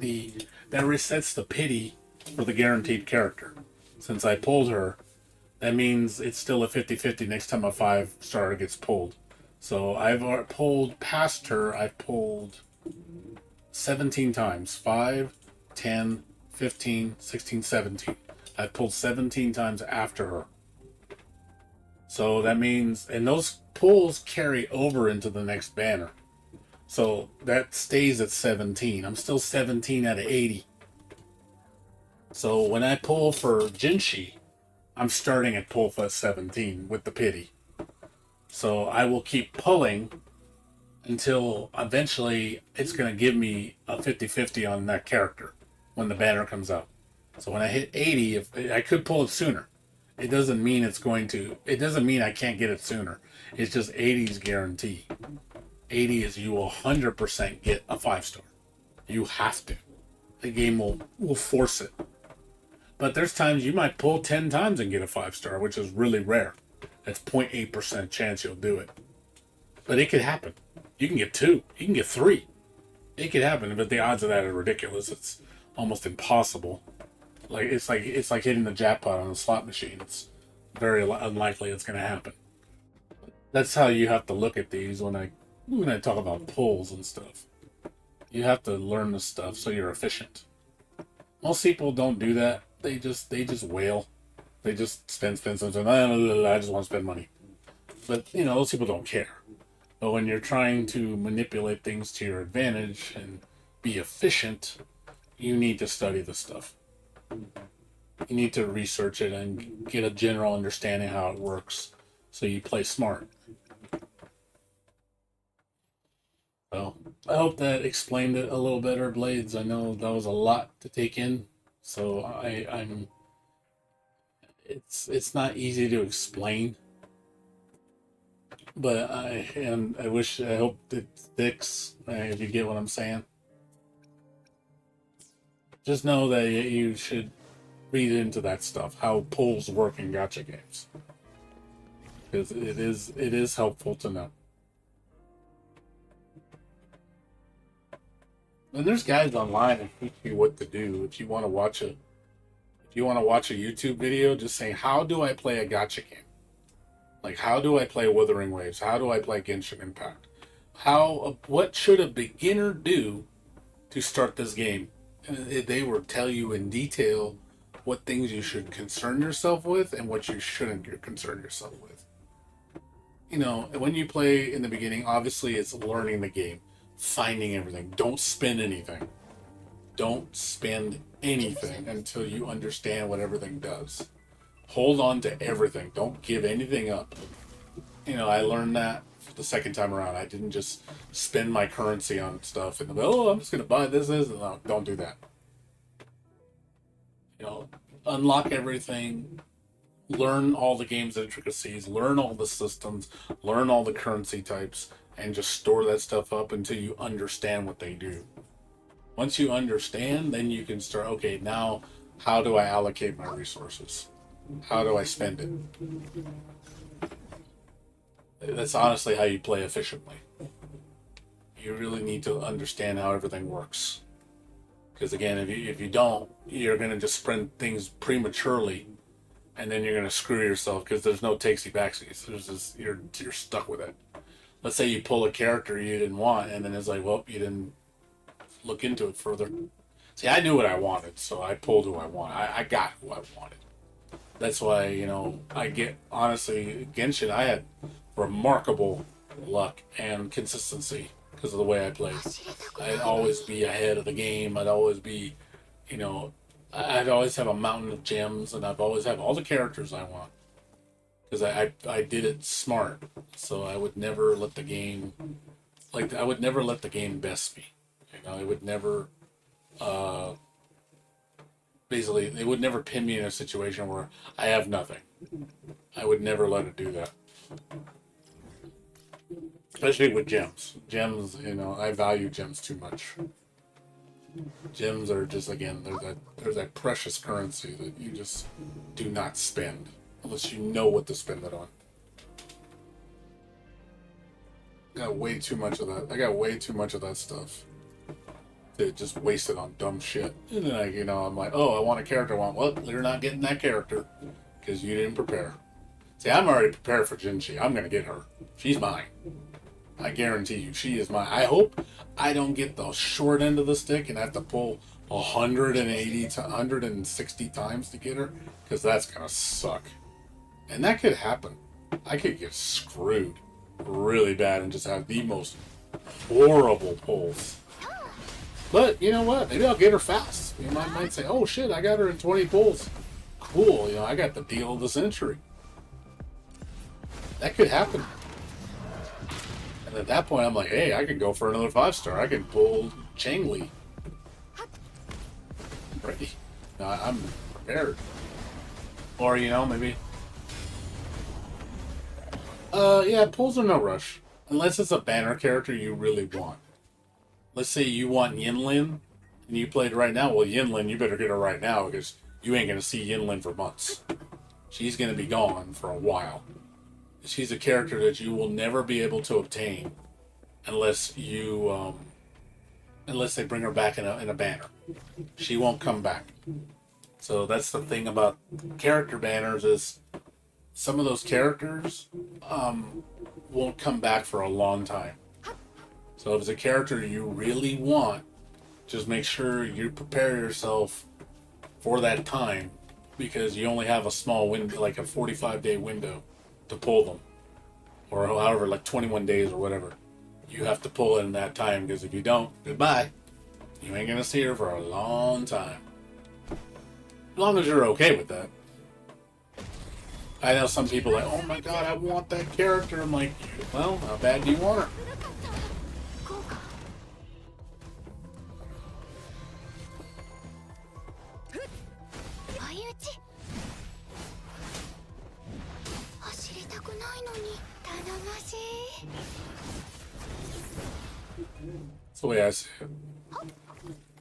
resets the pity for the guaranteed character. Since I pulled her, that means it's still a 50-50 next time a 5-star gets pulled. So I've pulled past her, I've pulled 17 times. 5, 10, 15, 16, 17. I've pulled 17 times after her. So that means, and those pulls carry over into the next banner. So that stays at 17. I'm still 17 out of 80. So when I pull for Jinshi, I'm starting at pull for 17 with the pity. So I will keep pulling until eventually it's going to give me a 50-50 on that character when the banner comes out. So when I hit 80, if I could pull it sooner. It doesn't mean it doesn't mean I can't get it sooner. It's just 80's guarantee. 80 is you will 100% get a 5-star. You have to. The game will force it. But there's times you might pull 10 times and get a 5-star, which is really rare. That's 0.8% chance you'll do it. But it could happen. You can get 2. You can get 3. It could happen, but the odds of that are ridiculous. It's almost impossible. It's like hitting the jackpot on a slot machine. It's very unlikely it's going to happen. That's how you have to look at these when I talk about pulls and stuff. You have to learn this stuff so you're efficient. Most people don't do that. They just wail. They just spend. I just want to spend money. But those people don't care. But when you're trying to manipulate things to your advantage and be efficient, you need to study this stuff. You need to research it and get a general understanding how it works so you play smart. So I hope that explained it a little better, Blades. I know that was a lot to take in, so it's not easy to explain. But I hope it sticks, if you get what I'm saying. Just know that you should read into that stuff, how pulls work in gacha games. Because it is helpful to know. And there's guides online that teach you what to do if you want to you want to watch a YouTube video just saying, how do I play a gacha game? Like, how do I play Wuthering Waves? How do I play Genshin Impact? What should a beginner do to start this game? And they will tell you in detail what things you should concern yourself with and what you shouldn't concern yourself with. You know, when you play in the beginning, obviously it's learning the game, finding everything. Don't spend anything. Don't spend anything until you understand what everything does. Hold on to everything. Don't give anything up. You know, I learned that the second time around. I didn't just spend my currency on stuff and I'm just going to buy this. No, don't do that. You know, unlock everything. Learn all the game's intricacies. Learn all the systems. Learn all the currency types. And just store that stuff up until you understand what they do. Once you understand, then you can start, okay, now how do I allocate my resources? How do I spend it? That's honestly how you play efficiently. You really need to understand how everything works. Because again, if you don't, you're going to just spend things prematurely, and then you're going to screw yourself because there's no takesy backsies. There's just, you're stuck with it. Let's say you pull a character you didn't want, and then it's like, well, you didn't look into it further. See, I knew what I wanted, so I pulled who I wanted. I got who I wanted. That's why, you know, honestly, Genshin, I had remarkable luck and consistency because of the way I played. I'd always be ahead of the game. I'd always be, you know, I'd always have a mountain of gems, and I'd always have all the characters I want. Because I did it smart, so I would never let the game, I would never let the game best me. You know, it would never, basically, they would never pin me in a situation where I have nothing. I would never let it do that. Especially with gems. Gems, you know, I value gems too much. Gems are just, again, there's that precious currency that you just do not spend unless you know what to spend it on. Got way too much of that. I got way too much of that stuff. To just waste it on dumb shit. And then I'm like, oh, I want a character. Well, you're not getting that character because you didn't prepare. See, I'm already prepared for Jinchi. I'm gonna get her. She's mine. I guarantee you, she is mine. I hope I don't get the short end of the stick and have to pull 180 to 160 times to get her, because that's gonna suck. And that could happen. I could get screwed really bad and just have the most horrible pulls. But you know what? Maybe I'll get her fast. You might say, "Oh shit, I got her in 20 pulls. Cool. You know, I got the deal of the century." That could happen. And at that point, I'm like, "Hey, I could go for another 5-star. I could pull Changli." Ready? No, I'm prepared. Or you know, maybe. Yeah, pulls are no rush, unless it's a banner character you really want. Let's say you want Yinlin, and you played right now. Well, Yinlin, you better get her right now because you ain't going to see Yinlin for months. She's going to be gone for a while. She's a character that you will never be able to obtain unless you, unless they bring her back in a banner. She won't come back. So that's the thing about character banners is some of those characters won't come back for a long time. So if it's a character you really want, just make sure you prepare yourself for that time because you only have a small window, like a 45-day window to pull them. Or however, like 21 days or whatever. You have to pull it in that time because if you don't, goodbye. You ain't going to see her for a long time. As long as you're okay with that. I know some people are like, oh my god, I want that character. I'm like, well, how bad do you want her? That's the way I see it.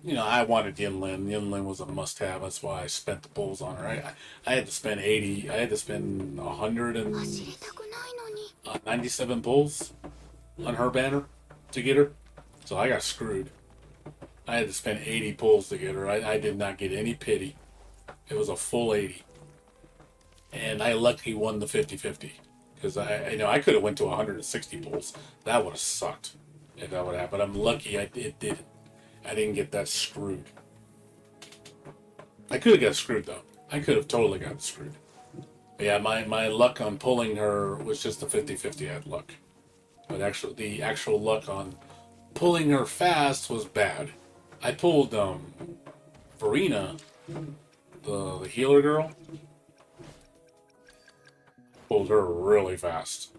You know, I wanted Yinlin. Yinlin was a must-have. That's why I spent the pulls on her. I had to spend 80. I had to spend 197 pulls on her banner to get her. So I got screwed. I had to spend 80 pulls to get her. I did not get any pity. It was a full 80. And I luckily won the 50-50. Because I know I could have went to 160 pulls. That would have sucked if that would happen. I'm lucky it didn't. I didn't get that screwed. I could have got screwed though. I could have totally got screwed. But yeah, my luck on pulling her was just a 50-50. I had luck. But the actual luck on pulling her fast was bad. I pulled Verena, the healer girl. Pulled her really fast.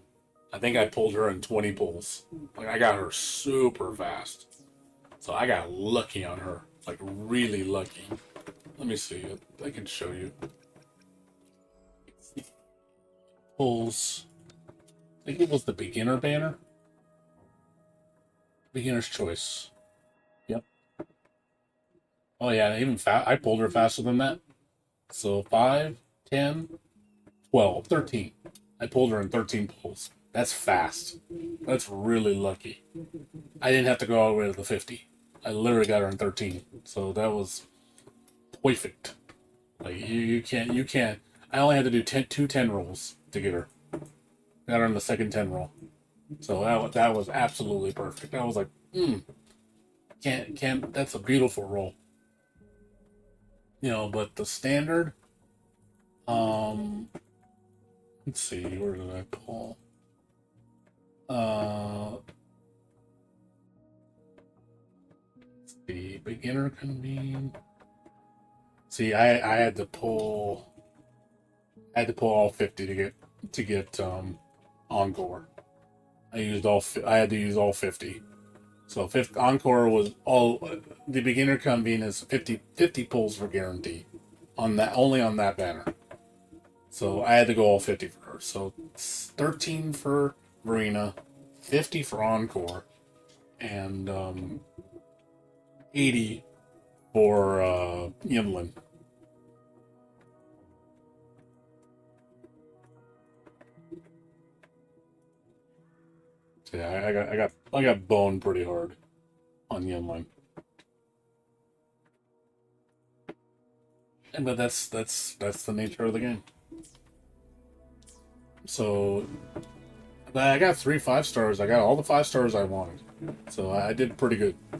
I think I pulled her in 20 pulls. Like I got her super fast. So I got lucky on her. Like really lucky. Let me see. I can show you. Pulls. I think it was the beginner banner. Beginner's choice. Yep. Oh yeah, even I pulled her faster than that. So 5, 10, 12, 13. I pulled her in 13 pulls. That's fast. That's really lucky. I didn't have to go all the way to the 50. I literally got her in 13. So that was perfect. Like you can't. I only had to do 2 10 rolls to get her. Got her in the second 10 roll. So that was absolutely perfect. I was like, can't. That's a beautiful roll. You know, but the standard. Let's see, where did I pull? The beginner convene. See, I had to pull. I had to pull all 50 to get encore. I had to use all 50. So encore was all. The beginner convene is 50 pulls for guarantee on that, only on that banner. So I had to go all 50 for her. So 13 for Marina, 50 for encore, and 80 for Yimlin. So yeah, I got boned pretty hard on Yimlin. But that's the nature of the game. So, but I got 3 5-stars. I got all the 5-stars I wanted. So I did pretty good. I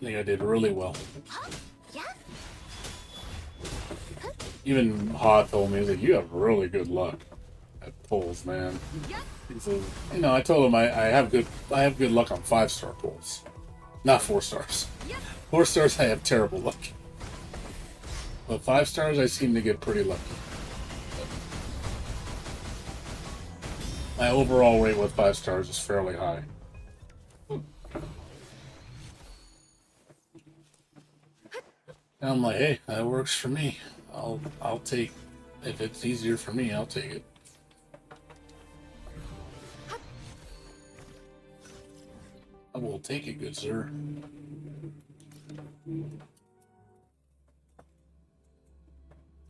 think I did really well. Even Ha told me, he's like, you have really good luck at pulls, man. He said, you know, I told him I have good luck on 5-star pulls. Not 4 stars. 4 stars I have terrible luck. But 5 stars I seem to get pretty lucky. My overall rate with 5 stars is fairly high. And I'm like, hey, that works for me. I'll take, if it's easier for me, I'll take it. I will take it, good sir.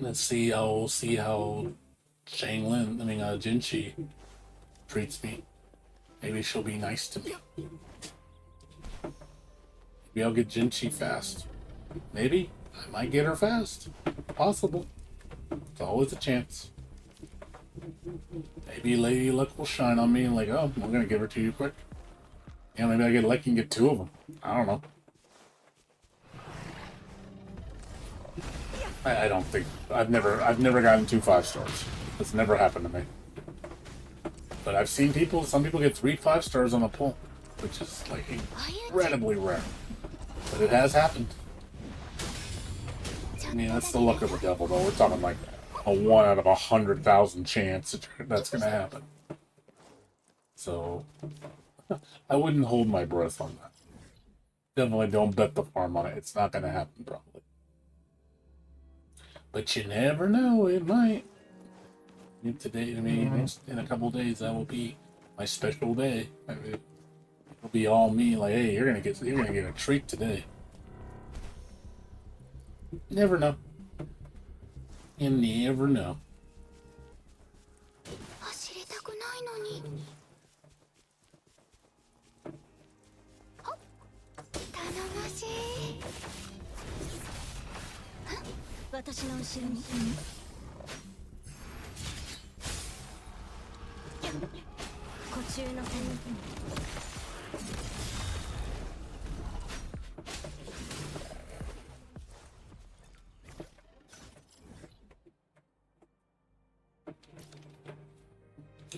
Let's see how Jinchi treats me. Maybe she'll be nice to me. Maybe I'll get Jinchi fast. Maybe I might get her fast. Possible. It's always a chance. Maybe Lady Luck will shine on me and like, oh, we're gonna give her to you quick. Yeah, maybe I get lucky and get 2 of them. I don't know. I don't think I've never gotten 2 5-stars. It's never happened to me. But I've seen some people get 3 5-stars on a pull, which is like incredibly rare. But it has happened. I mean, that's the luck of the devil, though. We're talking like a 1 out of 100,000 chance that's gonna happen. So I wouldn't hold my breath on that. Definitely don't bet the farm on it. It's not gonna happen, probably. But you never know, it might. Today, I mean, in a couple days, that will be my special day. I mean, it'll be all me. Like, hey, you're gonna get a treat today. You never know. You never know. 私の後ろに。湖中の線。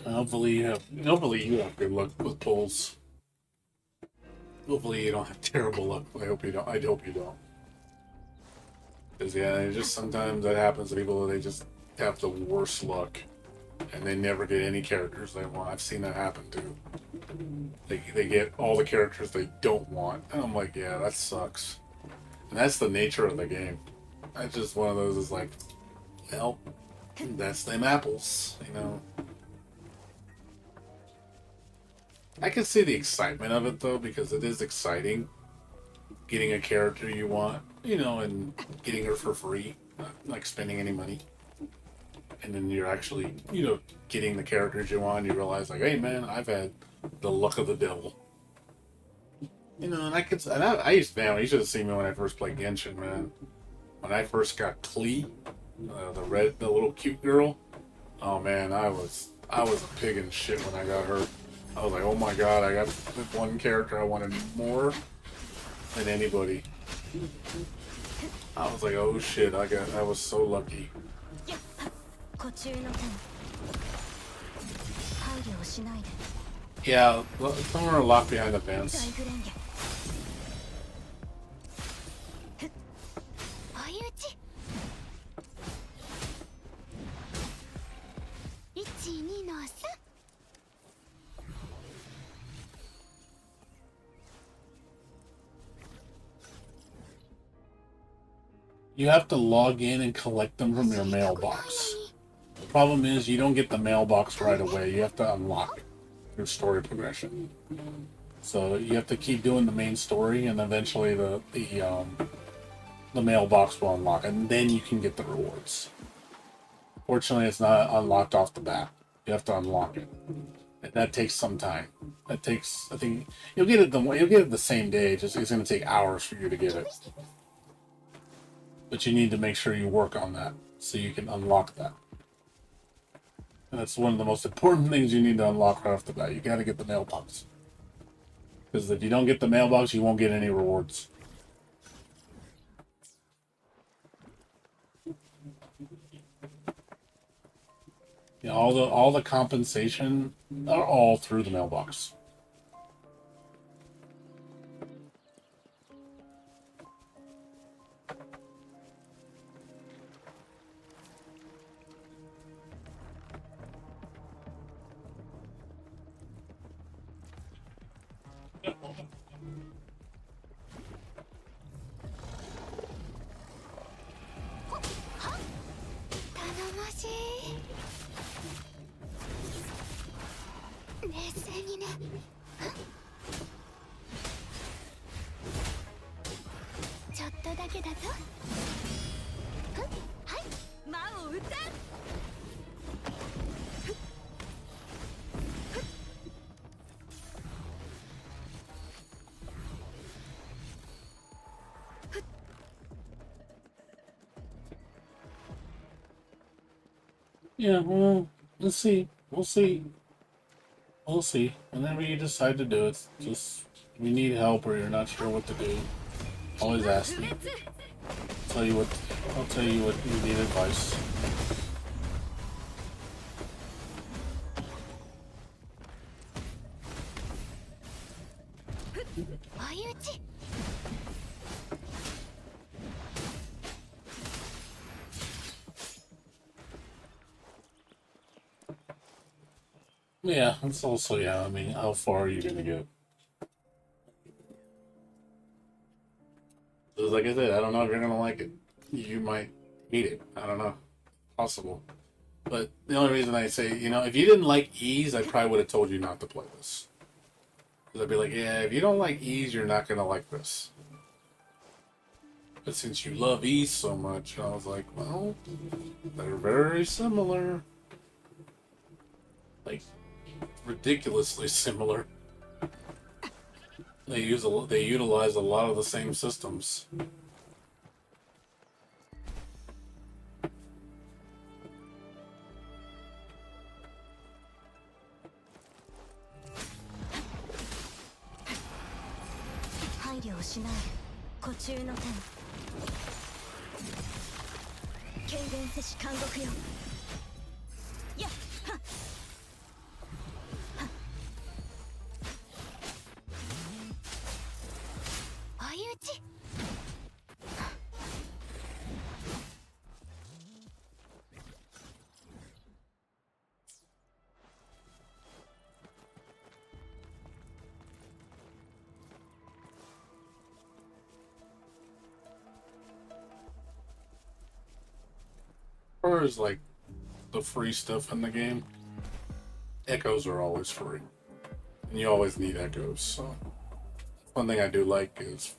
Hopefully you have good luck with pulls. Hopefully you don't have terrible luck. I hope you don't. I hope you don't. Because yeah, it just sometimes that happens to people. They just have the worst luck, and they never get any characters they want. I've seen that happen too. They get all the characters they don't want, and I'm like, yeah, that sucks. And that's the nature of the game. That's just one of those. Is like, well, that's them apples, you know. I can see the excitement of it though, because it is exciting getting a character you want, you know, and getting her for free, not like spending any money. And then you're actually, you know, getting the characters you want. You realize, like, hey man, I've had the luck of the devil. You know, and I used, man, you should have seen me when I first played Genshin, man. When I first got Klee, the little cute girl. Oh man, I was a pig in shit when I got her. I was like, oh my god, I got this one character I wanted more than anybody. I was like, oh shit, I was so lucky. Yeah, some are locked behind the fence. You have to log in and collect them from your mailbox. The problem is you don't get the mailbox right away. You have to unlock your story progression. So you have to keep doing the main story, and eventually the mailbox will unlock, and then you can get the rewards. Fortunately, it's not unlocked off the bat. You have to unlock it, and that takes some time. That takes, I think, you'll get it the same day. Just it's going to take hours for you to get it. But you need to make sure you work on that so you can unlock that. And that's one of the most important things you need to unlock right off the bat. You got to get the mailbox. Because if you don't get the mailbox, you won't get any rewards. Yeah, all the compensation are all through the mailbox. Yeah, well, let's see. We'll see. We'll see. Whenever you decide to do it, just if you need help or you're not sure what to do, always ask me. I'll tell you what you need advice. Yeah, it's also, yeah, I mean, how far are you gonna get? Because like I said, I don't know if you're gonna like it. You might hate it. I don't know. Possible. But the only reason I say, you know, if you didn't like ease, I probably would have told you not to play this. Because I'd be like, yeah, if you don't like ease, you're not gonna like this. But since you love ease so much, I was like, well, they're very similar. Like, ridiculously similar. They utilize a lot of the same systems. 慮をしないで孤中の天軽減せし監獄よやっはっはっ相打ちAs far as like the free stuff in the game, echoes are always free, and you always need echoes. So one thing I do like is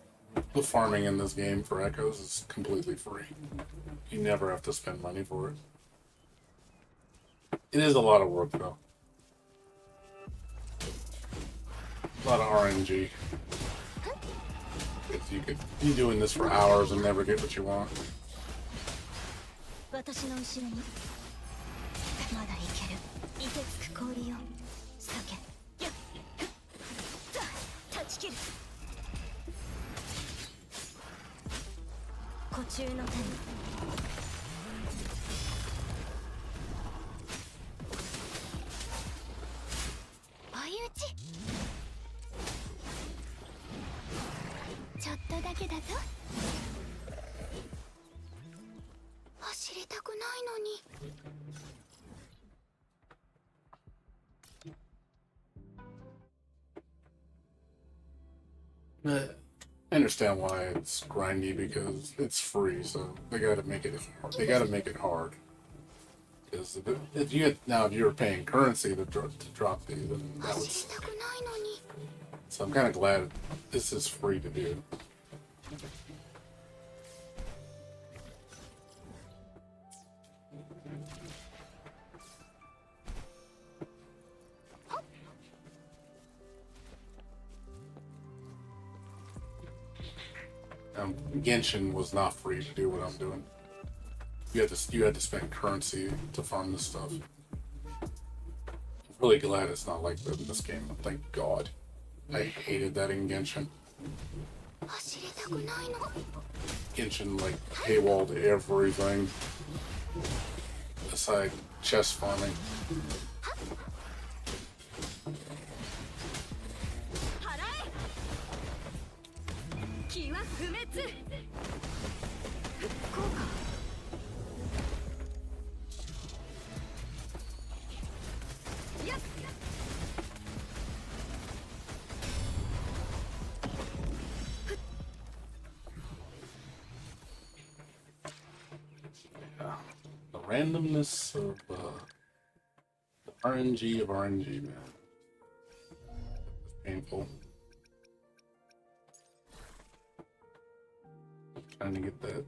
the farming in this game for echoes is completely free. You never have to spend money for it. It is a lot of work though. A lot of RNG. Because you could be doing this for hours and never get what you want. 私の後ろにまだいける凍てつく氷よ酒やっ断ち切る孤中の天相打ちちょっとだけだぞ走りたくないのに But I understand why it's grindy because it's free, so they gotta make it hard. They gotta make it hard. Because if you were paying currency to drop these, then that would. 走りたくないのに So I'm kind of glad this is free to do. Genshin was not free to do what I'm doing. You had to spend currency to farm this stuff. I'm really glad it's not like that in this game. Thank God. I hated that in Genshin. 走りたくないの Genshin like paywalled everything aside chest farming. 払え気は不滅こうか やっ The randomness of the RNG of RNG, man. It's painful. Trying to get that.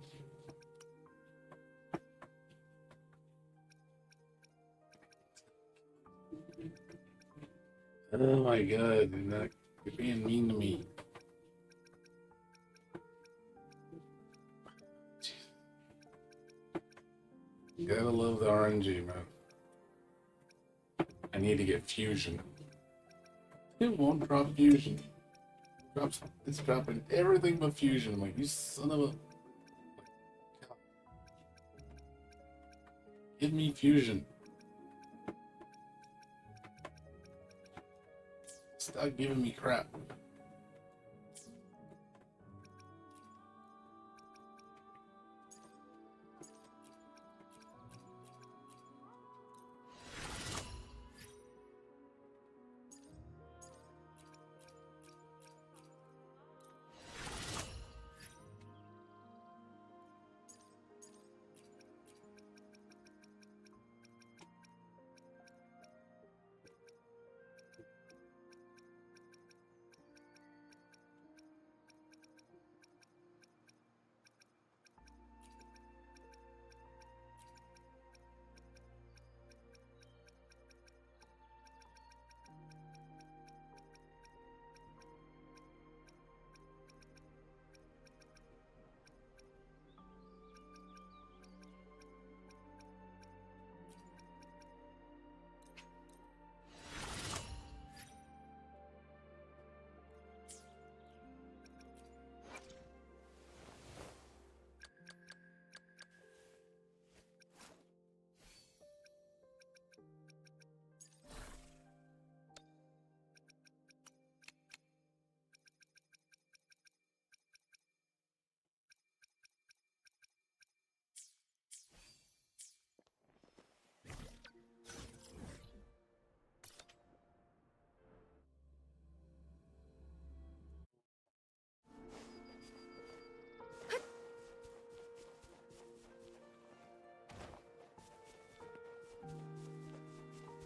Oh my god, you're being mean to me. You gotta love the RNG, man. I need to get fusion. It won't drop fusion. It's dropping everything but fusion. I'm like, you son of a. Give me fusion. Stop giving me crap.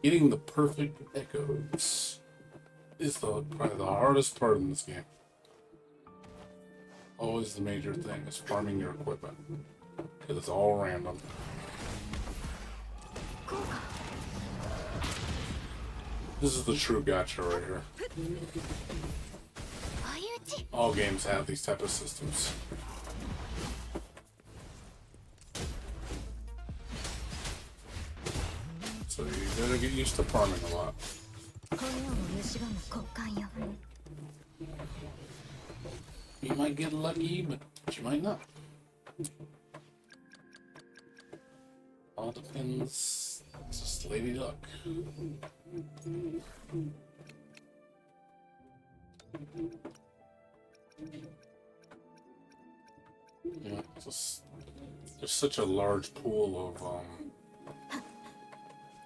Getting the perfect echoes is probably the hardest part in this game. Always the major thing is farming your equipment. Because it's all random. This is the true gacha right here. All games have these type of systems. So you gotta get used to farming a lot. You might get lucky, but you might not. All depends. It's just lady luck. Yeah, there's such a large pool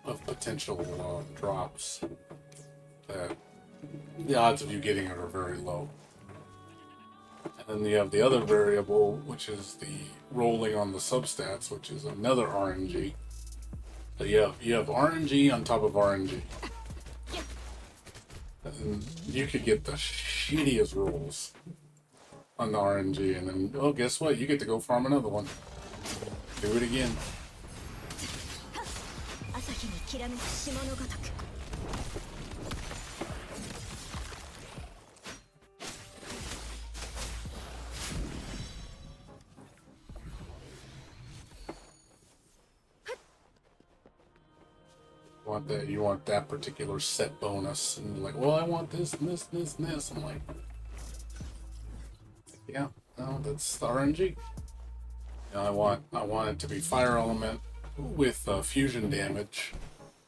of potential drops that the odds of you getting it are very low. And then you have the other variable, which is the rolling on the substats, which is another RNG. So you have RNG on top of RNG. And you could get the shittiest rolls on the RNG, and then, oh, guess what? You get to go farm another one. Do it again. You want that particular set bonus, and you're like, well, I want this and this and this and this. I'm like, yeah, no, that's the RNG. You know, I want it to be fire element with fusion damage,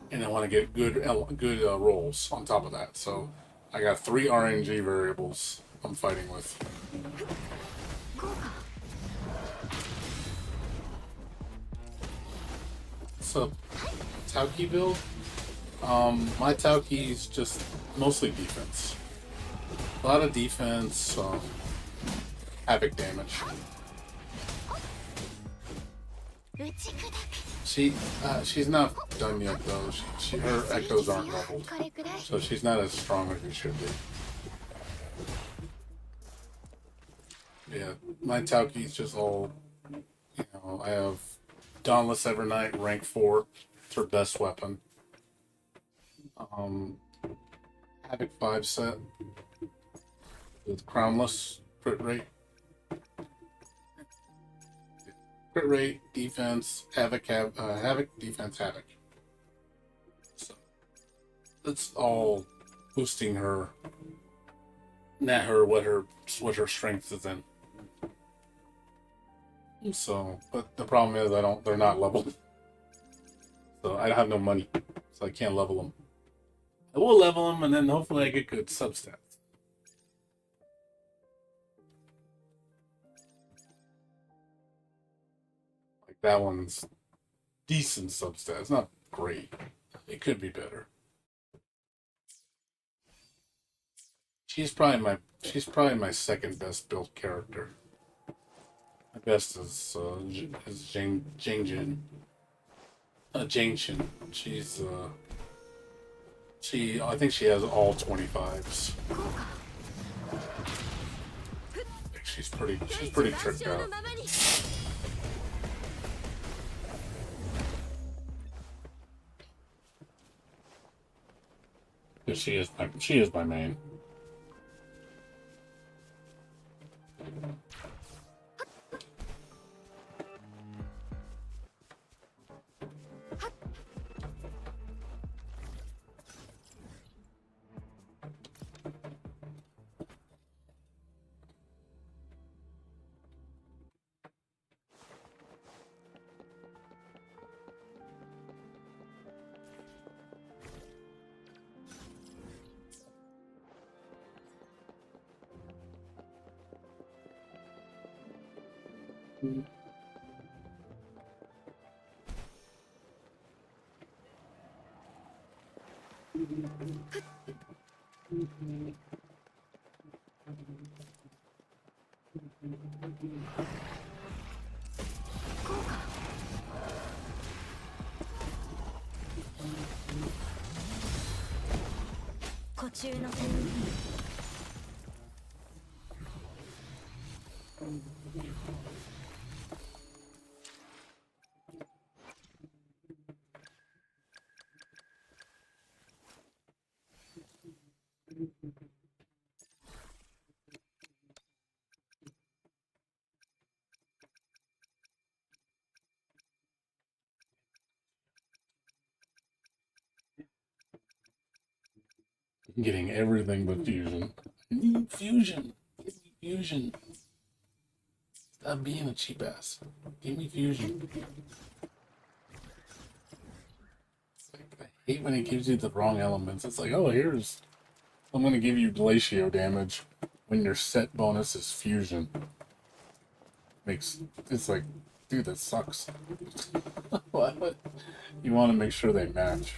and I want to get good rolls on top of that. So I got 3 RNG variables I'm fighting with. So Tauki build. My Tauki's just mostly defense. A lot of defense, havoc damage. She's not done yet though. Her echoes aren't leveled, so she's not as strong as she should be. Yeah, my Tauki's just all, you know, I have Dauntless Evernight, rank 4. It's her best weapon. Havoc 5 set with Crownless, crit rate. Crit rate, defense, Havoc, defense, Havoc. So that's all boosting her, not her, what her strength is in. So, but the problem is they're not leveled. So I have no money, so I can't level them. I will level them, and then hopefully I get good substats. Like that one's decent substats, not great. It could be better. She's probably my second best built character. My best is Jing Shin. I think she has all 25s. She's pretty tricked out. She is my main. 湖中の天 I'm getting everything but fusion. I need fusion. Give me fusion. Stop being a cheap ass. Give me fusion. It's like, I hate when it gives you the wrong elements. It's like, oh, I'm gonna give you glacial damage when your set bonus is fusion. It's like, dude, that sucks. What? You want to make sure they match.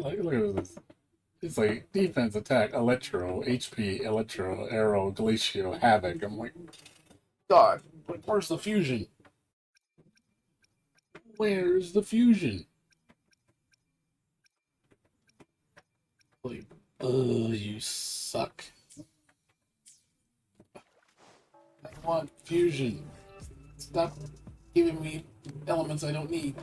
Look at this. It's like defense, attack, electro, HP, electro, arrow, glacial, havoc. I'm like, God, where's the fusion? Where's the fusion? Like, you suck. I want fusion. Stop giving me elements I don't need.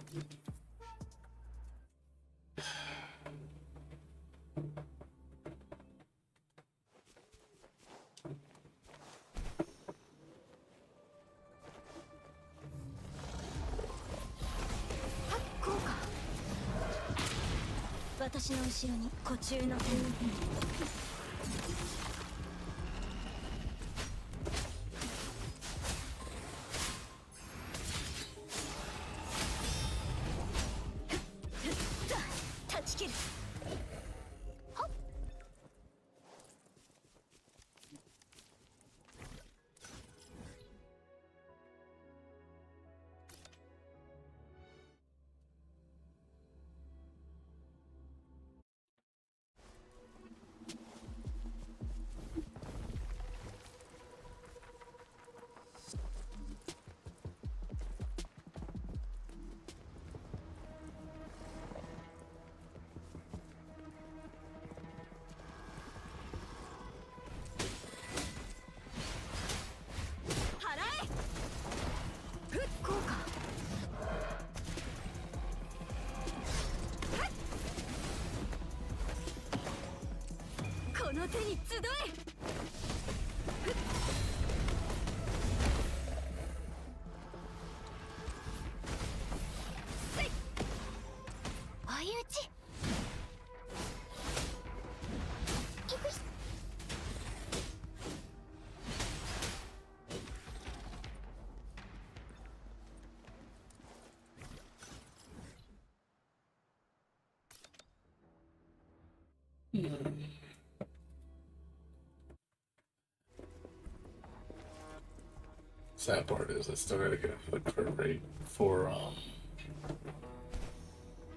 Sad part is I still gotta get a crit rate for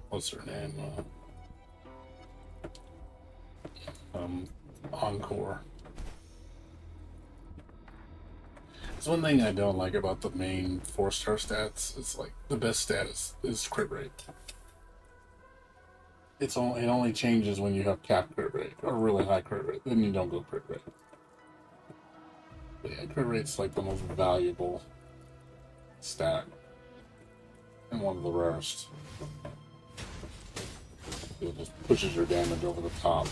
what's her name? Encore. It's one thing I don't like about the main 4-star stats. It's like the best stat is crit rate. It only changes when you have cap crit rate or really high crit rate. Then you don't go crit rate. But yeah, crit rate's like the most valuable stat and one of the rarest. It just pushes your damage over the top.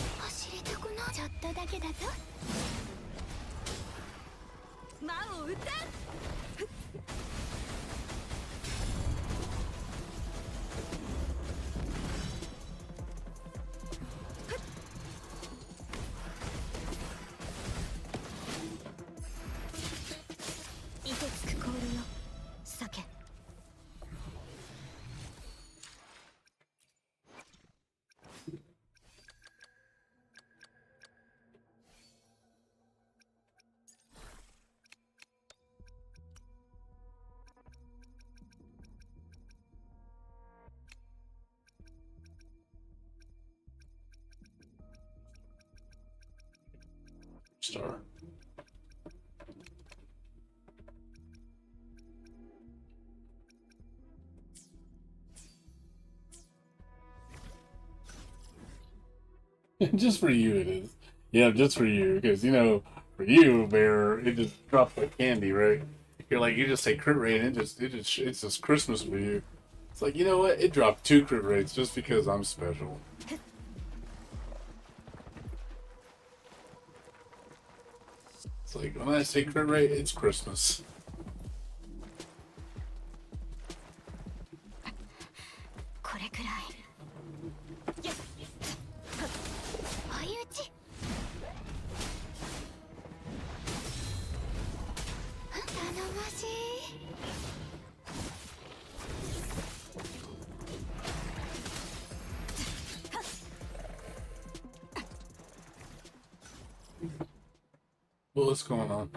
star. Just for you, it is. Yeah, just for you, because you know, for you, Bear, it just drops like candy, right? You're like, you just say crit rate, and it's just Christmas for you. It's like, you know what? It dropped 2 crit rates just because I'm special. It's like when I say crit rate, it's Christmas. これくらい相打ち頼もしい Well, what's going on?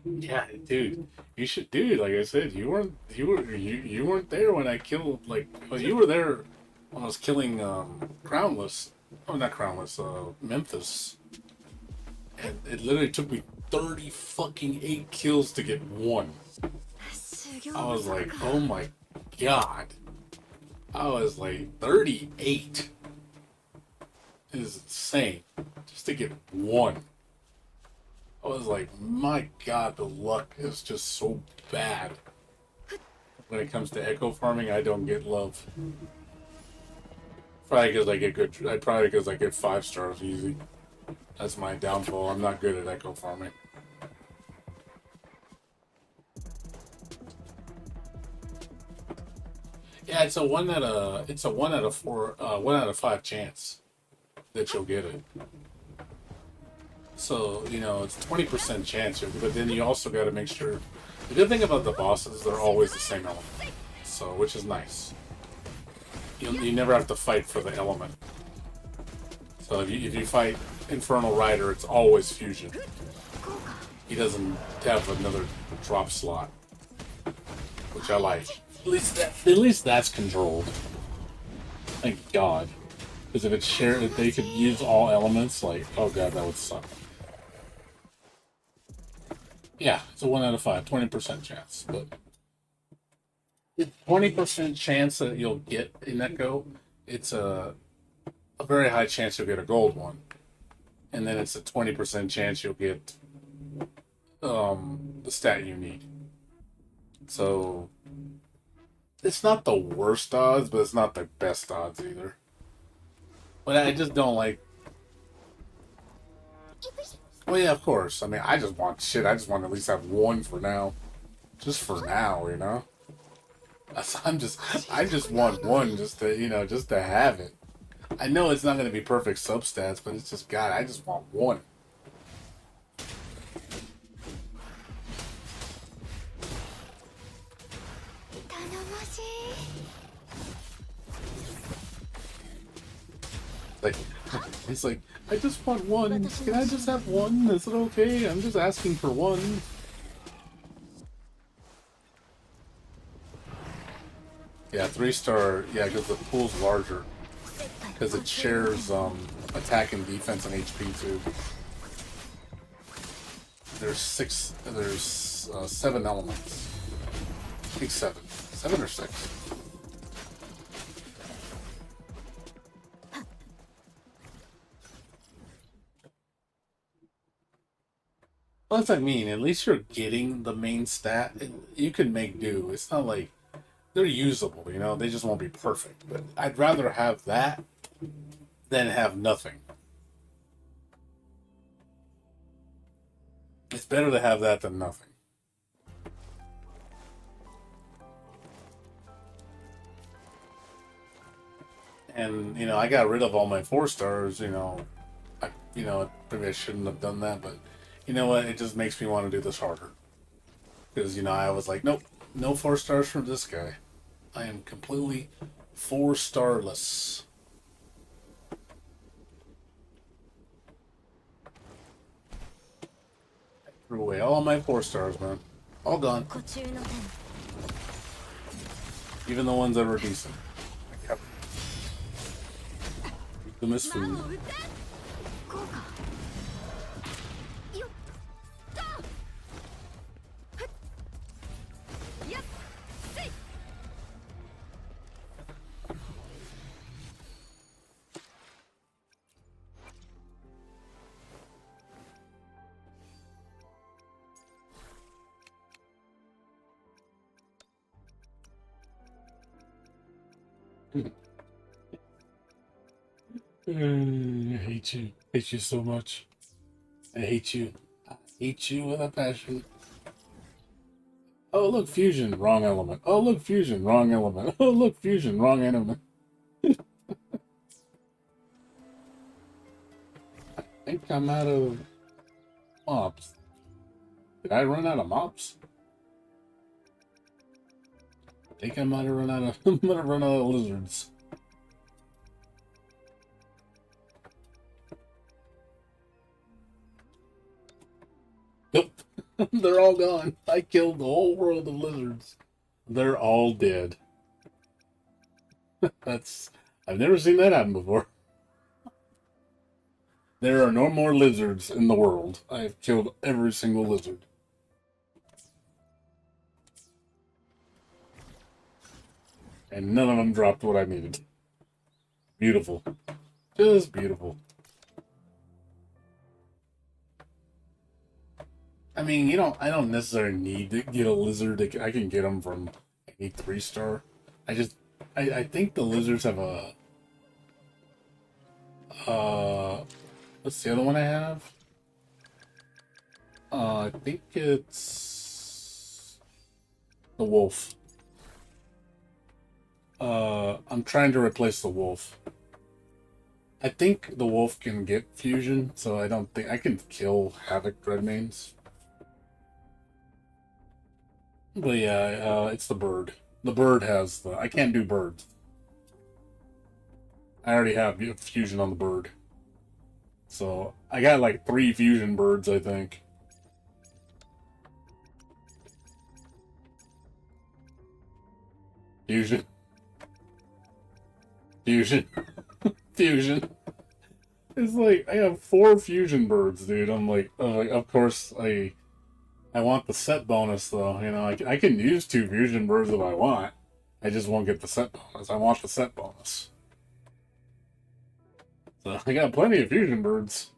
Yeah, dude, you should, dude. Like I said, you weren't there when I killed. Like, well, you were there when I was killing Crownless. Oh, not Crownless. Memphis. And it literally took me 30 fucking 8 kills to get 1. I was like, oh my god. I was like, 38 is insane just to get 1. I was like, my god, the luck is just so bad. When it comes to echo farming, I don't get love. Probably because I get good. Probably because I get 5 stars easy. That's my downfall. I'm not good at echo farming. Yeah, it's a 1 out of 4, 1 out of 5 chance that you'll get it. So, you know, it's 20% chance, but then you also got to make sure. The good thing about the bosses, they're always the same element, so which is nice. You never have to fight for the element. So if you fight Infernal Rider, it's always fusion. He doesn't have another drop slot, which I like. At least that's controlled. Thank God. Because if it's shared, if they could use all elements, like, oh god, that would suck. Yeah, it's a 1 out of 5, 20% chance. But 20% chance that you'll get an echo, it's a very high chance you'll get a gold one. And then it's a 20% chance you'll get the stat you need. So it's not the worst odds, but it's not the best odds either. But I just don't like. Well, yeah, of course. I mean, I just want shit. I just want to at least have 1 for now. Just for now, you know? I just want 1 just to, you know, just to have it. I know it's not going to be perfect substats, but it's just, God, I just want 1. Like, it's like, I just want 1. Can I just have 1? Is it okay? I'm just asking for 1. Yeah, 3-star. Yeah, because the pool's larger. Because it shares attack and defense and HP too. There's 7 elements. I think 7. 7 or 6. Well, that's what I mean. At least you're getting the main stat. You can make do. It's not like they're usable, you know. They just won't be perfect. But I'd rather have that than have nothing. It's better to have that than nothing. And you know, I got rid of all my 4 stars. You know, maybe I shouldn't have done that, but you know what? It just makes me want to do this harder. Because, you know, I was like, nope, no 4 stars from this guy. I am completely 4-starless. I threw away all my 4 stars, man. All gone. Even the ones that were decent. I kept them. The miss 魔を food. 打て効果よっとはっやっせいI hate you. I hate you so much. I hate you. I hate you with a passion. Oh, look, fusion, wrong element. Oh, look, fusion, wrong element. Oh, look, fusion, wrong element. I think I'm out of mops. Did I run out of mops? I think I might have run out of might have run out of lizards. Nope. They're all gone. I killed the whole world of lizards. They're all dead. I've never seen that happen before. There are no more lizards in the world. I have killed every single lizard. And none of them dropped what I needed. Beautiful. Just beautiful. I mean, I don't necessarily need to get a lizard. I can get them from any 3-star. I think the lizards have a, what's the other one I have? I think it's the wolf. I'm trying to replace the wolf. I think the wolf can get fusion, so I don't think I can kill Havoc Dreadmanes. But yeah, it's the bird. The bird has the... I can't do birds. I already have fusion on the bird. So, I got like 3 fusion birds, I think. Fusion. Fusion. Fusion. It's like, I have 4 fusion birds, dude. I'm like, of course, I want the set bonus, though. I can use 2 fusion birds if I want. I just won't get the set bonus. I want the set bonus. So I got plenty of fusion birds.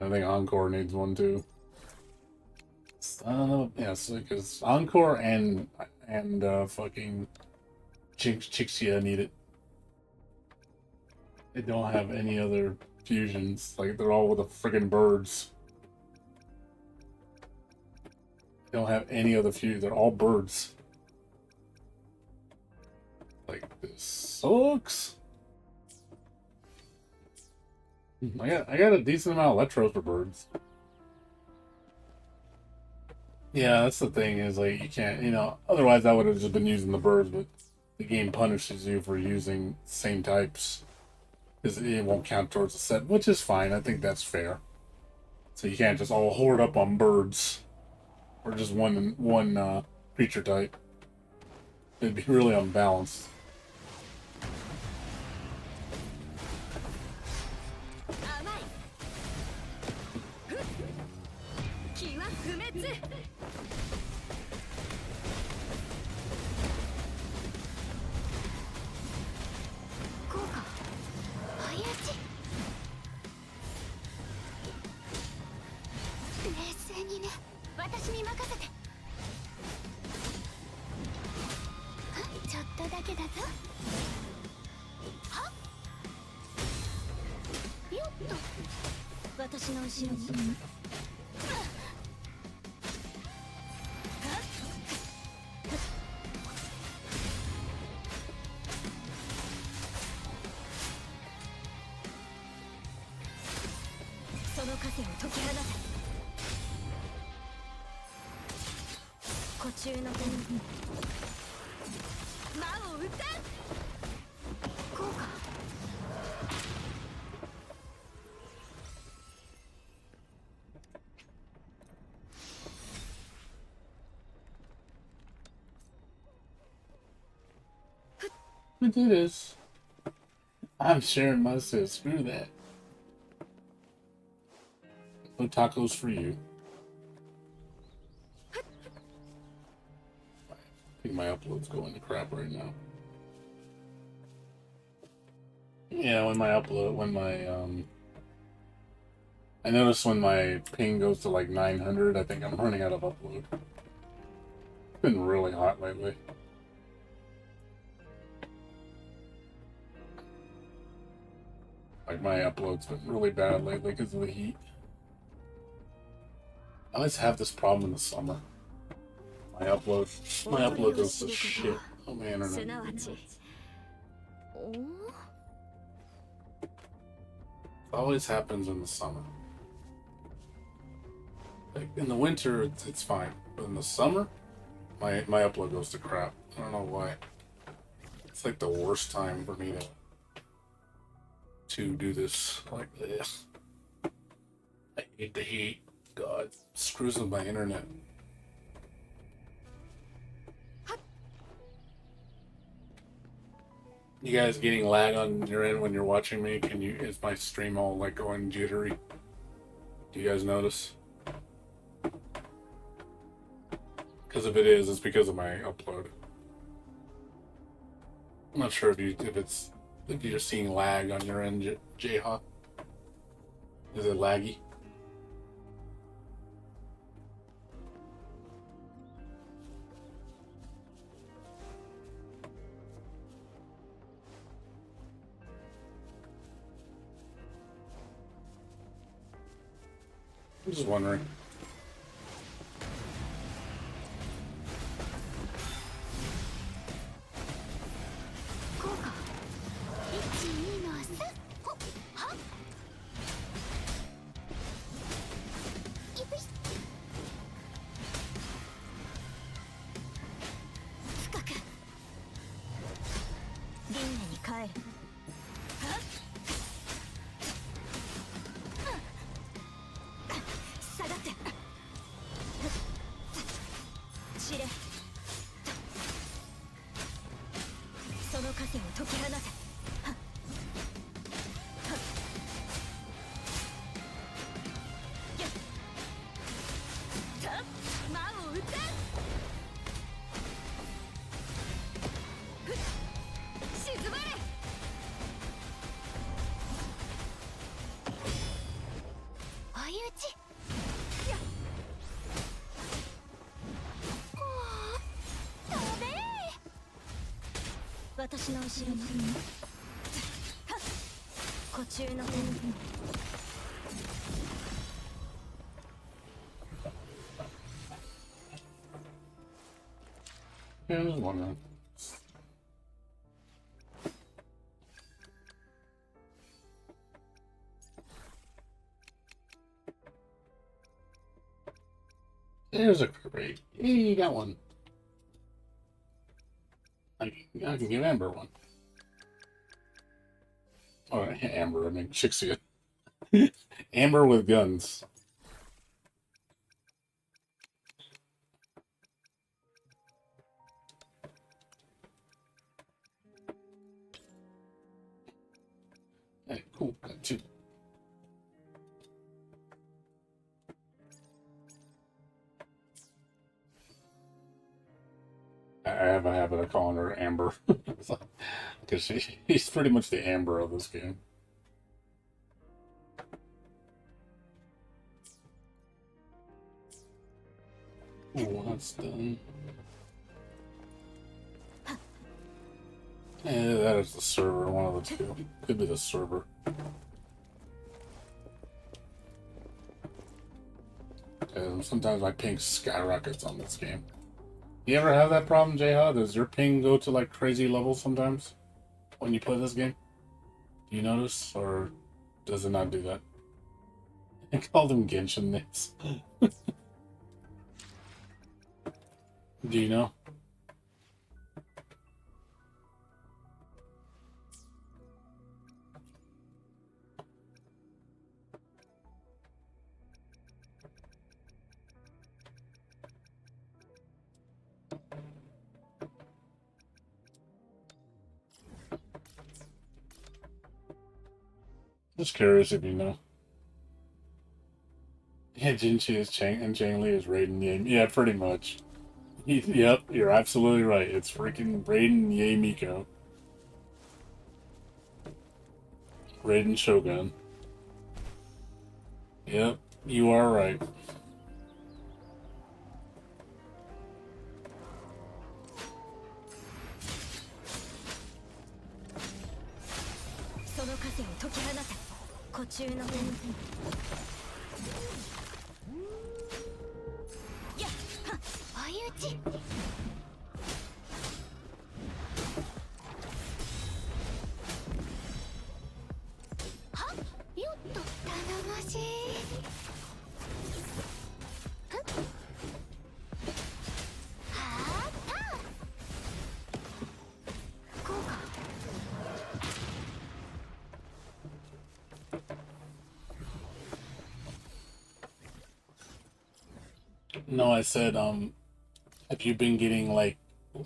I think Encore needs one, too. I don't know. Yes, because Encore and fucking Chixia need it. They don't have any other fusions. Like, they're all with the friggin' birds. They don't have any other fusions. They're all birds. Like, this sucks. I got a decent amount of Electros for birds. Yeah, that's the thing, is like, you can't, otherwise I would have just been using the birds, but the game punishes you for using same types. Because it won't count towards the set, which is fine. I think that's fair. So you can't just all hoard up on birds. Or just one creature type. It'd be really unbalanced. It is. I'm sharing myself. Screw that. No tacos for you. I think my upload's going to crap right now. Yeah, when I notice when my ping goes to like 900, I think I'm running out of upload. It's been really hot lately. Like my upload's been really bad lately because of the heat. I always have this problem in the summer. My upload goes to shit on my internet. お It always happens in the summer. Like in the winter, it's fine, but in the summer, my upload goes to crap. I don't know why. It's like the worst time for me to do this. Like this. I hate the heat. God, it screws with my internet. You guys getting lag on your end when you're watching me? Is my stream all like going jittery? Do you guys notice? Because if it is, it's because of my upload. I'm not sure if you're seeing lag on your end, Jayha. Is it laggy? I'm just wondering. Yeah, I was wondering. There's a crate. Hey, you got one. I can give Amber one. Oh, Amber, I mean Chixia. Amber with guns. Hey, cool. Got two. I have a habit of calling her Amber. Because she's pretty much the Amber of this game. Oh, that's done. Yeah, that is the server, one of the two. Could be the server. Sometimes my ping skyrockets on this game. You ever have that problem, Jayha? Does your ping go to like crazy levels sometimes when you play this game? Do you notice, or does it not do that? I call them Genshin names. Do you know? Just curious if you know. Yeah, Jinchi is Chang and Chang Li is Raiden Ye. Yeah, pretty much. Yep, you're absolutely right. It's freaking Raiden Ye Miko. Raiden Shogun. Yep, you are right. その枷を解き放て。湖中の手。やっはっ追い打ち。はっよっと頼もしい。はったこうか。 No, I said, have you been getting like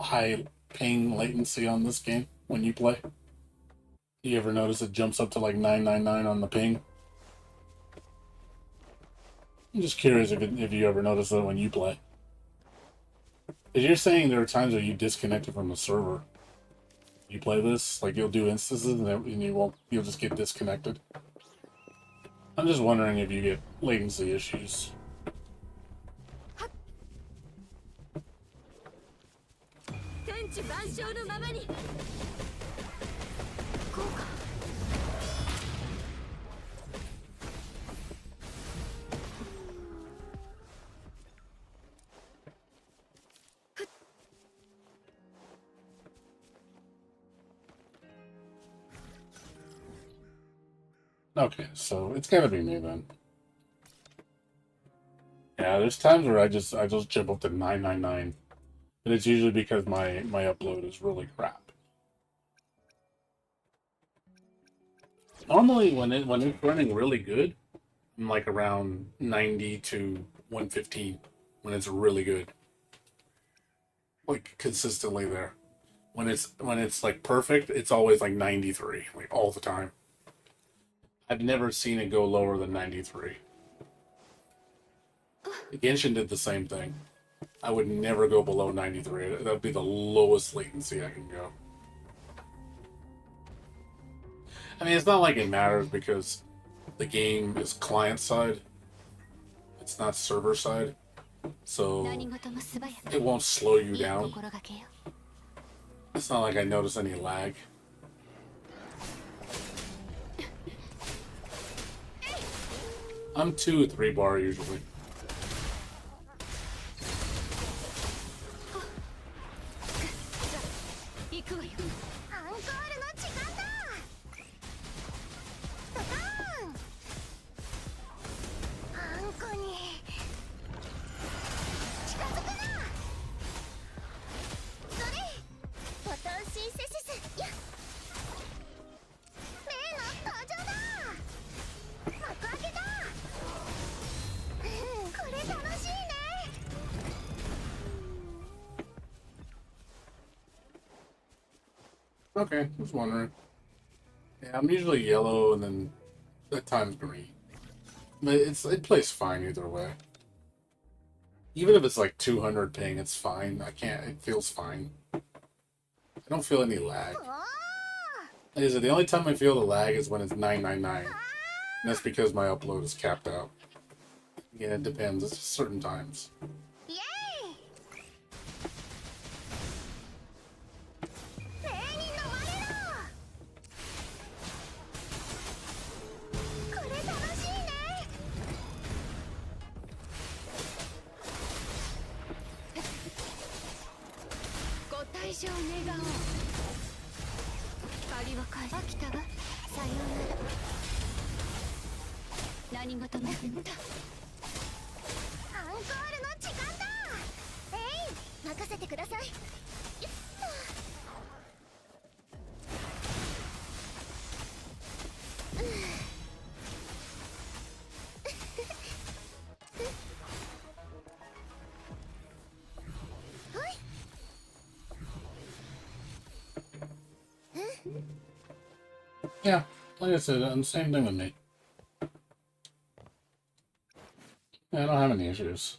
high ping latency on this game when you play? You ever notice it jumps up to like 999 on the ping? I'm just curious if you ever notice that when you play. Because you're saying there are times where you disconnected from the server. You play this, like you'll do instances and you'll just get disconnected. I'm just wondering if you get latency issues. 天地万象のままに。こうか。Okay, so it's gotta be me then. Yeah, there's times where I just jump up to 999. But it's usually because my upload is really crap. Normally when it's running really good, I'm like around 90 to 115 when it's really good. Like consistently there. When it's like perfect, it's always like 93, like all the time. I've never seen it go lower than 93. Genshin did the same thing. I would never go below 93. That would be the lowest latency I can go. I mean, it's not like it matters because the game is client side. It's not server side. So it won't slow you down. It's not like I notice any lag. I'm 2-3 bar usually. Okay, just wondering. Yeah, I'm usually yellow and then at times green. But it plays fine either way. Even if it's like 200 ping, it's fine. It feels fine. I don't feel any lag. Like I said, the only time I feel the lag is when it's 999. And that's because my upload is capped out. Yeah, it depends. It's just certain times. Yeah, Like I said, same thing with me. Yeah, I don't have any issues.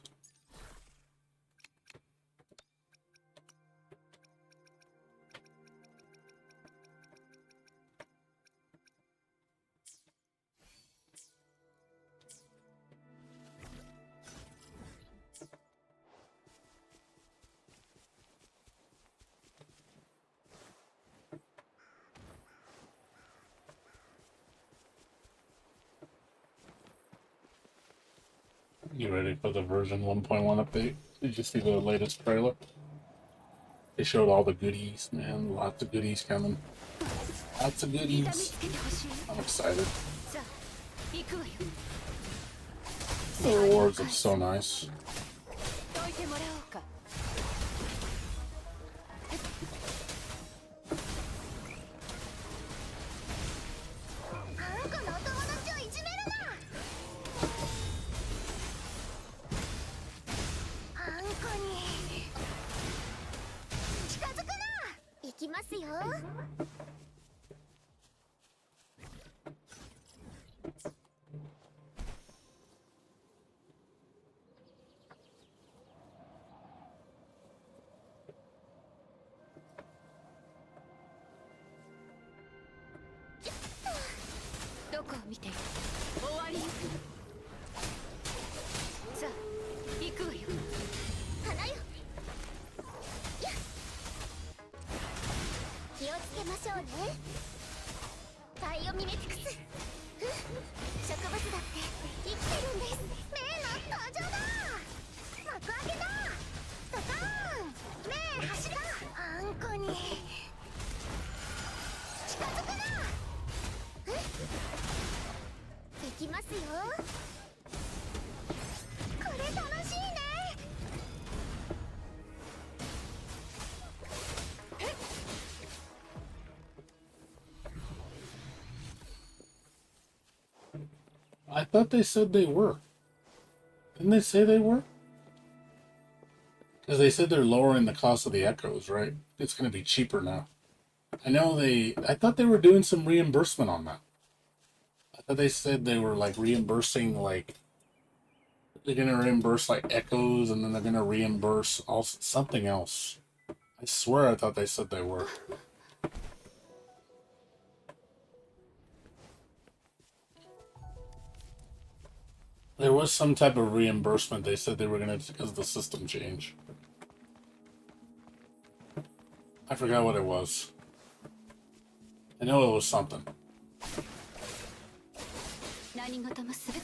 You ready for the version 1.1 update? Did you see the latest trailer? They showed all the goodies, man. Lots of goodies coming. Lots of 痛み goodies. つけてほしい I'm excited. じゃあ行くわよ The rewards look so nice. どいてもらおうかあんこのお友達をいじめるなあんこに近づくな行きますよどこを見ている終わりよさあ行くわよ花よやっ気をつけましょうねバイオミメティクス植物だって生きてるんです目の登場だ幕開けだドカーン目走るあんこに近づくな行きますよこれ楽しいね I thought they said they were. Didn't they say they were? Because they said they're lowering the cost of the Echoes, right? It's going to be cheaper now. I know I thought they were doing some reimbursement on that. I thought they said they were like reimbursing, like, they're going to reimburse like Echoes and then they're going to reimburse also something else. I swear I thought they said they were. There was some type of reimbursement they said they were going to because of the system change. I forgot what it was. I know it was something. 何事もする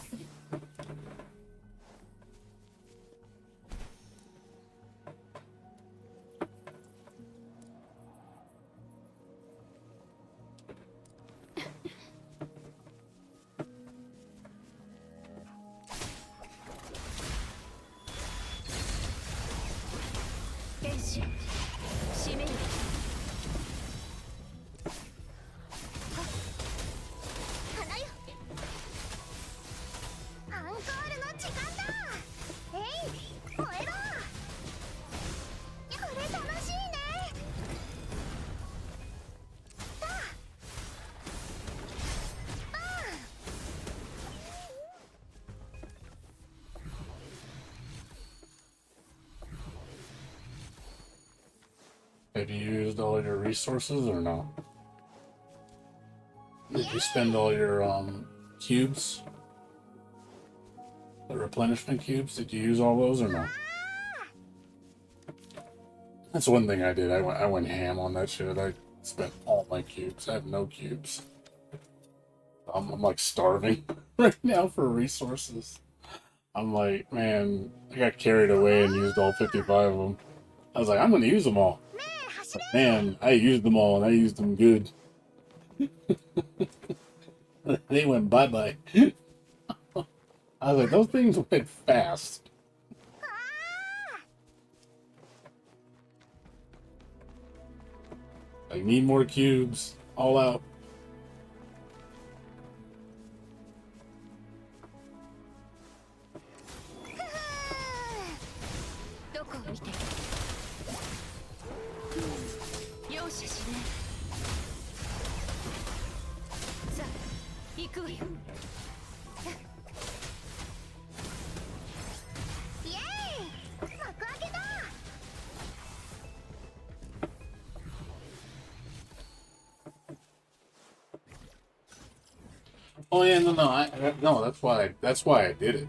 天使締める花よアンコールの時間だえい燃えろこれ楽しいねだバーン Have you used all your resources or no? Did you spend all your cubes? The replenishment cubes? Did you use all those or no? That's one thing I did. I went ham on that shit. I spent all my cubes. I have no cubes. I'm like starving right now for resources. I'm like, man, I got carried away and used all 55 of them. I was like, I'm gonna use them all. But man, I used them all and I used them good. They went bye-bye. I was like, those things went fast. I need more cubes. All out. どこを見てる容赦しないさあ行くわよ。イエーイ幕開けだ。 Oh yeah, no. That's why I did it.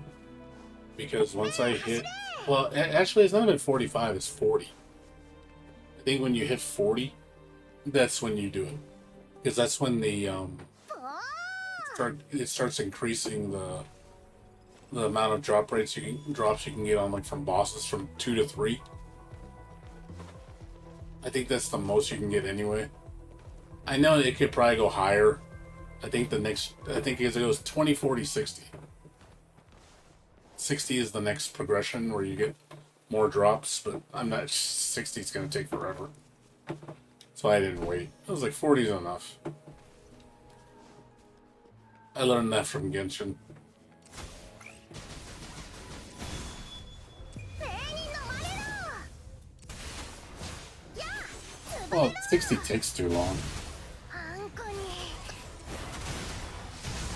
Because once I hit, well, actually, it's not even 45. It's 40. I think when you hit 40, that's when you do it, because that's when the おー it starts increasing the amount of drops you can get on, like, from bosses from 2 to 3. I think that's the most you can get anyway. I know it could probably go higher. I think it goes 20, 40, 60. 60 is the next progression where you get more drops, but I'm not. 60 is going to take forever. So I didn't wait. I was like, 40 is enough. I learned that from Genshin. 礼に飲まれろ。やあ、潰れ Well, ろ。 60 takes too long. あんこに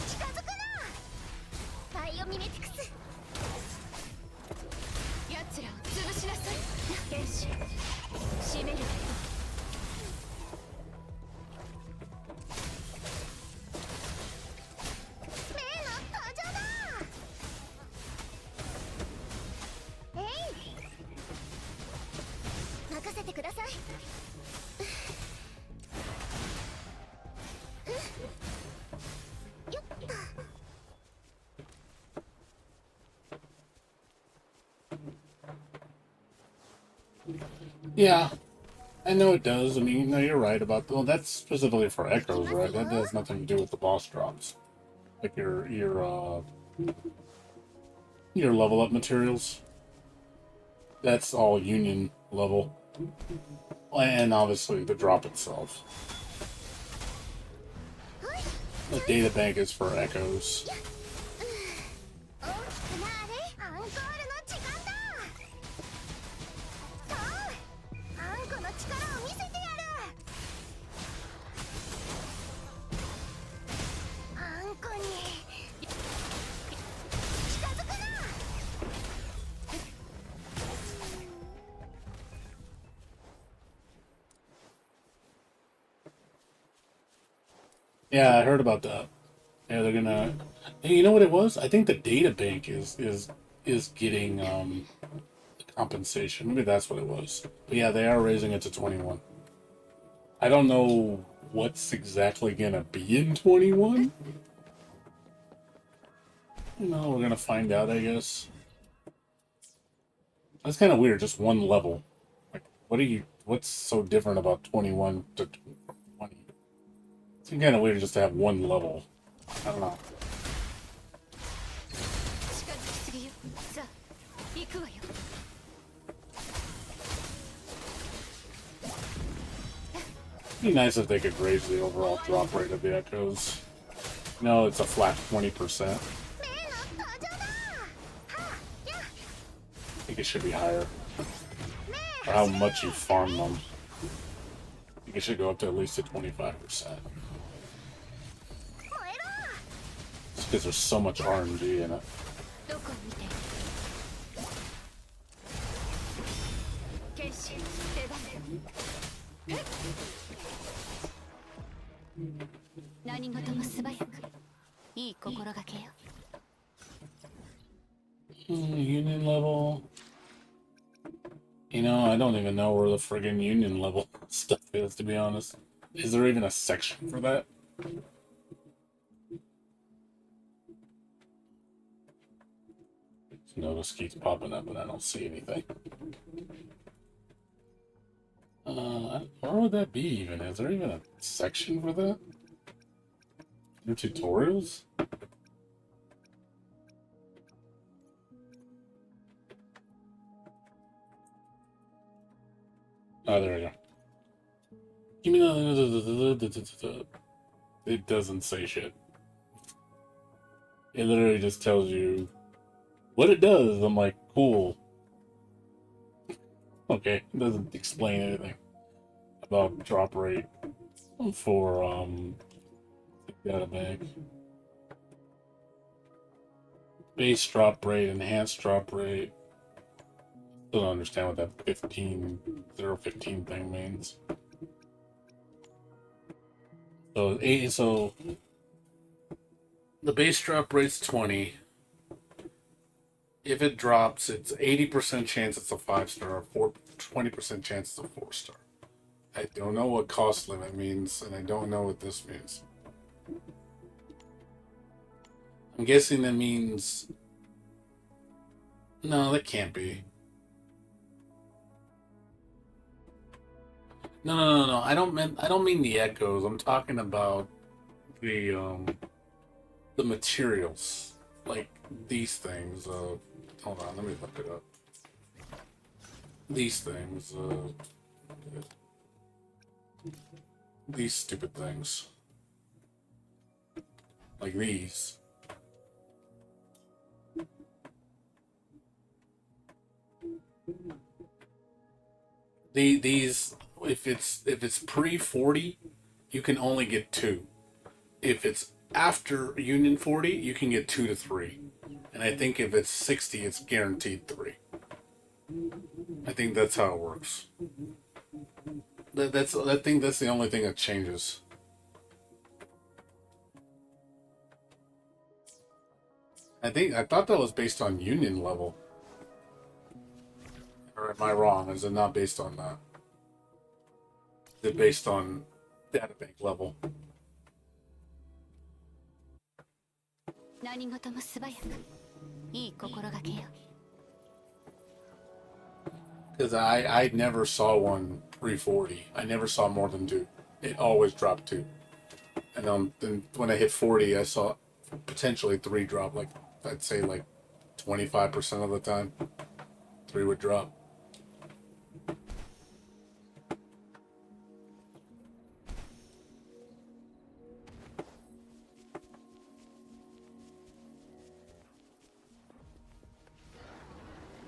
近づくな。バイオミメティクス。奴らを潰しなさい。剣士、閉めるわよ。目の登場だ。えい、任せてください。よっと。 Yeah, I know it does. I mean, no, you're right about. Well, that's specifically for echoes, right? That has nothing to do with the boss drops, like your level up materials. That's all union level, and obviously the drop itself. The data bank is for echoes. 大きくなれ。アンコールの時間だ。そう、あんこの力を見せてやる。あんこに近づくな。 Yeah, I heard about that. Yeah, they're gonna. Hey, you know what it was? I think the data bank is getting compensation. Maybe that's what it was. But yeah, they are raising it to 21. I don't know what's exactly gonna be in 21. We're gonna find out, I guess. That's kind of weird. Just one level. Like, what's so different about 21 to 20? It's kind of weird just to have one level. I don't know. 近づきすぎよ。さあ、行くわよ。 It'd be nice if they could raise the overall drop rate of the echoes. No, it's a flat 20%. 目の登場だ。はあ、やあ、 I think it should be higher. For how much you farm them. I think it should go up to at least to 25%. 燃えろ。 Just because there's so much RNG in it. どこを見てる。剣士、出番だ。何事も素早く。いい心がけよ。Union level. I don't even know where the friggin' union level stuff is, to be honest. Is there even a section for that? Notice keeps popping up, but I don't see anything. Where would that be even? Is there even a section for that? New tutorials? Oh, there we go. Give me the... It doesn't say shit. It literally just tells you what it does. I'm like, cool. Okay, it doesn't explain anything about drop rate for data bank. Base drop rate, enhanced drop rate. Still don't understand what that 015 thing means. So the base drop rate's 20. If it drops, it's 80% chance it's a 5-star, 20% chance it's a 4-star. I don't know what cost limit means, and I don't know what this means. I'm guessing that means... No, that can't be. No. I don't mean the echoes. I'm talking about the materials, like these things. Hold on, let me look it up. These things. These stupid things. Like these. These, if it's pre-40, you can only get 2. If it's after Union 40, you can get 2 to 3. And I think if it's 60, it's guaranteed 3. I think that's how it works. I think that's the only thing that changes. I thought that was based on Union level. Or am I wrong? Is it not based on that? Is it based on databank level? 何事も素早くいい心がけよ Because I never saw one pre-40. I never saw more than 2. It always dropped 2. And then when I hit 40, I saw potentially 3 drop. Like, I'd say like 25% of the time, 3 would drop.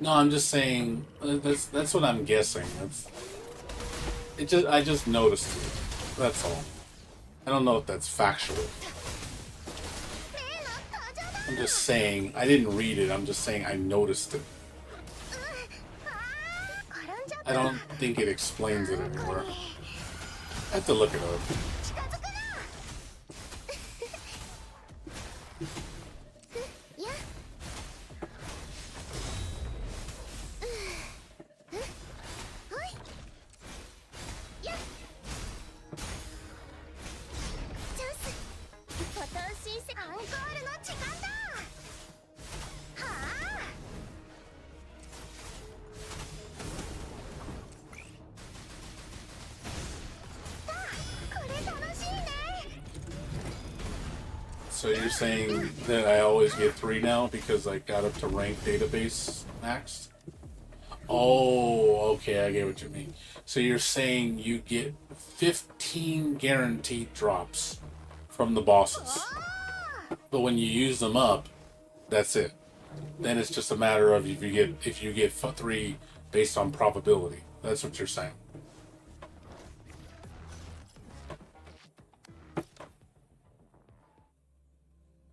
No, I'm just saying that's what I'm guessing. I just noticed it. That's all. I don't know if that's factual. I'm just saying I didn't read it. I'm just saying I noticed it. I don't think it explains it anywhere. I have to look it up. So you're saying that I always get 3 now because I got up to rank database max? Oh, okay, I get what you mean. So you're saying you get 15 guaranteed drops from the bosses. But when you use them up, that's it. Then it's just a matter of if you get 3 based on probability. That's what you're saying.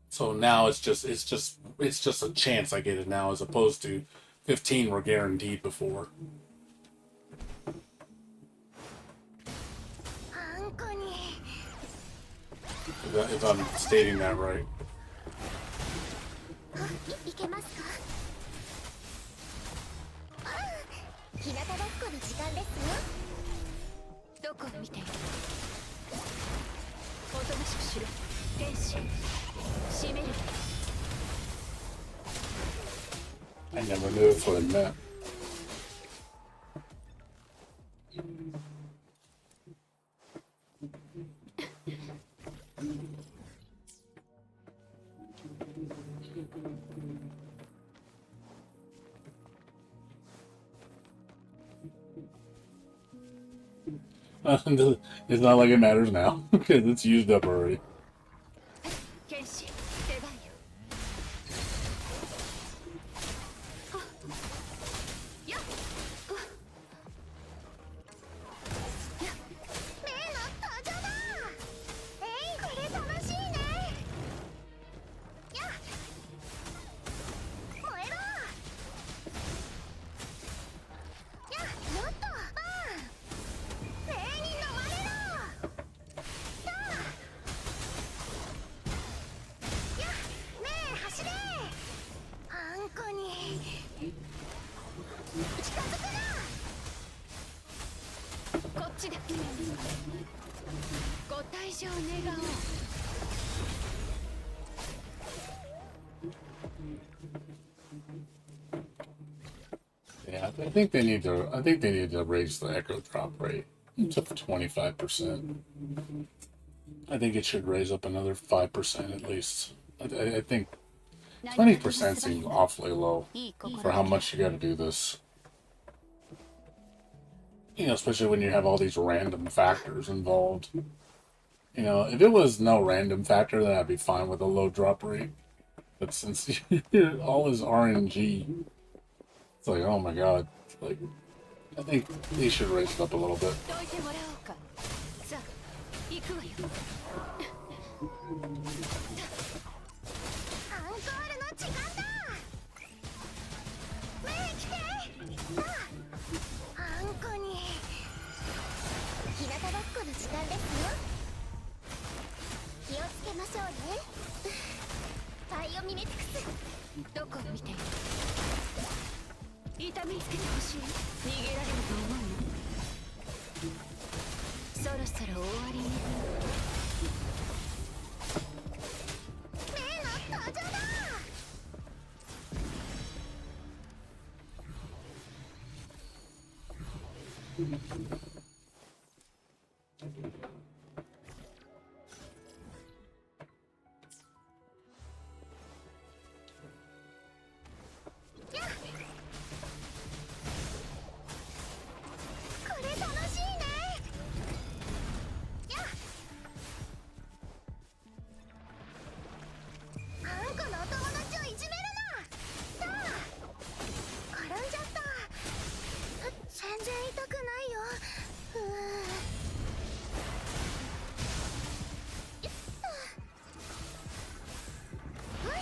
So now it's just a chance I get it now, as opposed to 15 were guaranteed before. If I'm stating that right. いけますか？日向ぼっこの時間ですよ。どこを見ているおとなしくしろ天使閉める I never knew that's what it meant. It's not like it matters now because it's used up already. 剣士出番よやっメイの登場だ。これ楽しいね。やっだ。ご退場願おう。Yeah, I think they need to. I think they need to raise the echo drop rate to 25%. I think it should raise up another 5% at least. I think 20% seems awfully low for how much you got to do this. You know, especially when you have all these random factors involved. You know, if it was no random factor, then I'd be fine with a low drop rate. But since all is RNG, it's like, oh my god. Like, I think they should raise it up a little bit. どいてもらおうか。さあ、行くわよ。アンコールの時間だ。目来て。さあ、あんこに日向ぼっこの時間ですよ。気をつけましょうね。バイオミメティクス。どこを見ている？痛みつけてほしい。逃げられると思うの？そろそろ終わりね。目の登場だ。やっこれ楽しいね。やっあんこのお友達をいじめるな。さあ転んじゃった。全然痛くないよ。うーよっほい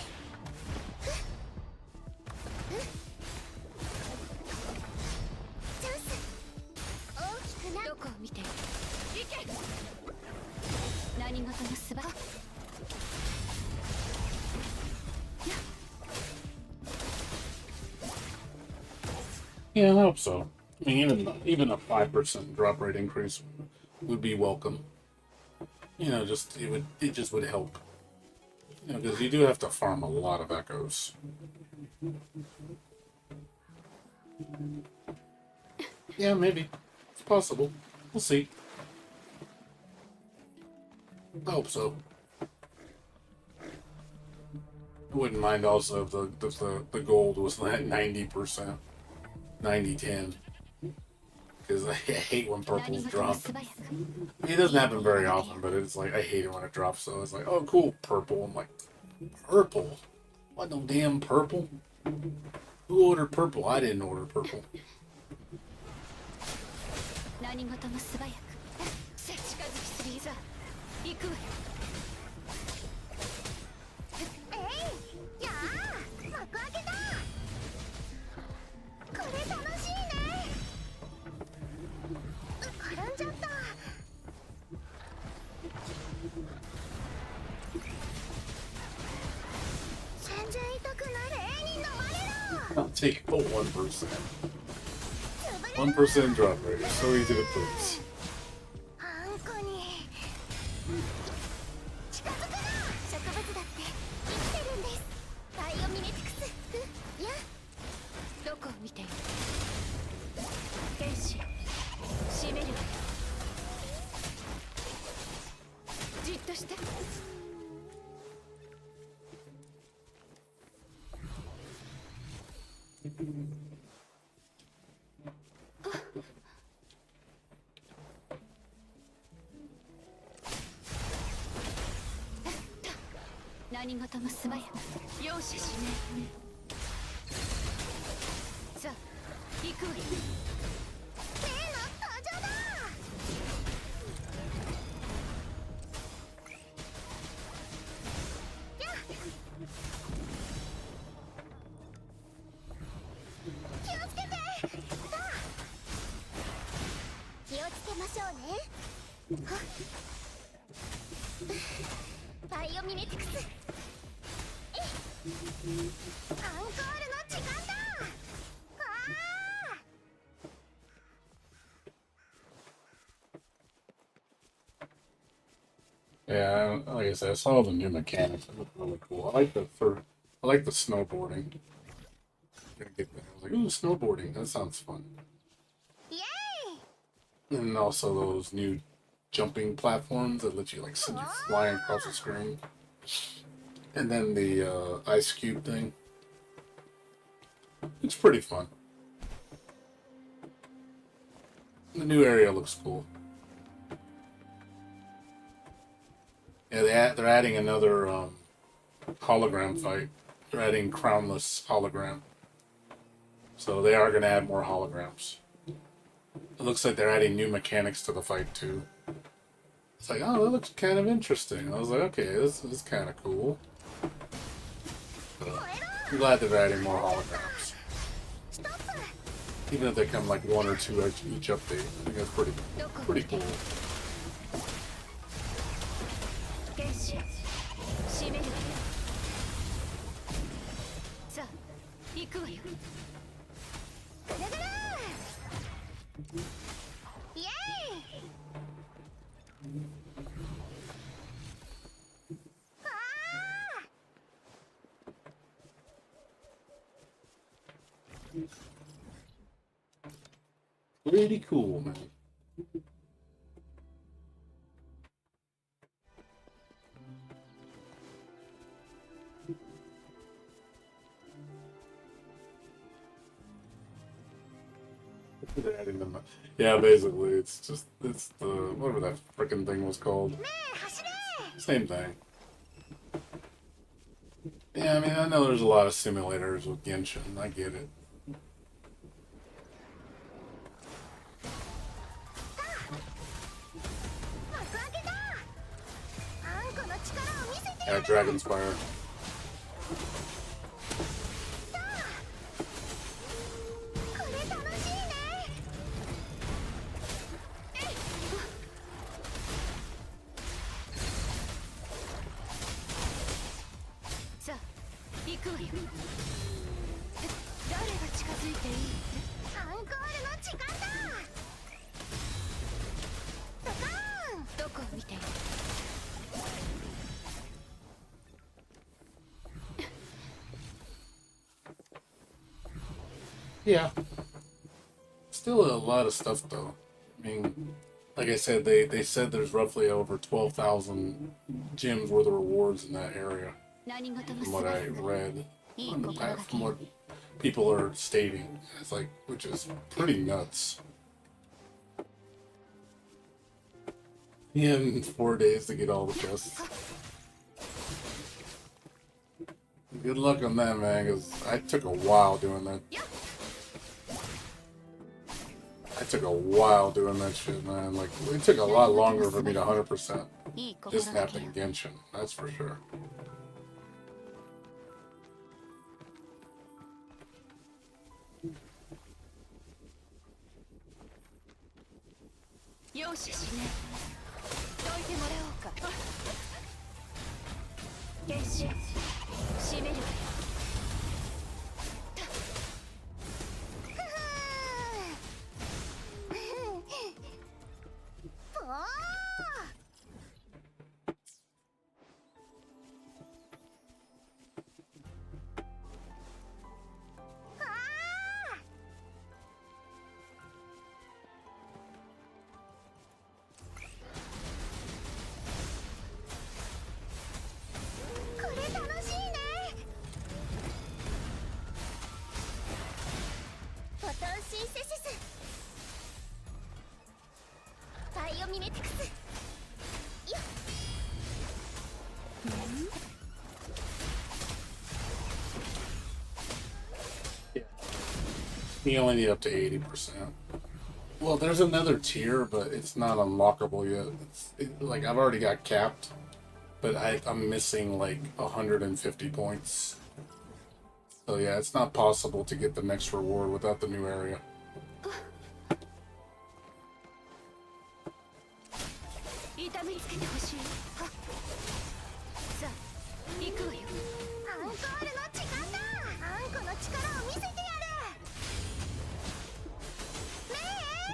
チャンス。大きくな。どこを見ている？行け！何事もすば。Yeah, I hope so. I mean, even a 5% drop rate increase would be welcome. You know, it just would help. You know, because you do have to farm a lot of echoes. Yeah, maybe it's possible. We'll see. I hope so. I wouldn't mind also if the gold was at 90%, 90-10. Because I hate when purples drop. It doesn't happen very often, but it's like I hate it when it drops. So it's like, oh, cool, purple. I'm like, purple? What no damn purple? Who ordered purple? I didn't order purple. 何事も素早く。近づきすぎざ。行くわよ。えいやあ幕開けた。これ楽しいね。転んじゃった。全然痛くない。霊に飲まれろ。 I'll take a 1%. 1% drop rate. It's so easy to please. あんこに近づくな。植物だって生きてるんです。バイオミメティクス。やどこを見ている？天使、閉めるわよ。じっとして。何事も素早く。容赦しない。さあ、行くわよ。霊の登場だ。やっ気をつけて。さあ気をつけましょうね。はっバイオミメティクス。えいアンコールの時間だ。ああ Yeah, like I said, I saw the new mechanics. It looked really cool. I like the snowboarding. Gonna get that. I was like, ooh, snowboarding. That sounds fun. イエAnd also those new jumping platforms that let you like send you flying across the screen. And then the ice cube thing. It's pretty fun. The new area looks cool. Yeah, they're adding another hologram fight. They're adding crownless hologram. So they are going to add more holograms. It looks like they're adding new mechanics to the fight too. It's like, oh, that looks kind of interesting. I was like, okay, this is kind of cool. I'm glad they're adding more holograms. ストップ Even if they come like one or two each update, I think that's pretty cool. 原始閉めるわよさあ行くわよぐるぐるイエーイあ Pretty cool, man. Yeah, basically, it's the whatever that freaking thing was called. ねえ走れ Same thing. Yeah, I mean, I know there's a lot of simulators with Genshin. I get it. 幕開けだあんこの力を見せて Yeah, Dragon's Fire. これ楽しいねさあ行くわよ誰が近づいていいアンコールの時間だドカーンどこを見ている Yeah. Still a lot of stuff, though. I mean, like I said, they said there's roughly over 12,000 gems worth of rewards in that area, 何事も from す what べ I て read. いい On the 心が past, け from what people are stating. It's like, which is pretty nuts. Yeah, in 4 days to get all the chests. Good luck on that, man, because I took a while doing that. I took a while doing that shit, man. Like, it took a lot longer for me to 100%. いい心 Just がけ snapping よ Genshin, that's for sure. 容赦しねどいてもらおうか原始閉めるわよおーこれ楽しいねフォトンシンセシスバイオミメティクスよっ You only need up to 80%. Well, there's another tier, but it's not unlockable yet. Like, I've already got capped, but I'm missing like 150 points. So yeah, it's not possible to get the next reward without the new area. 痛めつけてほしいはっさあ行くわよアンコールの時間だあんこの力を見せてやるね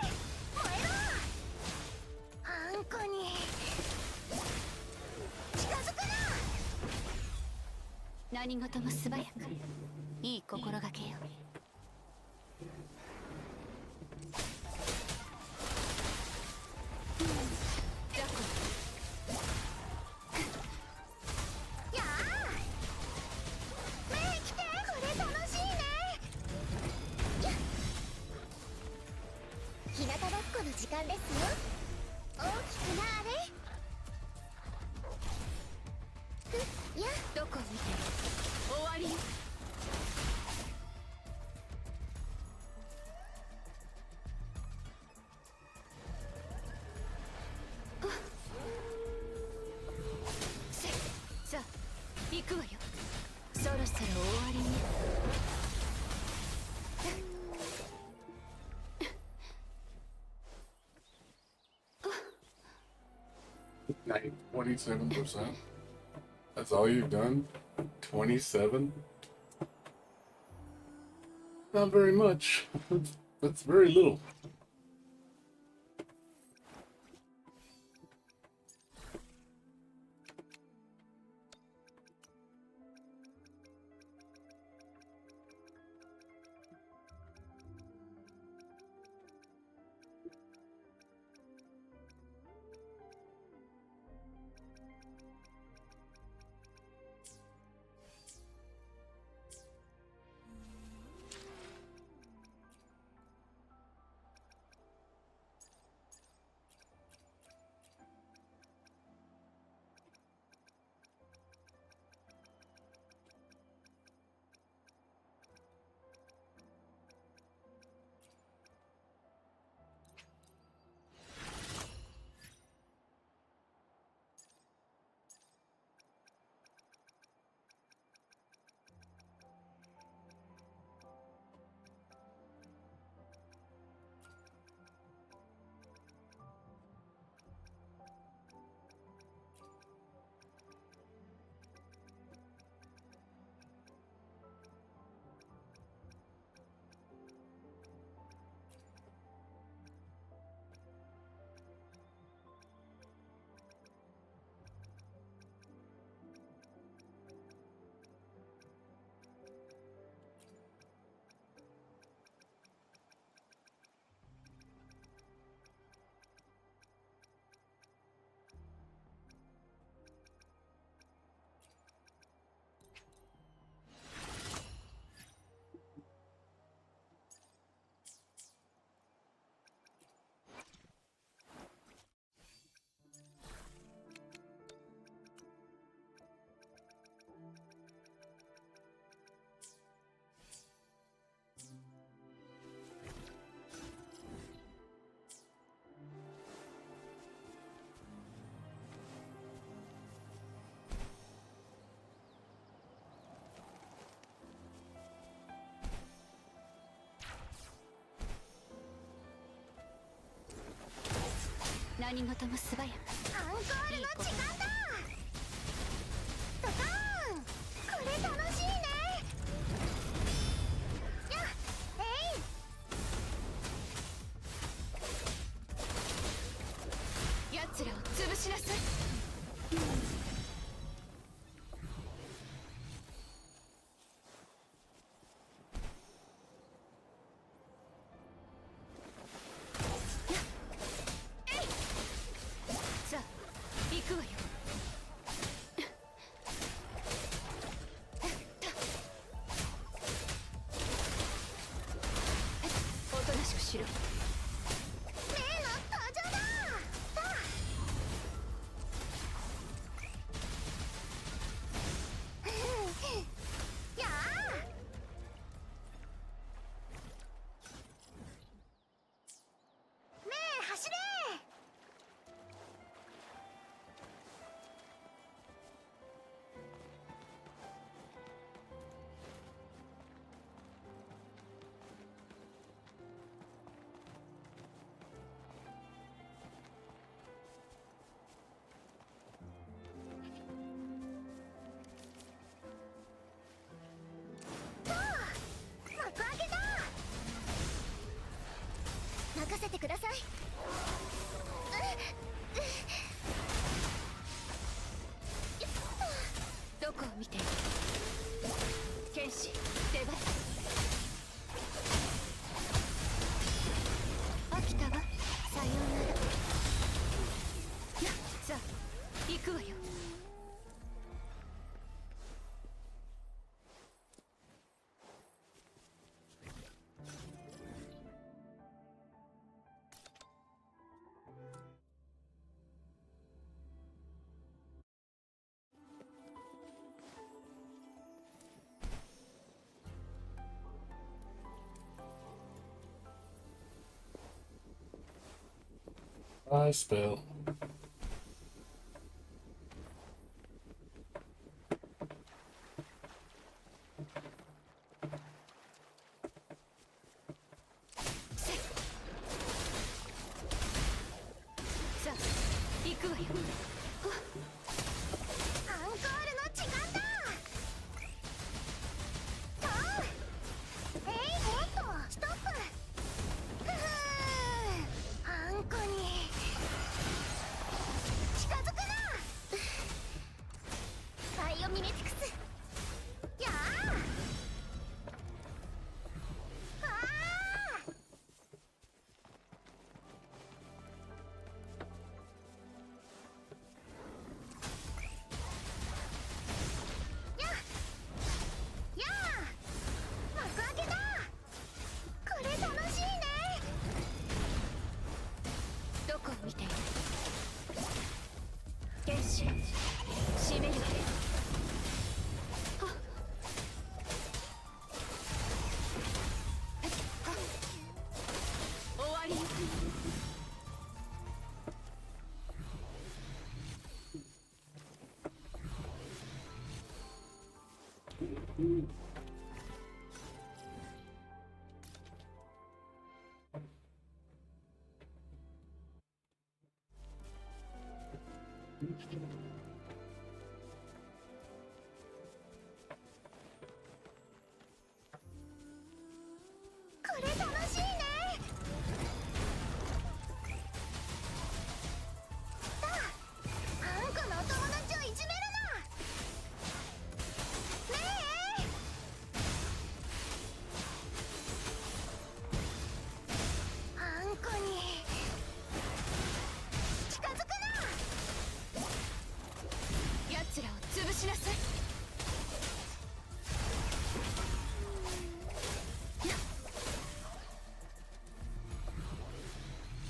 え燃えろあんこに何事も素早く。いい心がけよ。じゃこやあねえ来て、これ楽しいね。やっ日向ぼっこの時間ですよ。大きくなあれ。やどこを見てる。終わりよ。さあ行くわよ。そろそろ終わりね。Like 27%. That's all you've done? 27? Not very much. That's very little.何事も素早く。アンコールの時間だ。ドカーン、これ楽しいね。やっえい。奴らを潰しなさい。さあ行くわよ。おとなしくしろ。例の登場だ。やあねえ走れ。I spell.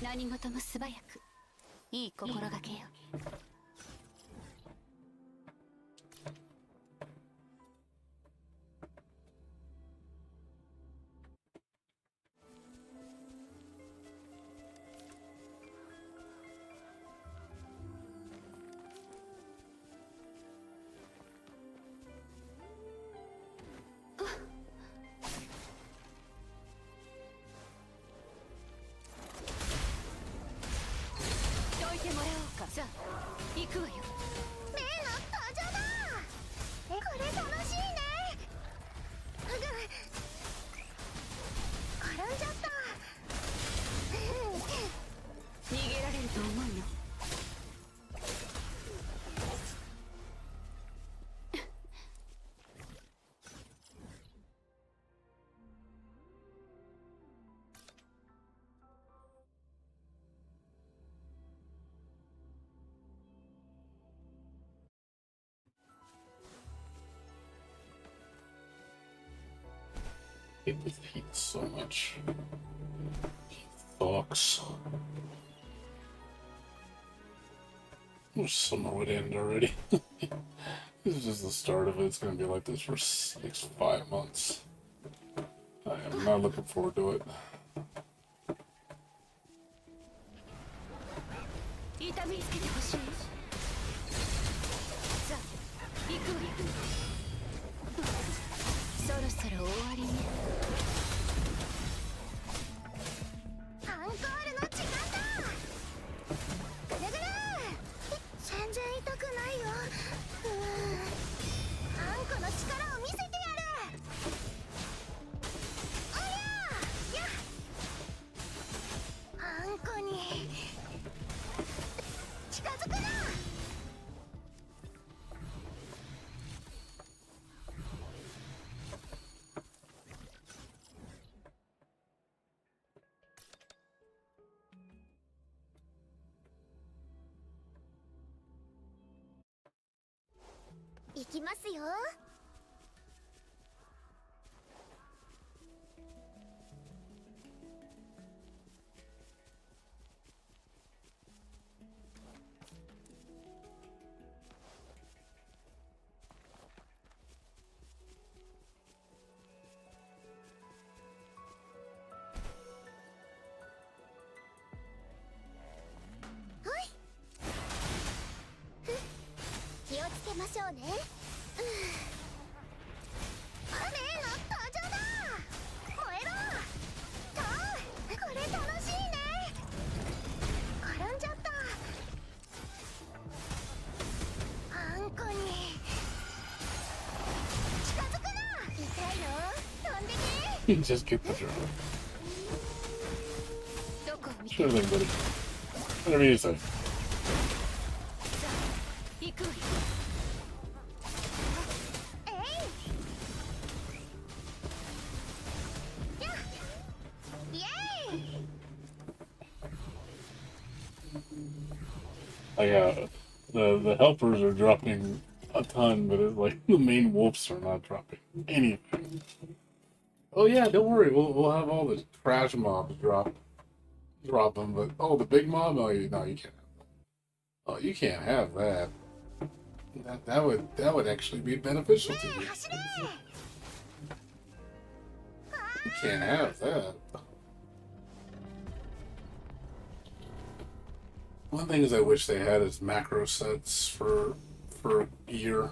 何事も素早くいい心がけよ。さあ行くわよ。メイの登場だ。これ楽しいね。転んじゃった。逃げられると思うの。I hate this heat so much. Fox. Wish summer would end already. This is just the start of it. It's gonna be like this for 5 months. I am not looking forward to it. 痛みつけてほしい。さあ行くわよ。そろそろ終わりね。アンコールの時間だ。ぐるぐる。全然痛くないよ。あんこの力を見せてやる。おりゃやあんこに近づくな。行きますよ。ね。例の登場だ。燃えろ。とこれ楽しいね。転んじゃった。あんこに近づくな。痛いよ。飛んでけ。 Just get the drone. どこを見て Sure thing, buddy. Whatever you say. 行く。えい。やっ。イエーイ。 The helpers are dropping a ton, but it's like the main wolves are not dropping anything. Oh yeah, don't worry, we'll have all the trash mobs drop them, but oh the big mob, no you can't. Oh, you can't have that. That would actually be beneficial to you. 走れ。 You can't have that. One thing is I wish they had is macro sets for gear,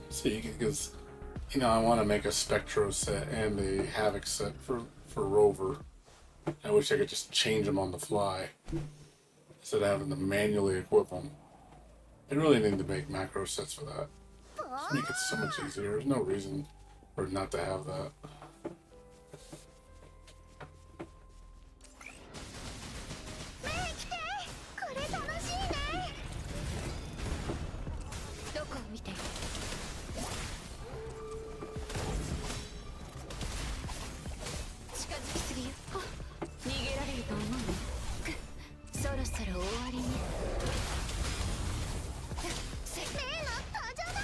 so you can, because I want to make a Spectro set and a Havoc set for Rover. I wish I could just change them on the fly instead of having to manually equip them. They really need to make macro sets for that. Just make it so much easier. There's no reason for it not to have that. ねえ来て。これ楽しいね。どこを見て。近づきすぎよ。逃げられると思うの。そろそろ終わりね。例の登場だ。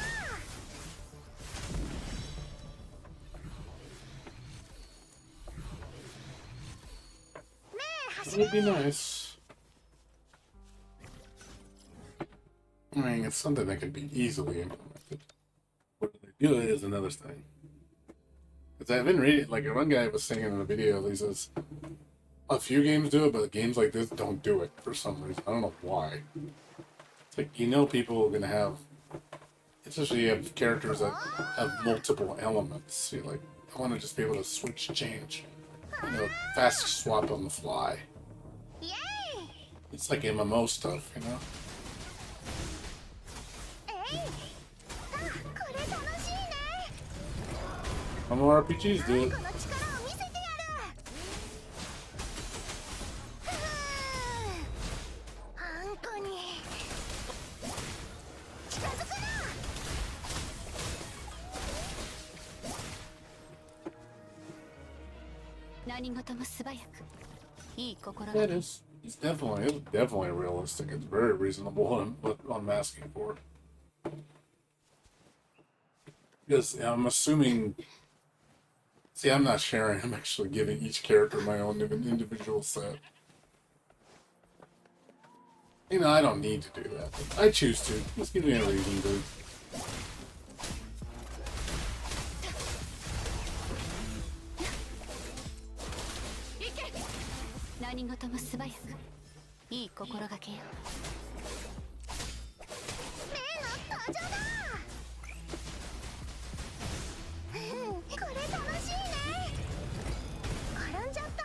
It would be nice. I mean, it's something that could be easily implemented. Whether they do it is another thing. Because I've been reading, like one guy was saying in the video, he says, a few games do it, but games like this don't do it for some reason. I don't know why. It's like, people are going to have, especially you have characters that have multiple elements. You're like, I want to just be able to switch, change, fast swap on the fly. イエーイ。 It's like MMO stuff, えい。あ、これ楽しいね。 MMORPGs do こ it. の力を見せてやる。ふう。あんこに近づくな。 何事も素早く。いい心 Yeah, it is. It's definitely realistic. It's very reasonable what I'm asking for. Because I'm assuming. See, I'm not sharing. I'm actually giving each character my own individual set. I don't need to do that. But I choose to. Just give me a reason to. 行け。何事も素早く。いい心がけよ。例の登場だ。これ楽しいね。転んじゃった。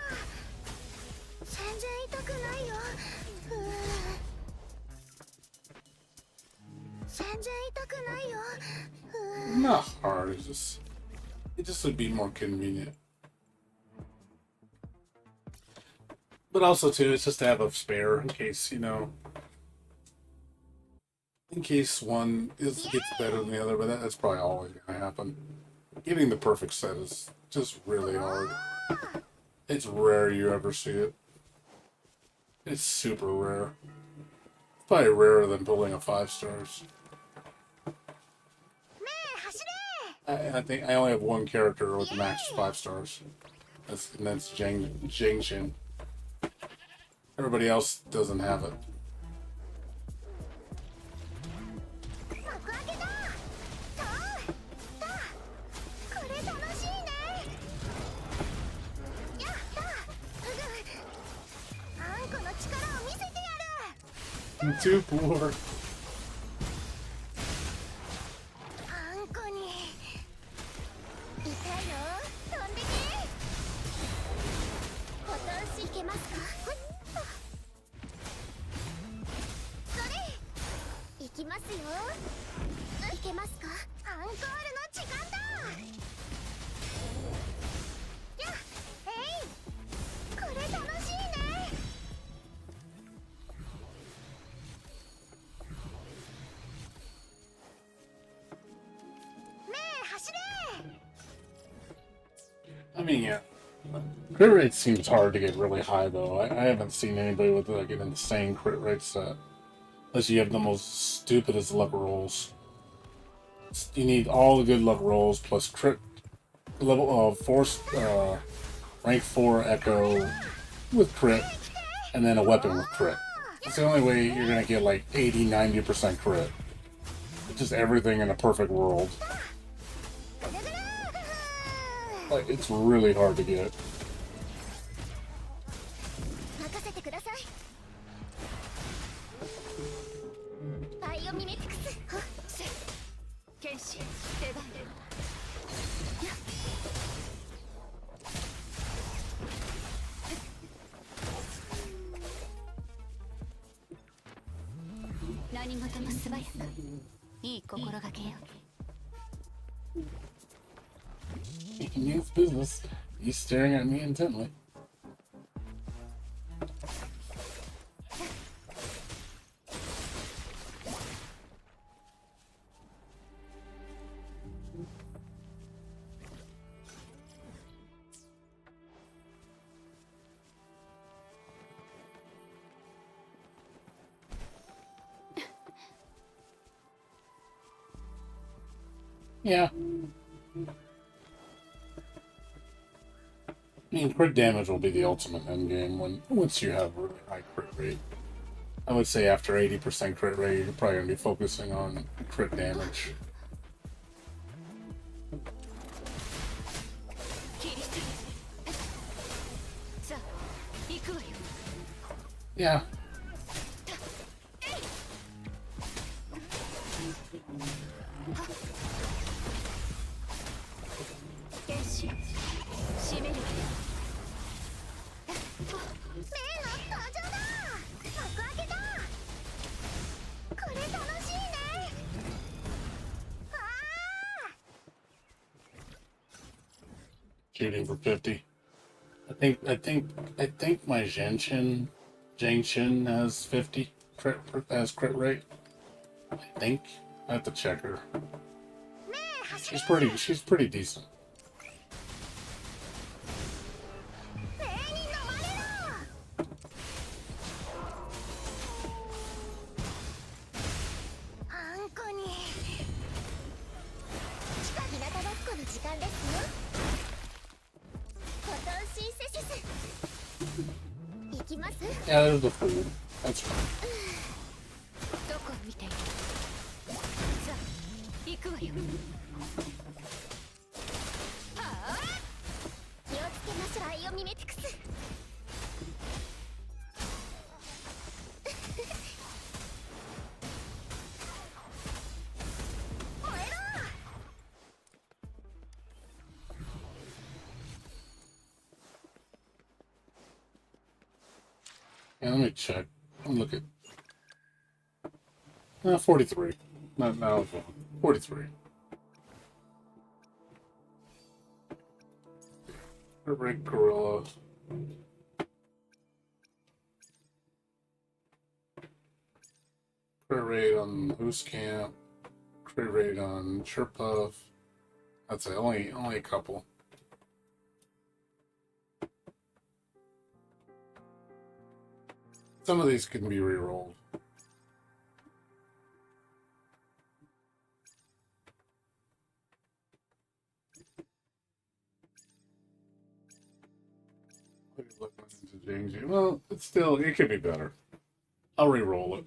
全然痛くないよ。全然痛くないよ。 Not hard. It just would be more convenient. But also too, it's just to have a spare in case, in case one gets better than the other, but that's probably always gonna happen. Getting the perfect set is just really hard. It's rare you ever see it. It's super rare. It's probably rarer than pulling a 5 stars. ねえ走れ。 I think I only have one character with max 5 stars. And that's Jingshin. Everybody else doesn't have it. 幕開けだ。とだ。これ楽しいね。やった。あんこの力を見せてやる。 I'm too poor. 飛んでけ。お通しいけますか。ほいっと。それ。いきますよ。いけますか。アンコールの時間だ。やっ、えい。これ楽しいね。ねえ、走れ。 I mean, yeah. Crit rate seems hard to get really high, though. I haven't seen anybody with like an insane crit rate set. Unless you have the most stupidest luck rolls. You need all the good luck rolls plus crit level force rank 4 echo with crit, and then a weapon with crit. It's the only way you're gonna get like 80-90% crit. Just everything in a perfect world. Like, it's really hard to get. 任せてください。バイオミメティクス。はっ、剣士出番。何事も素早く、いい心がけよ。He means business. He's staring at me intently. Yeah. I mean, crit damage will be the ultimate endgame once you have really high crit rate. I would say after 80% crit rate, you're probably going to be focusing on crit damage. Yeah. Shooting for 50. I think my Jingshin has 50 crit rate. I think. I have to check her. She's pretty decent. Yeah, there's the food. That's fine. Yeah, let me check. Look at 43. Not now. 43. Red Gorilla. Crit rate on Moose Camp. Crit rate on Chirpuff. That's it. Only a couple. Some of these can be re-rolled. Well, it's still, it could be better. I'll re-roll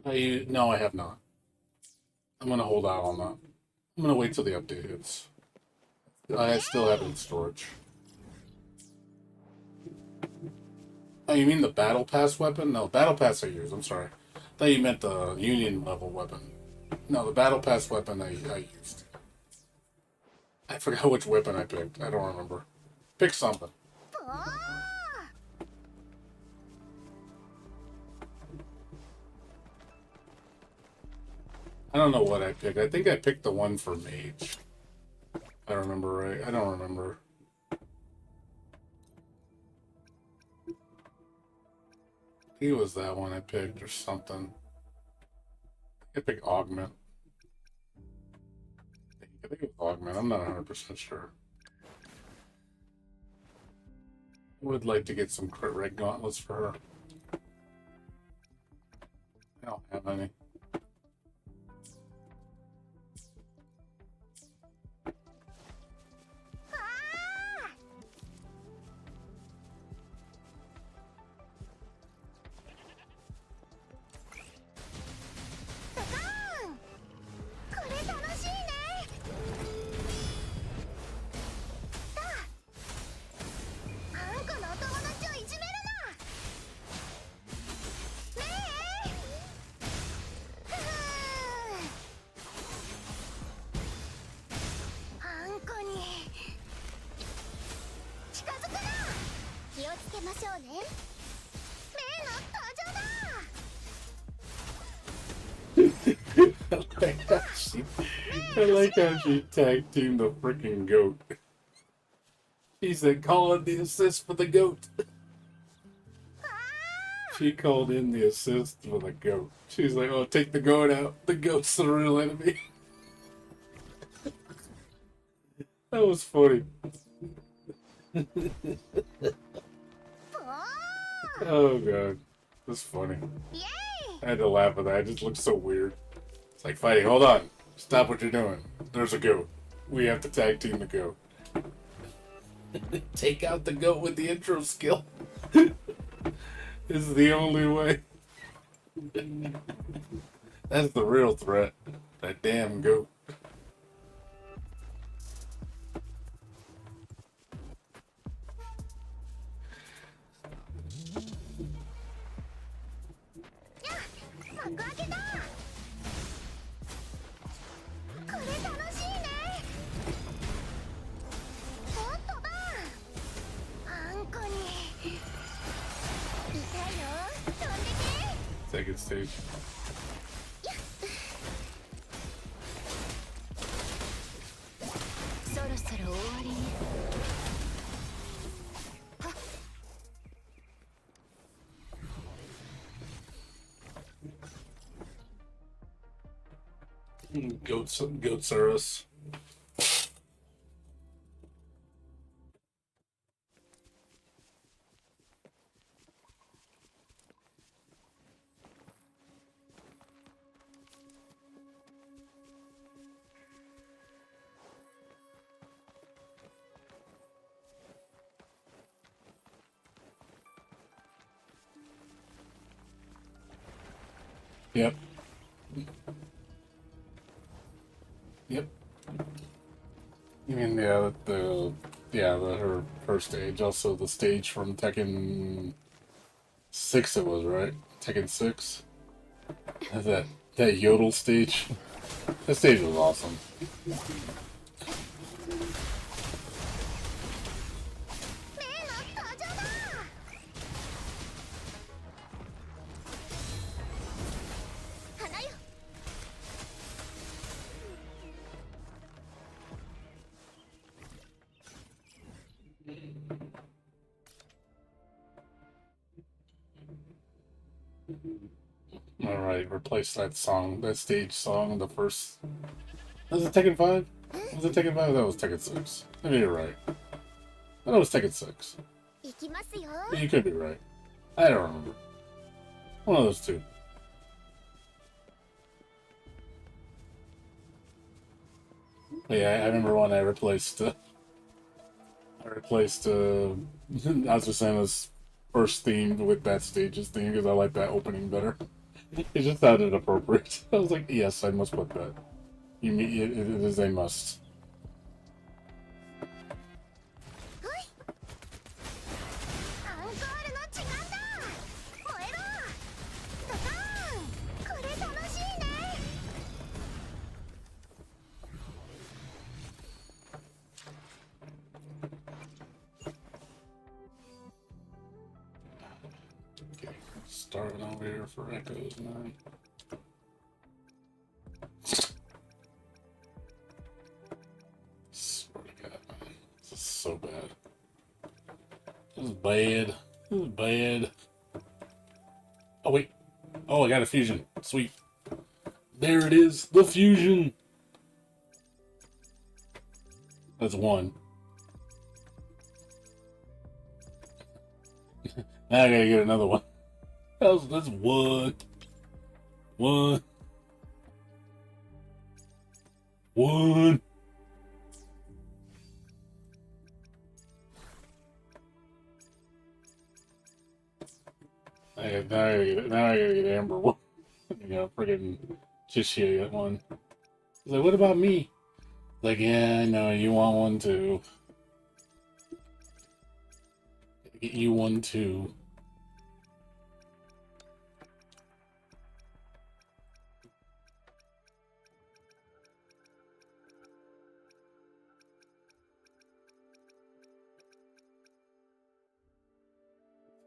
it. No, I have not. I'm gonna hold out on that. I'm gonna wait till the update hits. I still have it in storage. Oh, you mean the Battle Pass weapon? No, Battle Pass I use. I'm sorry. I thought you meant the Union level weapon. No, the Battle Pass weapon I used. I forgot which weapon I picked. I don't remember. Pick something. おー I don't know what I picked. I think I picked the one for mage. I don't remember right. I don't remember. I think it was that one I picked or something. I picked augment. I think it was augment. I'm not 100% sure. I would like to get some crit rate gauntlets for her. I don't have any. I like how she tag teamed the freaking goat. She said, call in the assist for the goat. She called in the assist for the goat. She's like, oh, take the goat out. The goat's the real enemy. That was funny. Oh, God. That's funny. I had to laugh at that. It just looked so weird. It's like fighting. Hold on. Stop what you're doing. There's a goat. We have to tag team the goat. Take out the goat with the intro skill. This is the only way. That's the real threat. That damn goat. Second stage. Goats are us. Yep. Yep. You mean her first stage, also the stage from Tekken 6 it was, right? Tekken 6? That yodel stage. That stage was awesome. Alright, replace that song, that stage song, the first... Was it Tekken 5? Was it Tekken 5? That was Tekken 6. Maybe you're right. I thought it was Tekken 6. You could be right. I don't remember. One of those two. But yeah, I remember when I replaced Azucena's first theme with that stage's theme because I like that opening better. It just sounded appropriate. I was like, yes, I must put that. It is a must. Starting over here for echoes, man. Swear to God, man. This is so bad. This is bad. This is bad. Oh, wait. Oh, I got a fusion. Sweet. There it is. The fusion. That's one. Now I gotta get another one. That's one. One. One. Now I gotta get Amber one. You know, friggin' just get one. He's like, what about me? Like, yeah, I know, you want one too. Get you one too.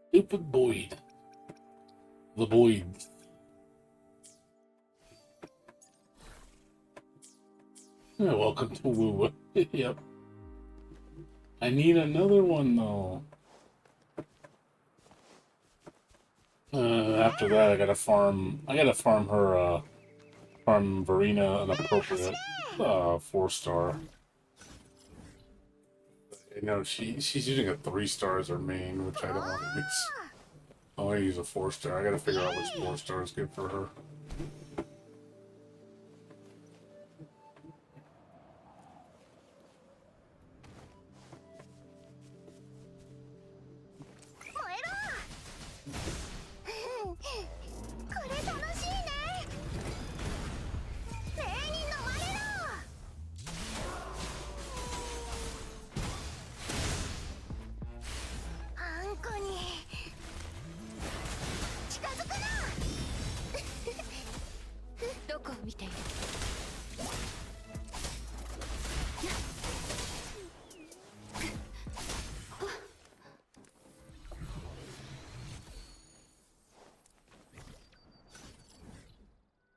Stupid Boyd. The Boyds. Welcome to Woo. Yep. I need another one though. After that, I gotta farm. I gotta farm her. Farm Verena an appropriate 4-star. You know, she's using a 3-star as her main, which I don't want to mix. I want to use a 4-star. I gotta figure out which 4-star is good for her.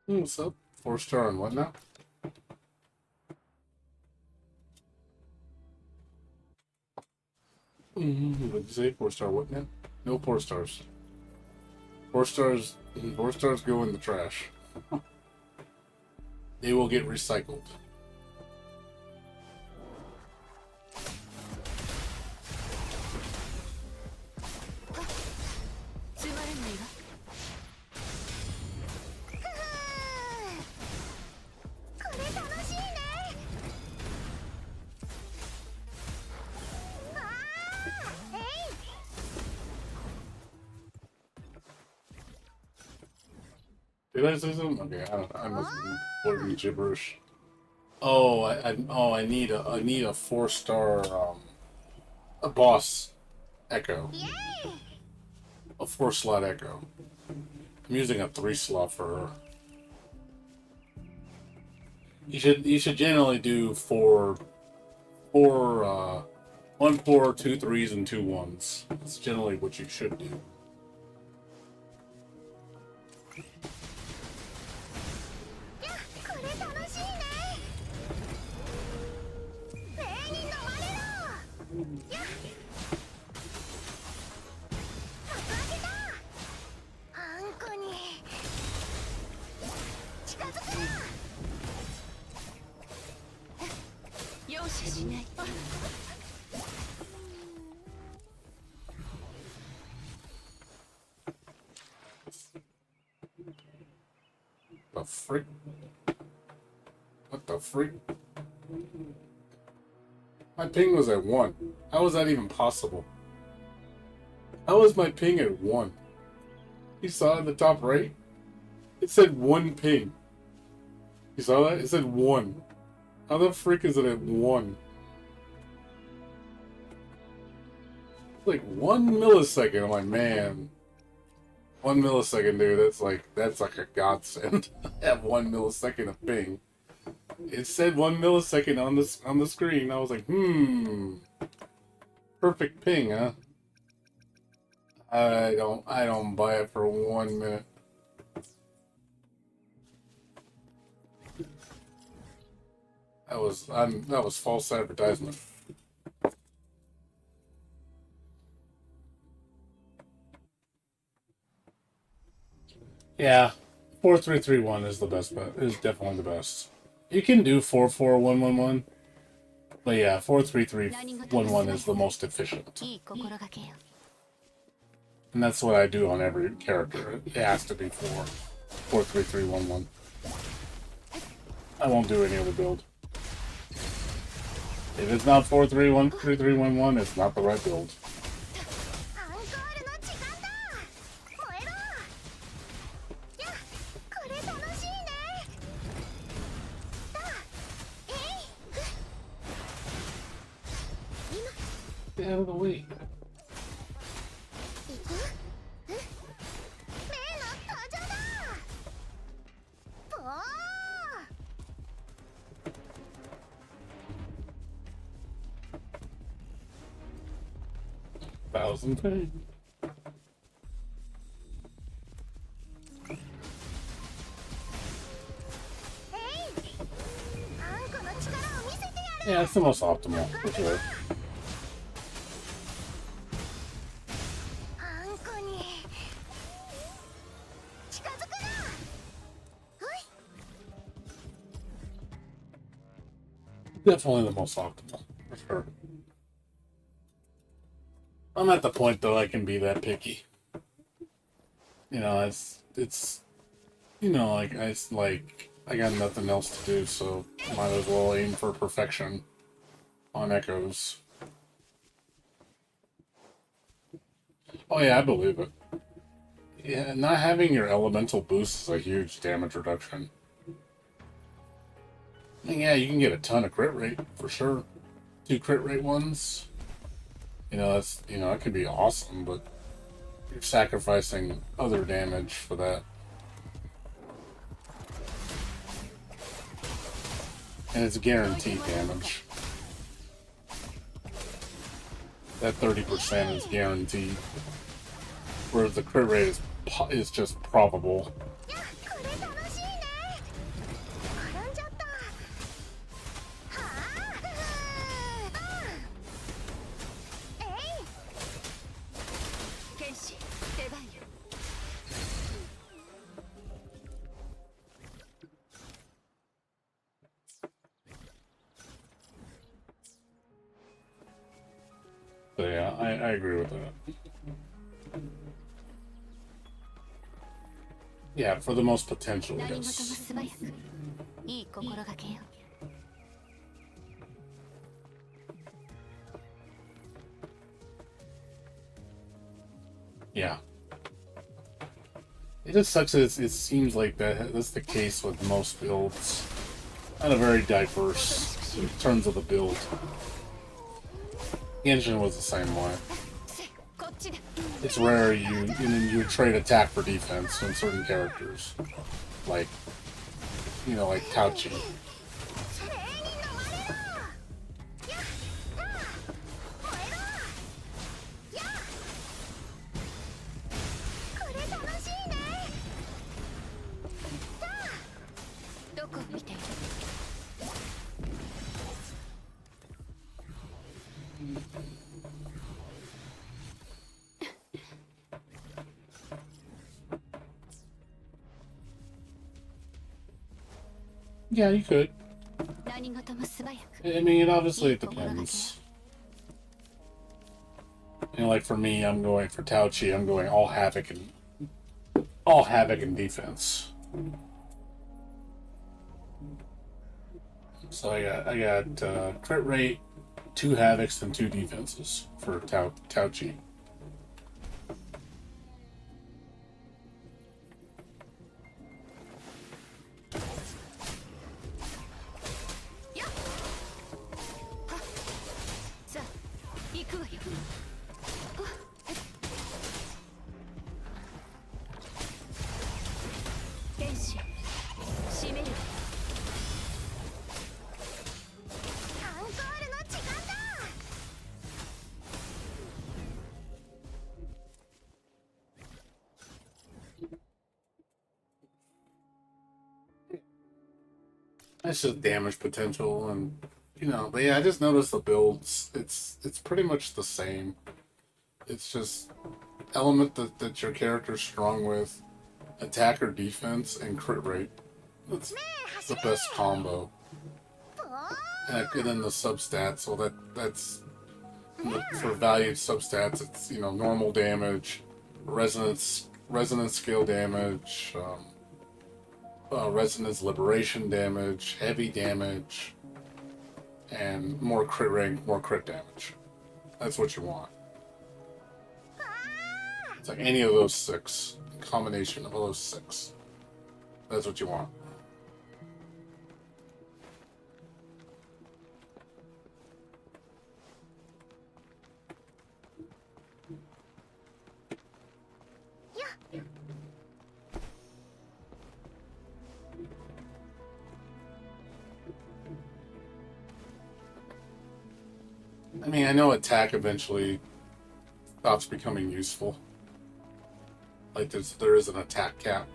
What's up? 4-star and what now? What did you say? 4-star what now? No 4-stars. 4-stars. 4-stars go in the trash. They will get recycled. Did I say something? Okay, I must have been blurting gibberish. Oh, I need a 4-star a boss echo. A 4-slot echo. I'm using a 3-slot for her. You should generally do 1 4, 2 3s, and 2 1s. That's generally what you should do. The frick? What the freak? My ping was at 1. How was that even possible? How was my ping at 1? You saw in the top right? It said 1 ping. You saw that? It said 1. How the frick is it at 1? Like 1 millisecond. I'm like, man. 1 millisecond, dude. That's like a godsend. Have 1 millisecond of ping. It said 1 millisecond on the screen. I was like, perfect ping, huh? I don't buy it for 1 minute. That was false advertisement. Yeah, 4331 is the best bet. Is definitely the best. You can do 44111, but yeah, 43311 is the most efficient. いい心がけよ。 And that's what I do on every character. It has to be 43311. I won't do any other build. If it's not 4313311, it's not the right build. アンコールの時間だ。燃えろ。や、これ楽しいね。さあ、えい。 Get out of the way. 行く？え？例の登場だ。ボー。 1,000 pain. あんこの力を見せてやる。 Yeah, it's the most optimal, for sure. あんこに近づくな。ほい。 Definitely the most optimal, for sure. I'm at the point though I can be that picky. You know, it's you know, I got nothing else to do, so might as well aim for perfection on echoes. Oh yeah, I believe it. Yeah, not having your elemental boost is a huge damage reduction. And yeah, you can get a ton of crit rate for sure. 2 crit rate ones. You know, it could be awesome, but you're sacrificing other damage for that. And it's guaranteed damage. That 30% is guaranteed. Whereas the crit rate is just probable. や、これ楽しいね。転んじゃった。はあ。えい。剣士出番よ。 So yeah, I agree with that. Yeah, for the most potential, 何事も yes. 素早く。いい心がけよ。 Yeah. It just sucks that it seems like that's the case with most builds. Not a very diverse in terms of the build. Genshin was the same way. こっちだ。 It's rare you trade attack for defense in certain characters. Like, you know, like Tauchi. それに飲まれろ。や、さあ、燃えろ。や。これ楽しいね。さあ。 どこを見ている？ Yeah, you could. 何事も素早く。 I mean, obviously it depends. You know, like for me, I'm going for Tauchi. I'm going all havoc and defense. So I got crit rate, 2 havocs, and 2 defenses for Tauchi. That's just damage potential, and you know. But yeah, I just noticed the builds. It's pretty much the same. It's just element that your character's strong with, attack or defense, and crit rate. That's the best combo. And then the substats. Well, that's for valued substats. It's normal damage, resonance scale damage, resonance liberation damage, heavy damage, and more crit rate, more crit damage. That's what you want. It's like any of those 6, combination of those 6. That's what you want. I mean, I know attack eventually stops becoming useful. Like there is an attack cap,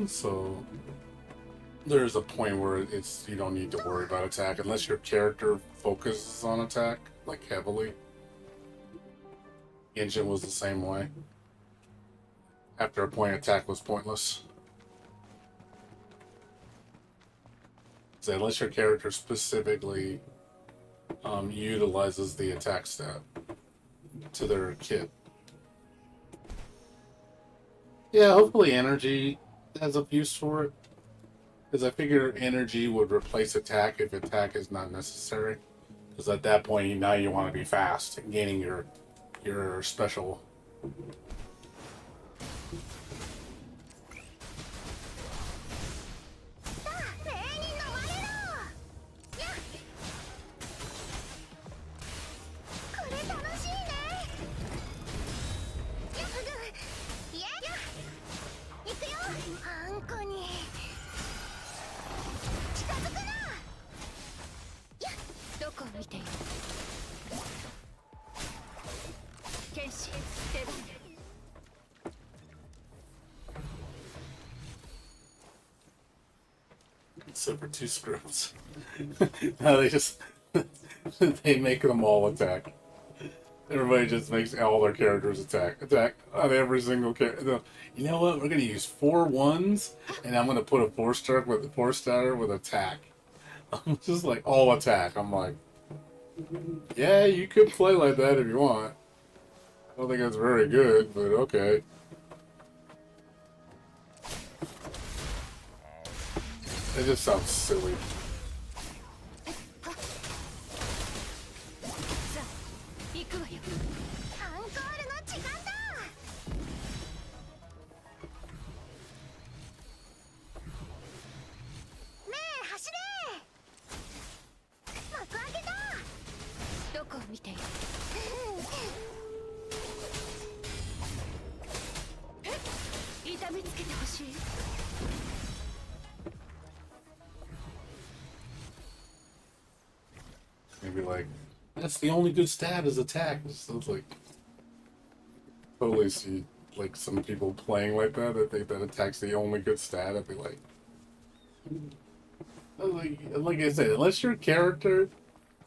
so there's a point where you don't need to worry about attack unless your character focuses on attack like heavily. Engine was the same way. After a point, attack was pointless. So unless your character specifically utilizes the attack stat to their kit. Yeah, hopefully energy has a use for it. Because I figure energy would replace attack if attack is not necessary. Because at that point, now you want to be fast and gaining your special. Except for 2 scripts. Now they make them all attack. Everybody just makes all their characters attack on every single character. You know what? We're gonna use 4 1s, and I'm gonna put a 4-star with attack. I'm just like all attack. I'm like, yeah, you could play like that if you want. I don't think that's very good, but okay. It just sounds silly. Maybe like, that's the only good stat is attack. So it's like, totally see like some people playing like that. I think that attack's the only good stat. I'd be like I said, unless your character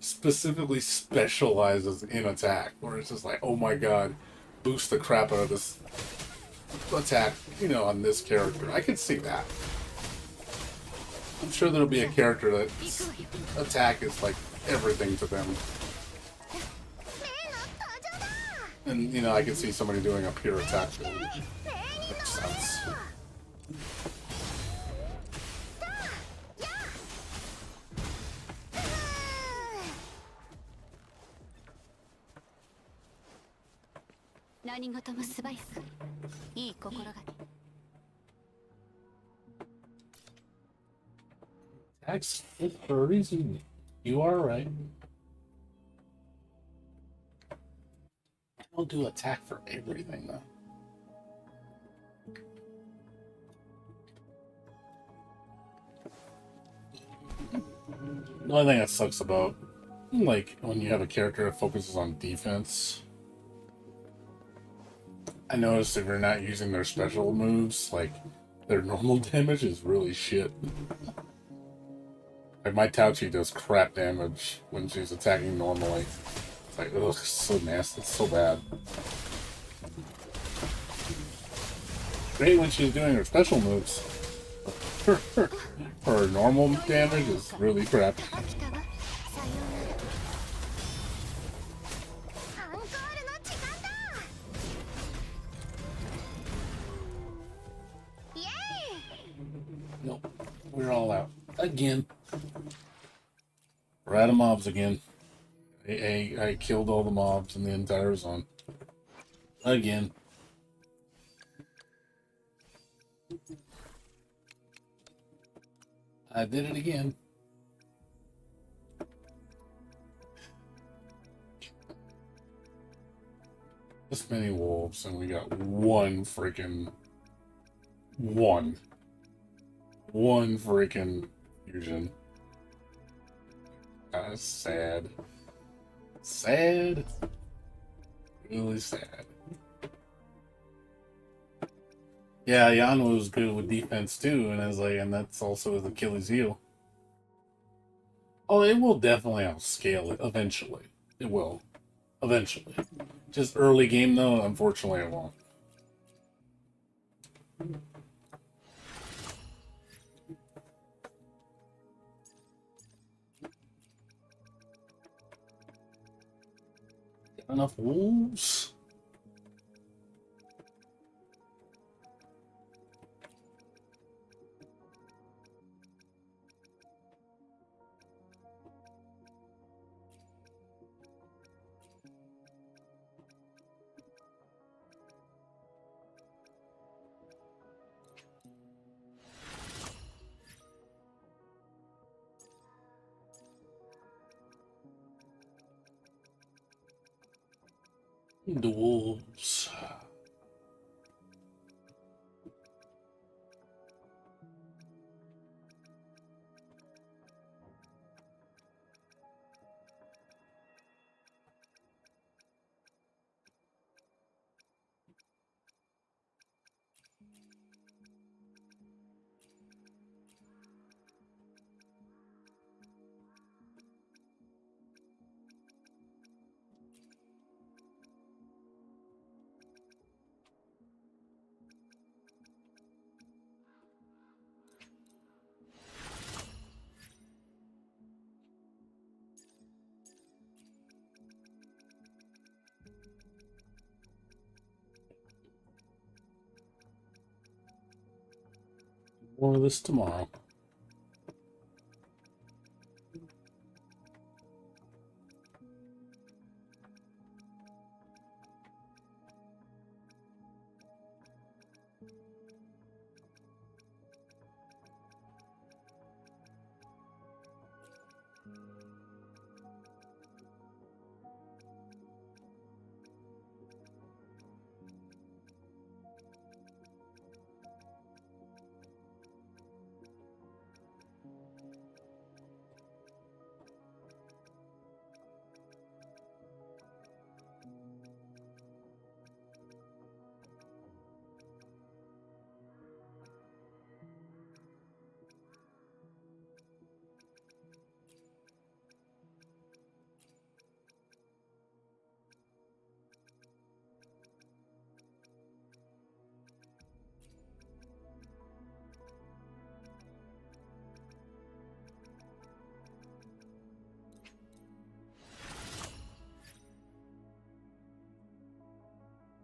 specifically specializes in attack, where it's just like, oh my god, boost the crap out of this attack, on this character. I can see that. I'm sure there'll be a character that attack is like everything to them. And, I can see somebody doing a pure attack build. Makes sense. Attacks for a reason. You are right. I'll do attack for everything, though. The only thing that sucks about, like, when you have a character that focuses on defense, I noticed if you're not using their special moves, like, their normal damage is really shit. Like, my Tauchi does crap damage when she's attacking normally. It's like, ugh, so nasty. It's so bad. Great when she's doing her special moves. Her normal damage is really crap. 秋田はさようならアンコールの時間だイエーイ Nope. We're all out. Again. We're out of mobs again. I killed all the mobs in the entire zone. Again. I did it again. This many wolves, and we got one freaking one freaking fusion. Sad. Sad. Really sad. Yeah, Jan was good with defense too, and I was like, and that's also his Achilles heel. Oh, it will definitely outscale it eventually. It will. Eventually. Just early game though, unfortunately it won't. Got enough wolves? The wolves. More of this tomorrow.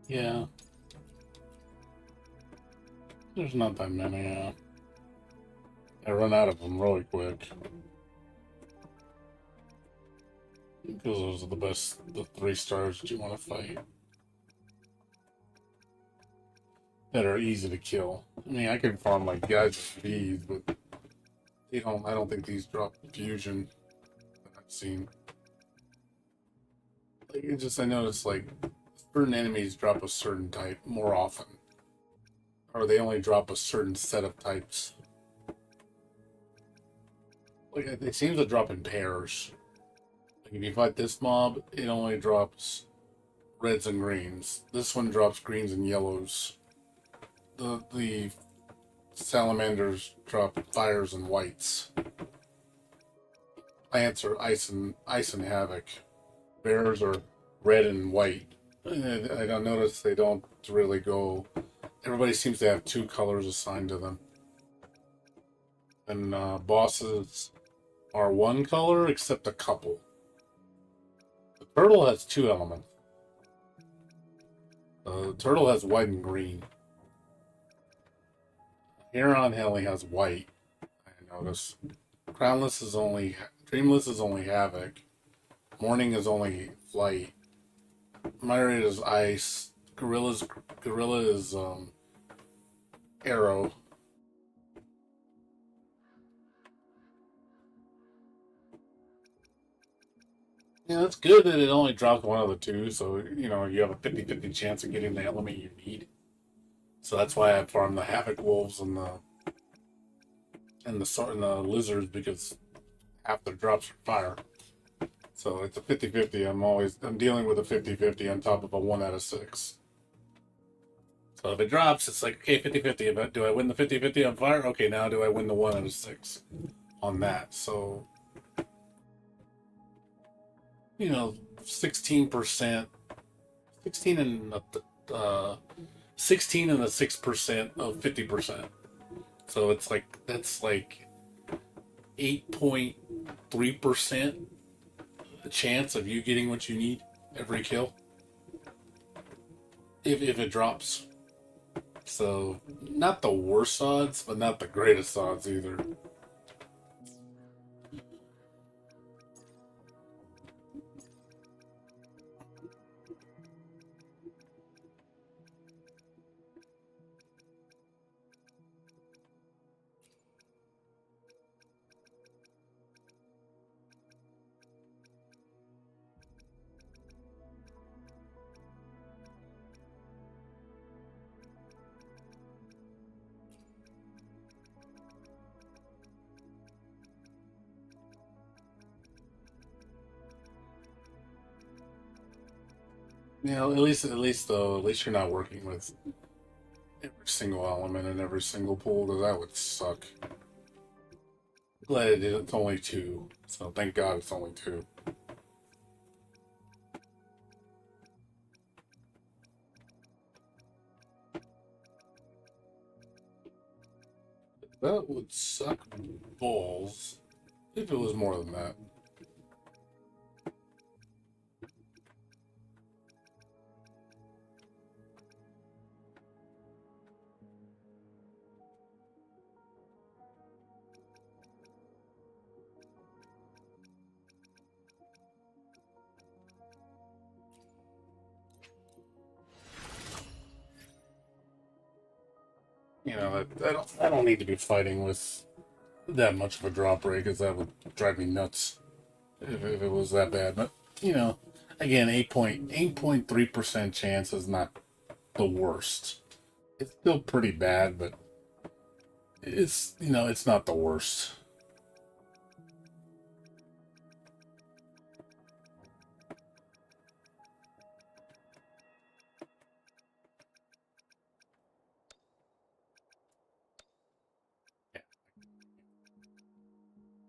Yeah. There's not that many. I run out of them really quick. Because those are the 3 stars that you want to fight. That are easy to kill. I mean, I can farm like guys with bees, but I don't think these drop fusion that I've seen. Like, I noticed like certain enemies drop a certain type more often. Or they only drop a certain set of types. Like, it seems to drop in pairs. Like, if you fight this mob, it only drops reds and greens. This one drops greens and yellows. The salamanders drop fires and whites. Plants are ice and havoc. Bears are red and white. I don't notice they don't really go. Everybody seems to have two colors assigned to them. And bosses are one color except a couple. The turtle has two elements. The turtle has white and green. Huron only has white. I notice. Crownless is only. Dreamless is only havoc. Morning is only flight. Myriad is ice. Gorilla is arrow. Yeah, it's good that it only drops one of the two, so you know you have a 50-50 chance of getting the element you need. So that's why I farm the havoc wolves and the lizards, because half their drops are fire. So it's a 50-50. I'm dealing with a 50-50 on top of a 1 out of 6. So if it drops, it's like, okay, 50-50. Do I win the 50-50 on fire? Okay, now do I win the 1 out of 6 on that? So, you know, 16%, 16 and 16 and the 6% of 50%. So it's like, that's like 8.3% the chance of you getting what you need every kill. If it drops. So, not the worst odds, but not the greatest odds either. You know, at least you're not working with every single element in every single pool, because that would suck. Glad it's only 2, so thank God it's only 2. That would suck balls if it was more than that. You know, I don't need to be fighting with that much of a drop rate, because that would drive me nuts if it was that bad. But, you know, again, 8.3% chance is not the worst. It's still pretty bad, but it's, you know, it's not the worst.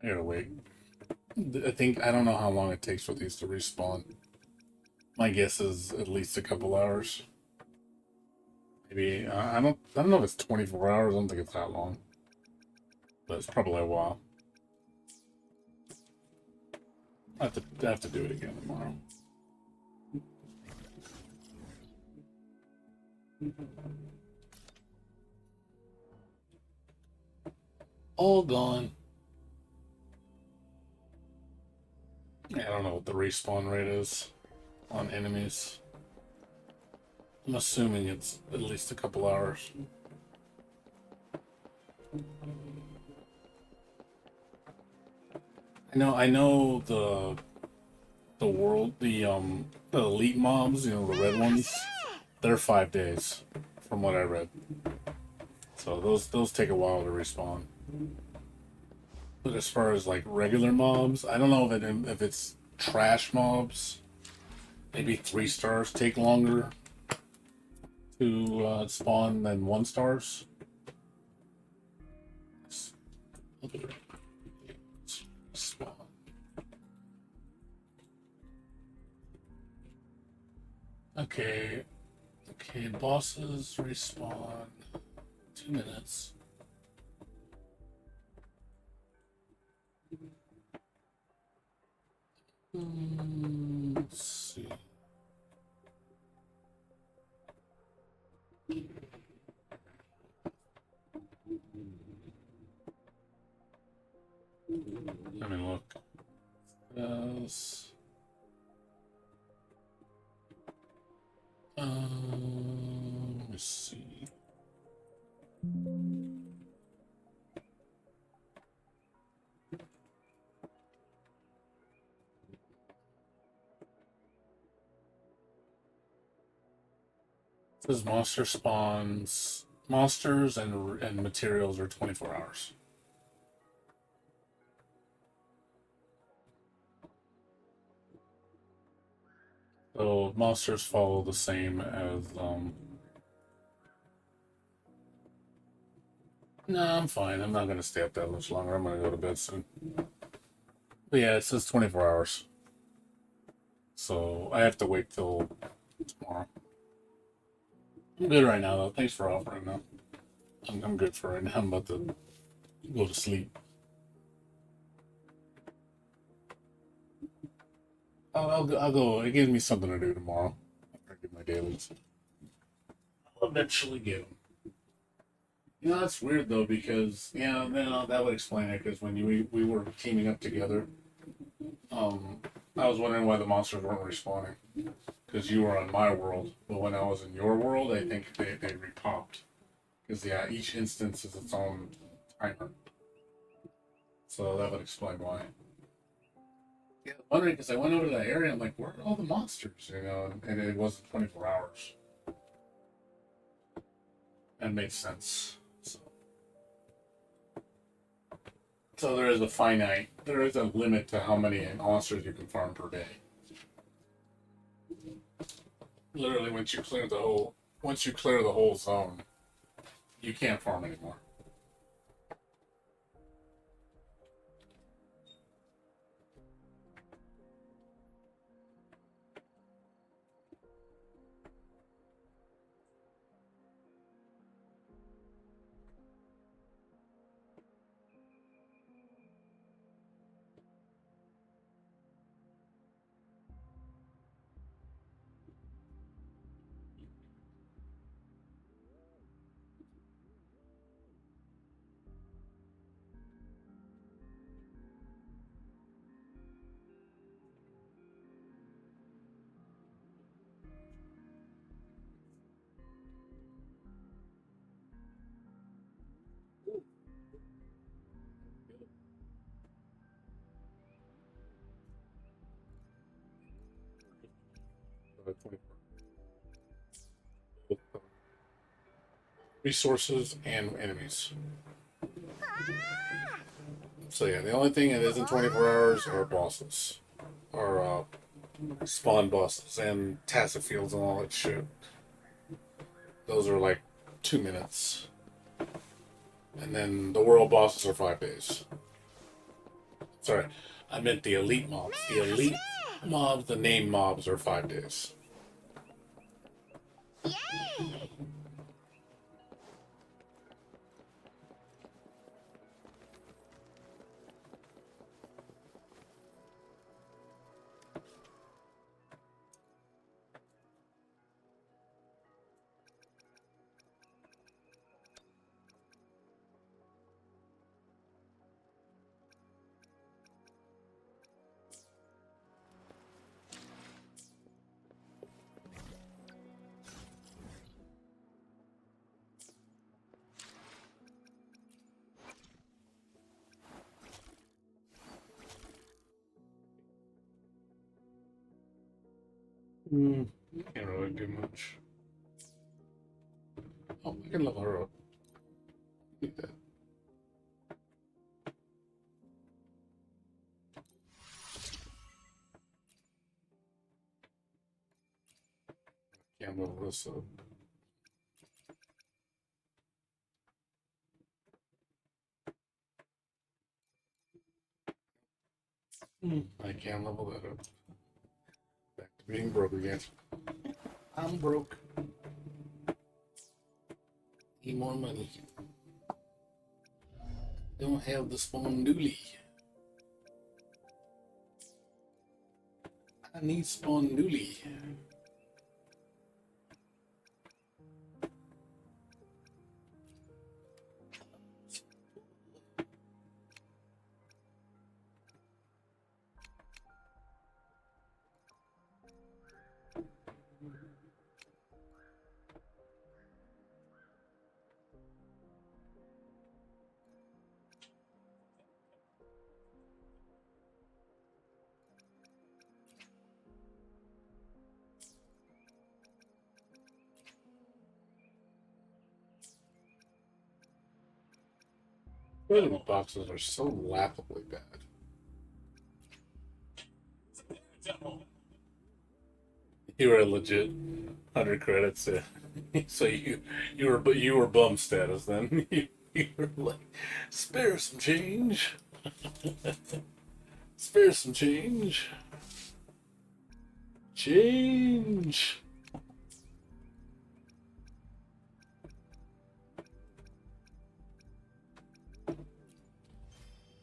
I gotta wait. I don't know how long it takes for these to respawn. My guess is at least a couple hours. Maybe I don't know if it's 24 hours. I don't think it's that long, but it's probably a while. I have to do it again tomorrow. All gone. Yeah, I don't know what the respawn rate is on enemies. I'm assuming it's at least a couple hours. I know the elite mobs, you know, the red ones, they're 5 days, from what I read. So those take a while to respawn. But as far as like regular mobs, I don't know if it's trash mobs. Maybe 3 stars take longer to spawn than 1 stars. Spawn. Okay. Okay, bosses respawn 2 minutes. Let's see. Let me look. Yes. Let me see. It says monster spawns. Monsters and materials are 24 hours. So monsters follow the same as No, I'm fine. I'm not gonna stay up that much longer. I'm gonna go to bed soon. But yeah, it says 24 hours. So I have to wait till tomorrow. I'm good right now though. Thanks for offering though. I'm good for right now. I'm about to go to sleep. I'll go. It gives me something to do tomorrow. After I get my dailies. I'll eventually get them. You know, that's weird though because yeah, that would explain it. Because when we were teaming up together, I was wondering why the monsters weren't respawning. Because you were on my world, but when I was in your world, I think they repopped. Because yeah, each instance is its own timer, so that would explain why. Yeah, I'm wondering because I went over to that area, I'm like, where are all the monsters? You know, and it wasn't 24 hours. That makes sense. So there is a limit to how many monsters you can farm per day. Literally, once you clear the whole zone, you can't farm anymore. Resources and enemies. So yeah, the only thing that isn't 24 hours are bosses, or spawn bosses and tacit fields and all that shit. Those are like 2 minutes, and then the world bosses are 5 days. Sorry, I meant the elite mobs. The elite mobs, the name mobs, are 5 days. Yay! Can't really do much. Oh, I can level her up. Need that. Can't level this up. I can't level that up. Back to being broke again. I'm broke. Need more money. Don't have the spawn dooley. I need spawn dooley. Rhythm boxes are so laughably bad. You were legit 100 credits. So you were bum status then. You were like, spare some change. Spare some change. Change.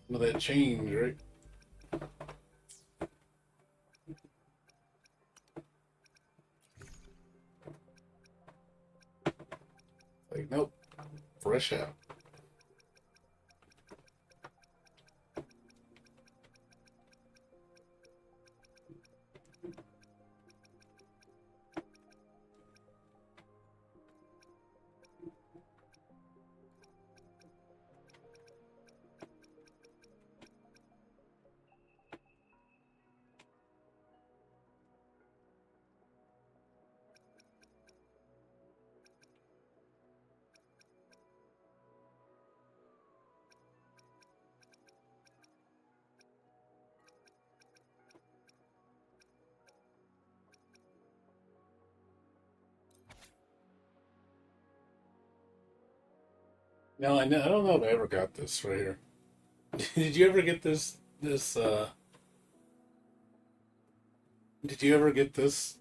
Some of that change, right? Like, nope. Fresh out. No, I don't know if I ever got this right here. Did you ever get this? Did you ever get this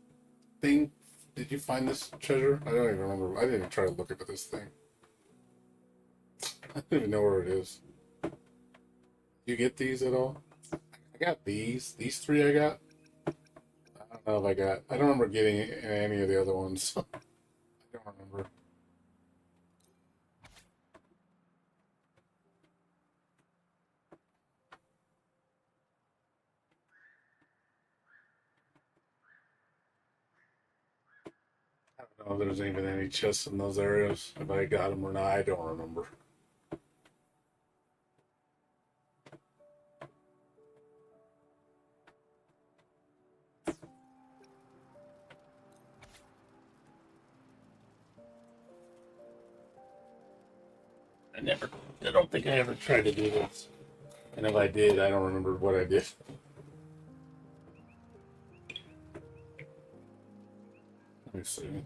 thing? Did you find this treasure? I don't even remember. I didn't even try to look into this thing. I don't even know where it is. You get these at all? I got these. These three I got. I don't know if I got. I don't remember getting any of the other ones. I don't remember. I don't know if there's even any chests in those areas. If I got them or not, I don't remember. I don't think I ever tried to do this. And if I did, I don't remember what I did. Let me see.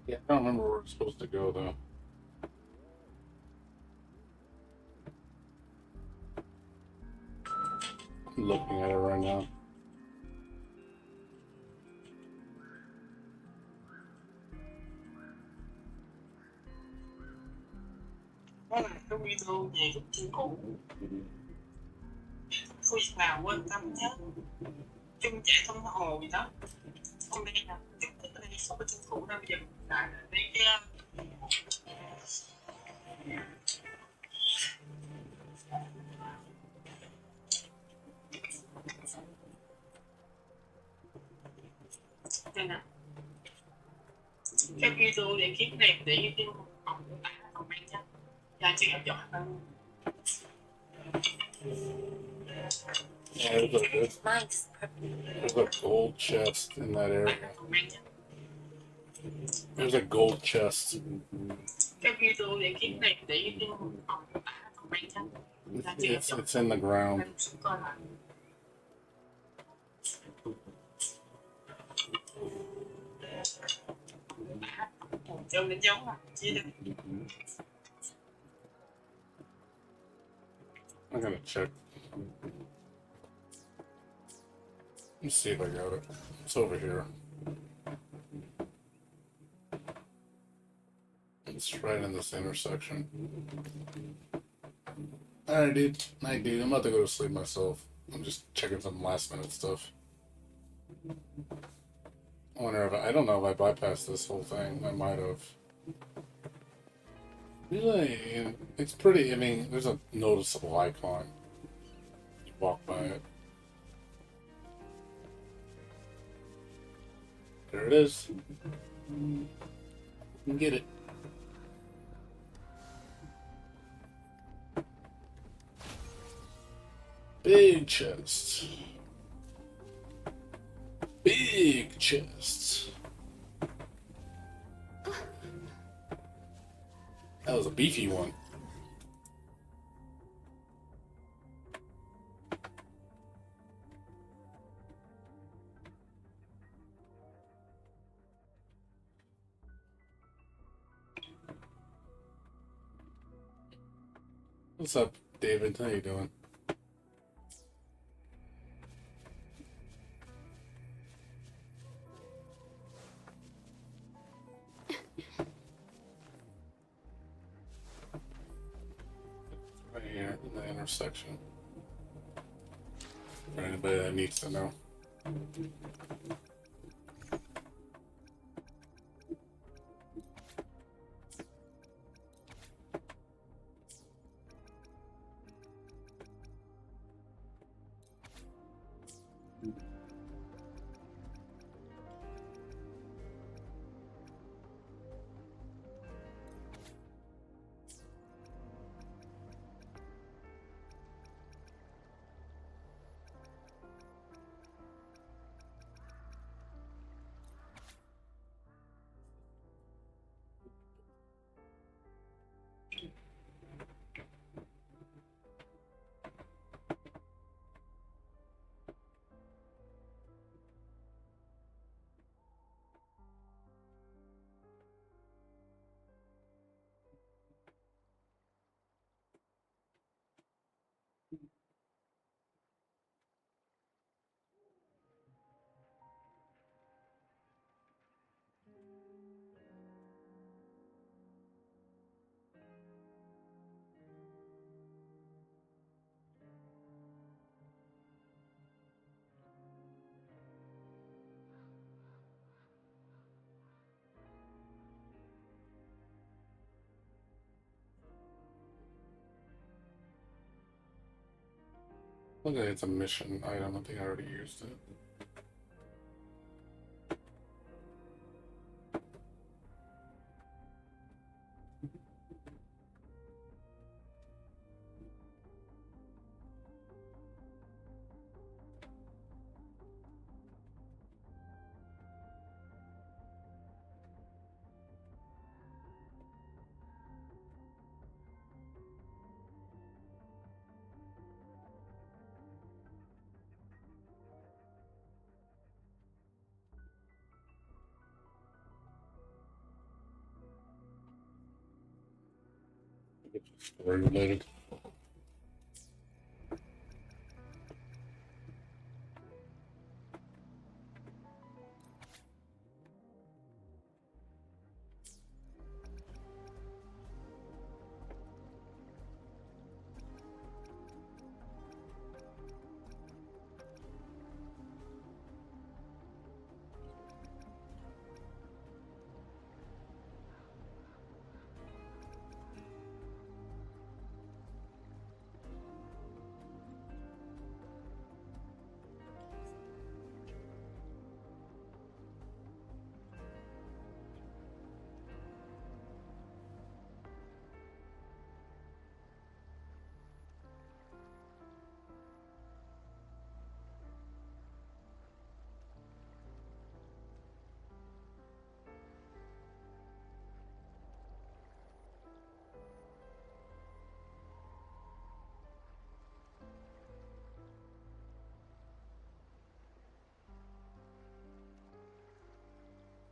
Yeah, I don't remember where it's supposed to go though. I'm looking at it right now. Đó là cái video về lúc chương cũ. Phu Việt nào quan tâm nhé. Chung chạy thông hồ gì đó. Hôm nay là chút tức là đi số chương cũ đâu bây giờ lại là đi cái đây nè. Cái video để kiếm đẹp để cái comment nhé. Gia chị hấp dẫn hơn. Yeah, there's a gold chest in that area. There's a gold chest. It's in the ground. I'm gonna check. Let's see if I got it. It's over here. It's right in this intersection. Alright, dude. Night, dude. I'm about to go to sleep myself. I'm just checking some last minute stuff. I wonder if I don't know if I bypassed this whole thing. I might have. Usually, it's pretty. I mean, there's a noticeable icon. You walk by it. There it is. You can get it. Big chest. Big chests. That was a beefy one. What's up, David? How you doing? Right here in the intersection. For anybody that needs to know. Look like it's a mission item. I think I already used it. Story related.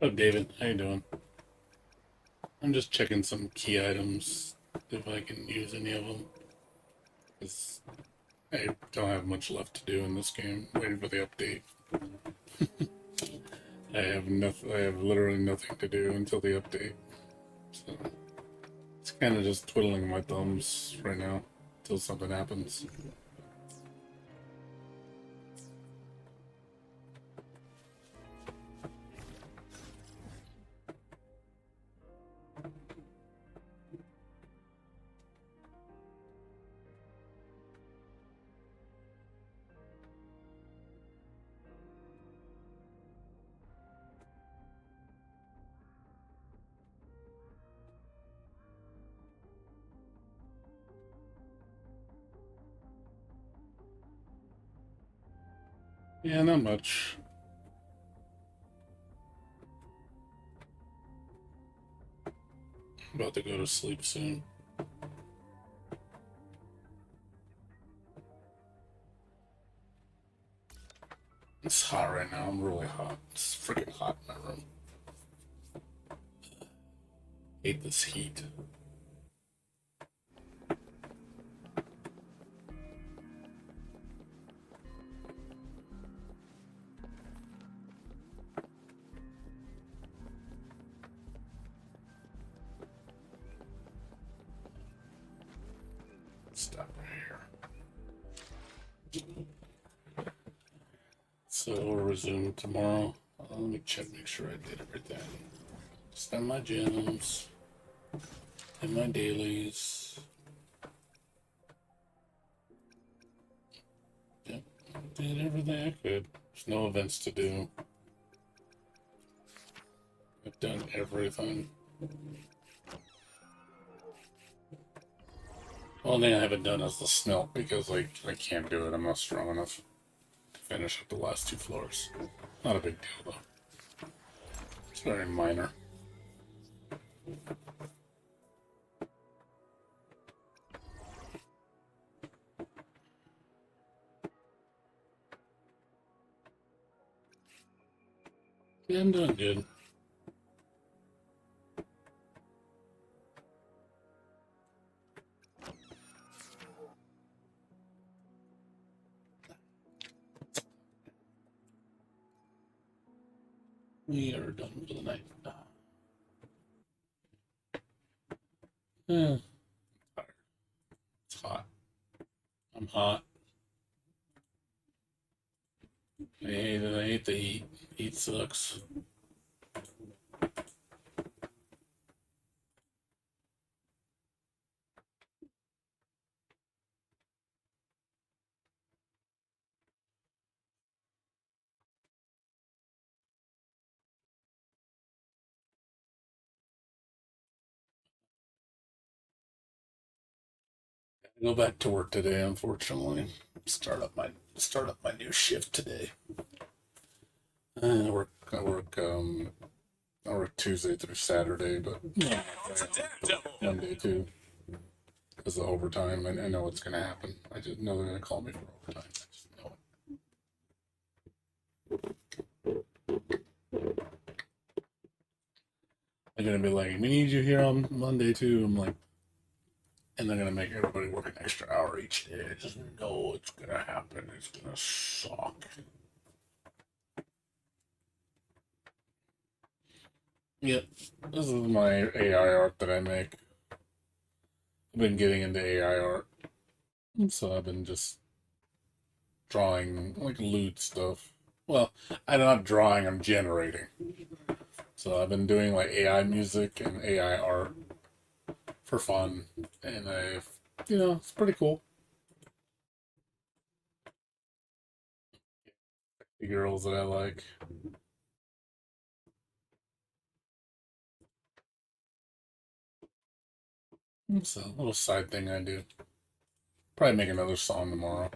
Oh, David, how you doing? I'm just checking some key items, if I can use any of them. Because I don't have much left to do in this game. Waiting for the update. I have nothing. I have literally nothing to do until the update. So it's kind of just twiddling my thumbs right now until something happens. Yeah, not much. About to go to sleep soon. It's hot right now. I'm really hot. It's freaking hot in my room. Hate this heat. Stop here. So we'll resume tomorrow. Let me check, make sure I did everything. Spend my gems and my dailies. Yep, did everything I could. There's no events to do. I've done everything. Only thing I haven't done is the smelt because like I can't do it. I'm not strong enough to finish up the last 2 floors. Not a big deal though. It's very minor. Yeah, I'm doing good. We are done for the night. Yeah, it's hot. I'm hot. I hate it. I hate the heat. Heat sucks. I go back to work today, unfortunately. Start up my new shift today. I work Tuesday through Saturday, but yeah, Monday too. Because of overtime, I know what's gonna happen. I just know they're gonna call me for overtime. I just know it. They're gonna be like, "We need you here on Monday too." I'm like, and they're gonna make everybody work an extra hour each day. I just know it's gonna happen. It's gonna suck. Yep, this is my AI art that I make. I've been getting into AI art, so I've been just drawing like lewd stuff. Well, I'm not drawing, I'm generating. So I've been doing like AI music and AI art for fun, and it's pretty cool. The girls that I like. It's a little side thing I do. Probably make another song tomorrow.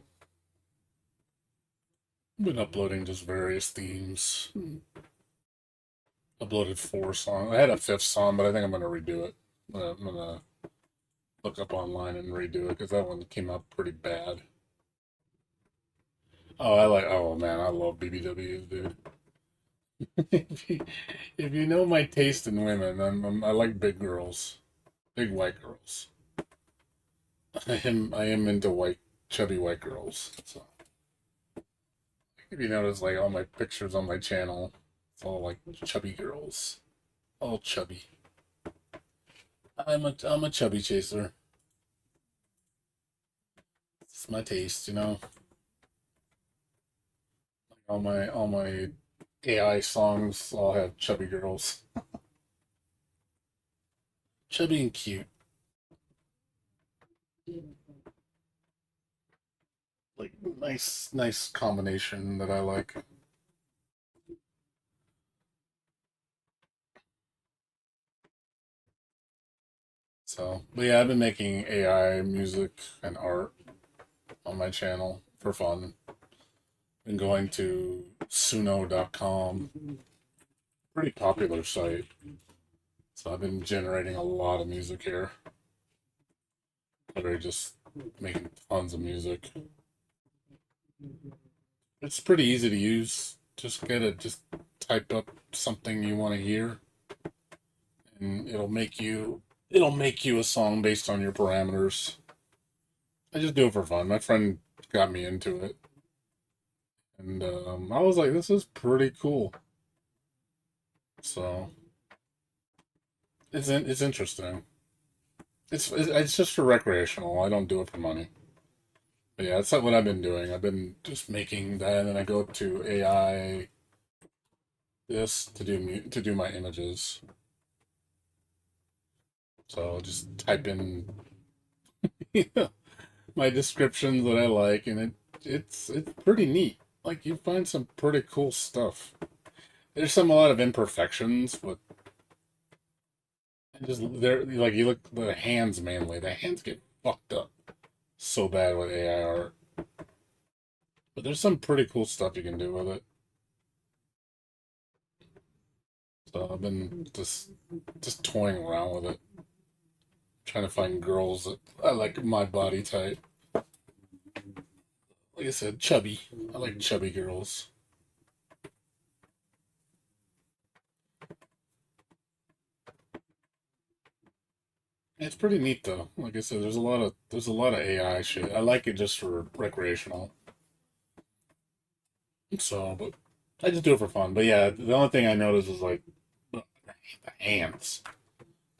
Been uploading just various themes. Uploaded 4 songs. I had a 5th song, but I think I'm gonna redo it. I'm gonna look up online and redo it because that one came out pretty bad. Oh, I like. Oh man, I love BBWs, dude. If you know my taste in women, I like big girls, big white girls. I am into chubby white girls. So if you notice, like all my pictures on my channel, it's all like chubby girls, all chubby. I'm a chubby chaser. It's my taste. Like all my AI songs all have chubby girls, chubby and cute. Like nice combination that I like. So, but yeah, I've been making AI music and art on my channel for fun. Been going to suno.com, pretty popular site. So I've been generating a lot of music here. Literally just making tons of music. It's pretty easy to use. Just type up something you want to hear, and it'll make you a song based on your parameters. I just do it for fun. My friend got me into it, and I was like, "This is pretty cool." So it's interesting. It's just for recreational. I don't do it for money. But yeah, that's not what I've been doing. I've been just making that, and then I go to AI this to do my images. So I'll just type in my descriptions that I like, and it's pretty neat. Like you find some pretty cool stuff. There's a lot of imperfections, but just there like you look the hands mainly. The hands get fucked up so bad with AI art. But there's some pretty cool stuff you can do with it. So I've been just toying around with it, trying to find girls that I like my body type. Like I said, chubby. I like chubby girls. It's pretty neat though. Like I said, there's a lot of AI shit. I like it just for recreational. So, but I just do it for fun. But yeah, the only thing I noticed is like the hands.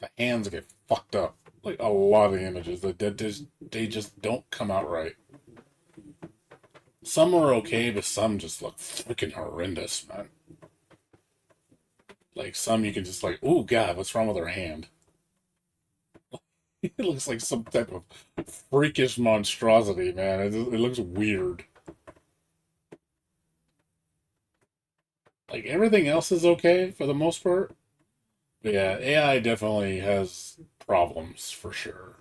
The hands get fucked up. Like a lot of the images, they just don't come out right. Some are okay, but some just look freaking horrendous, man. Like some you can just like, oh god, what's wrong with her hand? It looks like some type of freakish monstrosity, man. It looks weird. Like everything else is okay for the most part. But yeah, AI definitely has problems for sure.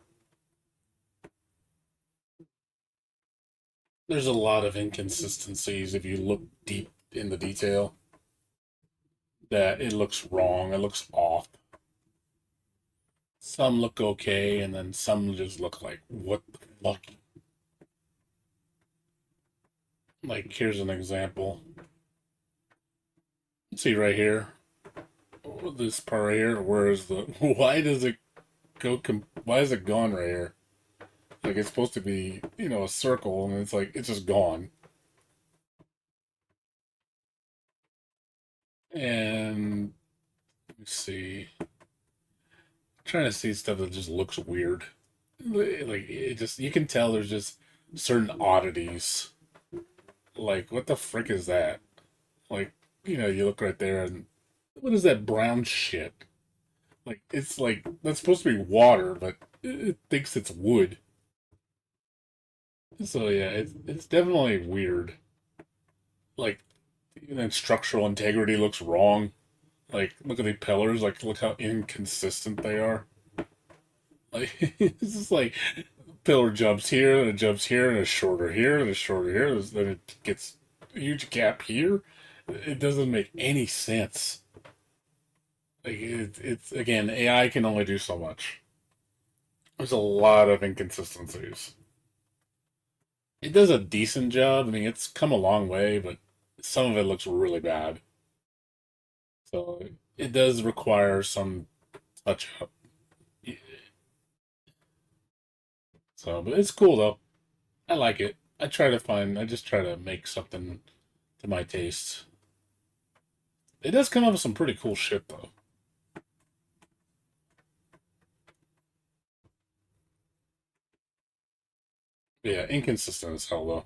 There's a lot of inconsistencies if you look deep in the detail. That it looks wrong, it looks off. Some look okay, and then some just look like, what the fuck? Like, here's an example. See right here, this part right here, where is the, why does it why is it gone right here? Like, it's supposed to be, a circle, and it's like, it's just gone. And, let me see. I'm trying to see stuff that just looks weird. Like, you can tell there's just certain oddities. Like, what the frick is that? Like, you look right there and what is that brown shit? Like, it's like, that's supposed to be water, but it thinks it's wood. So yeah, it's definitely weird. Like, and then structural integrity looks wrong. Like, look at the pillars. Like, look how inconsistent they are. Like, it's just like pillar jumps here, and it jumps here, and it's shorter here, and it's shorter here. Then it gets a huge gap here. It doesn't make any sense. Like it's again, AI can only do so much. There's a lot of inconsistencies. It does a decent job. I mean, it's come a long way, but some of it looks really bad. So it does require some touch up. So, but it's cool though. I like it. I just try to make something to my taste. It does come up with some pretty cool shit though. Yeah, inconsistent as hell though.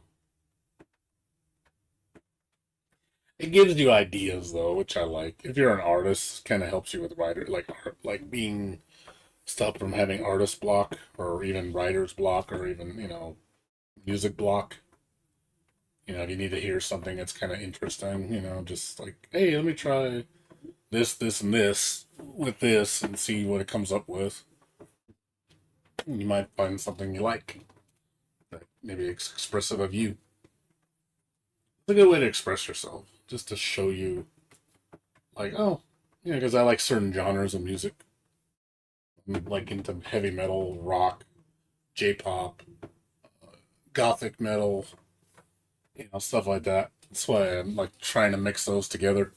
It gives you ideas though, which I like. If you're an artist, kind of helps you with writer like like being stopped from having artist block or even writer's block or even music block. If you need to hear something that's kind of interesting, just like, hey, let me try this, and this with this and see what it comes up with. You might find something you like that maybe expressive of you. It's a good way to express yourself, just to show you, like, oh, because I like certain genres of music. I'm like into heavy metal, rock, J-pop, gothic metal, stuff like that. That's why I'm like trying to mix those together.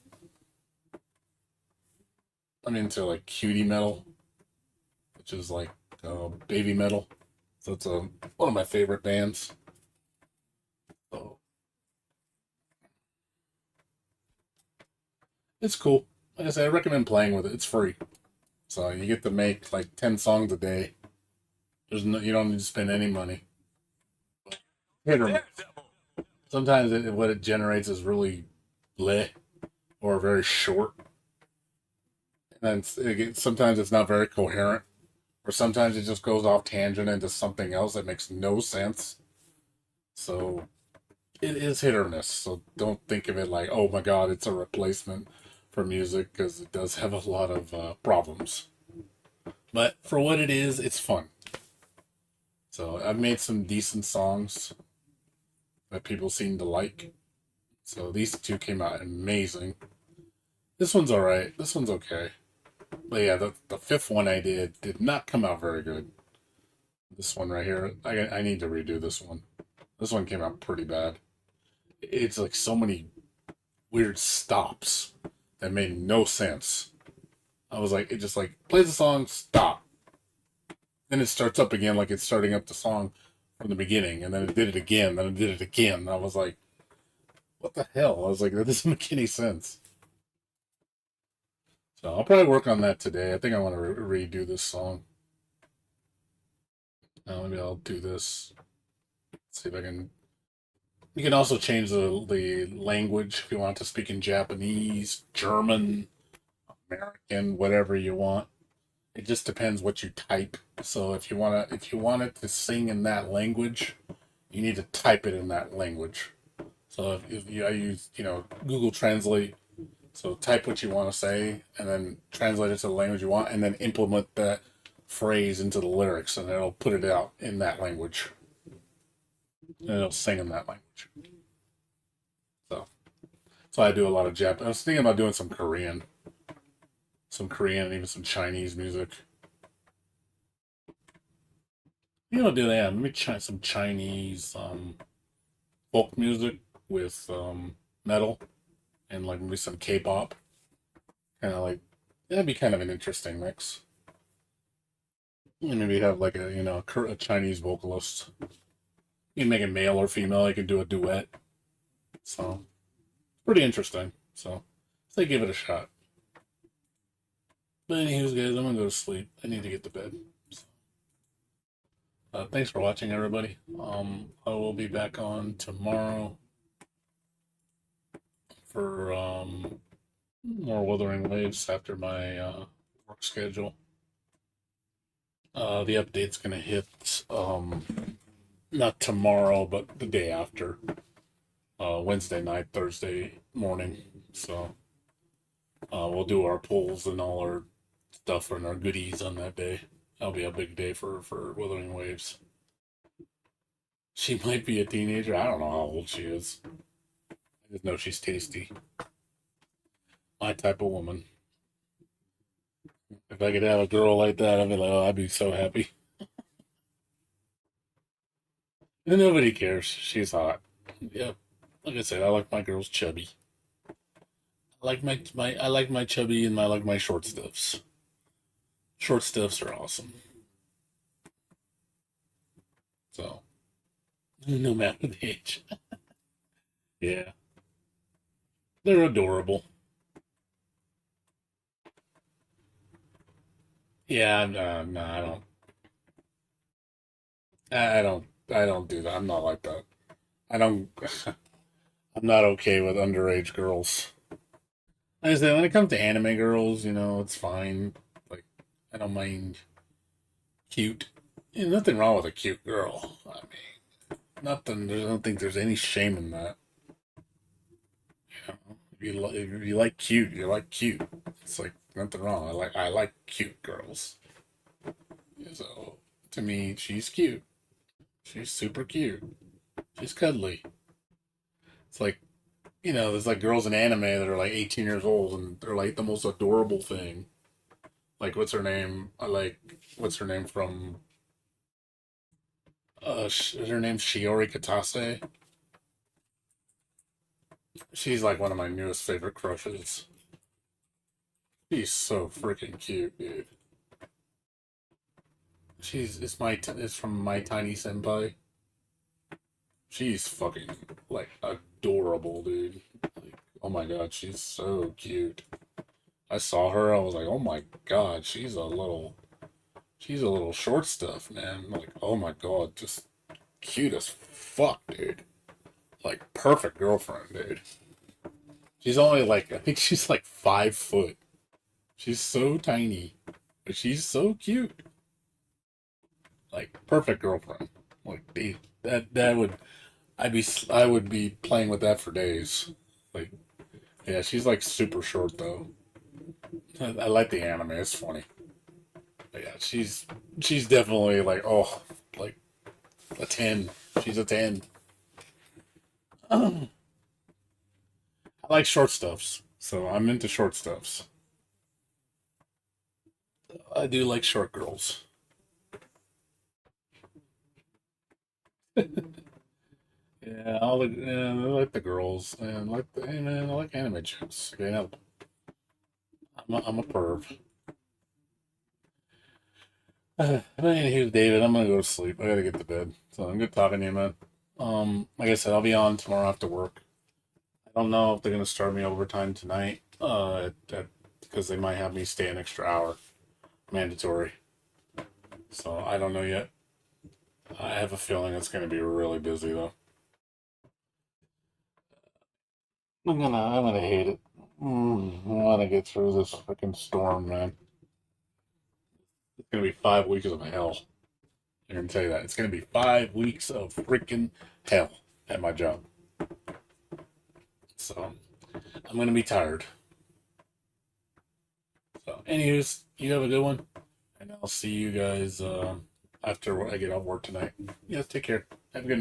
I'm into like cutie metal, which is like baby metal. So it's one of my favorite bands. So it's cool. Like I said, I recommend playing with it. It's free, so you get to make like 10 songs a day. You don't need to spend any money. Hit or miss. Sometimes what it generates is really bleh or very short, and then sometimes it's not very coherent, or sometimes it just goes off tangent into something else that makes no sense. So it is hit or miss. So don't think of it like, oh my god, it's a replacement for music, because it does have a lot of problems. But for what it is, it's fun. So I've made some decent songs that people seem to like. So these two came out amazing. This one's alright. This one's okay. But yeah, the fifth one I did not come out very good. This one right here, I need to redo this one. This one came out pretty bad. It's like so many weird stops that made no sense. I was like, it just like plays the song, stop. Then it starts up again like it's starting up the song from the beginning, and then it did it again, then it did it again. And I was like, what the hell? I was like, that doesn't make any sense. So I'll probably work on that today. I think I want to redo this song. Maybe I'll do this. See if I can. You can also change the language if you want to speak in Japanese, German, American, whatever you want. It just depends what you type. So if you want it to sing in that language, you need to type it in that language. So I use Google Translate. So type what you want to say and then translate it to the language you want, and then implement that phrase into the lyrics, and it'll put it out in that language, and it'll sing in that language. So I do a lot of Japanese. I was thinking about doing some Korean, and even some Chinese music. Do that. Maybe try some Chinese folk music with metal, and like maybe some K-pop. Kind of like that'd be kind of an interesting mix. And maybe have like a Chinese vocalist. You can make it male or female. You can do a duet. So pretty interesting. So say give it a shot. But anyways, guys, I'm gonna go to sleep. I need to get to bed. So, thanks for watching, everybody. I will be back on tomorrow for more Wuthering Waves after my work schedule. The update's gonna hit not tomorrow, but the day after. Wednesday night, Thursday morning. So we'll do our polls and all our stuff and our goodies on that day. That'll be a big day for Wuthering Waves. She might be a teenager. I don't know how old she is. I just know she's tasty. My type of woman. If I could have a girl like that, I'd be like, oh, I'd be so happy. And nobody cares. She's hot. Yep. Like I said, I like my girls chubby. I like my chubby and I like my short stuffs. Short stuffs are awesome. So no matter the age. Yeah. They're adorable. Yeah, no, I don't do that. I'm not like that. I don't. I'm not okay with underage girls. Like I say, when it comes to anime girls, it's fine. Like, I don't mind cute. Nothing wrong with a cute girl. I mean, nothing. I don't think there's any shame in that. If you like cute, you like cute. It's like nothing wrong. I like cute girls. So to me, she's cute. She's super cute. She's cuddly. It's like there's like girls in anime that are like 18 years old and they're like the most adorable thing. Like what's her name? What's her name from is her name Shiori Katase? She's like one of my newest favorite crushes. She's so freaking cute, dude. It's from My Tiny Senpai. She's fucking like adorable, dude. Like, oh my god, she's so cute. I saw her, I was like, oh my god, she's a little short stuff, man. Like, oh my god, just cute as fuck, dude. Like perfect girlfriend, dude. She's only like I think she's like 5 foot. She's so tiny, but she's so cute. Like perfect girlfriend. Like dude, that would I would be playing with that for days. Like yeah, she's like super short though. I like the anime. It's funny. But yeah, she's definitely like a 10. She's a 10. I like short stuffs, so I'm into short stuffs. I do like short girls. Yeah, I like the girls and hey man, I like anime chicks. I'm a perv. Anywho, David, I'm gonna go to sleep. I gotta get to bed. So I'm good talking to you, man. Like I said, I'll be on tomorrow after work. I don't know if they're gonna start me overtime tonight. Because they might have me stay an extra hour, mandatory. So I don't know yet. I have a feeling it's gonna be really busy though. I'm gonna hate it. I want to get through this freaking storm, man. It's gonna be 5 weeks of hell. I'm gonna tell you that. It's gonna be 5 weeks of freaking hell at my job. So I'm gonna be tired. So, anyways, you have a good one, and I'll see you guys after I get off work tonight. Yes, take care. Have a good night.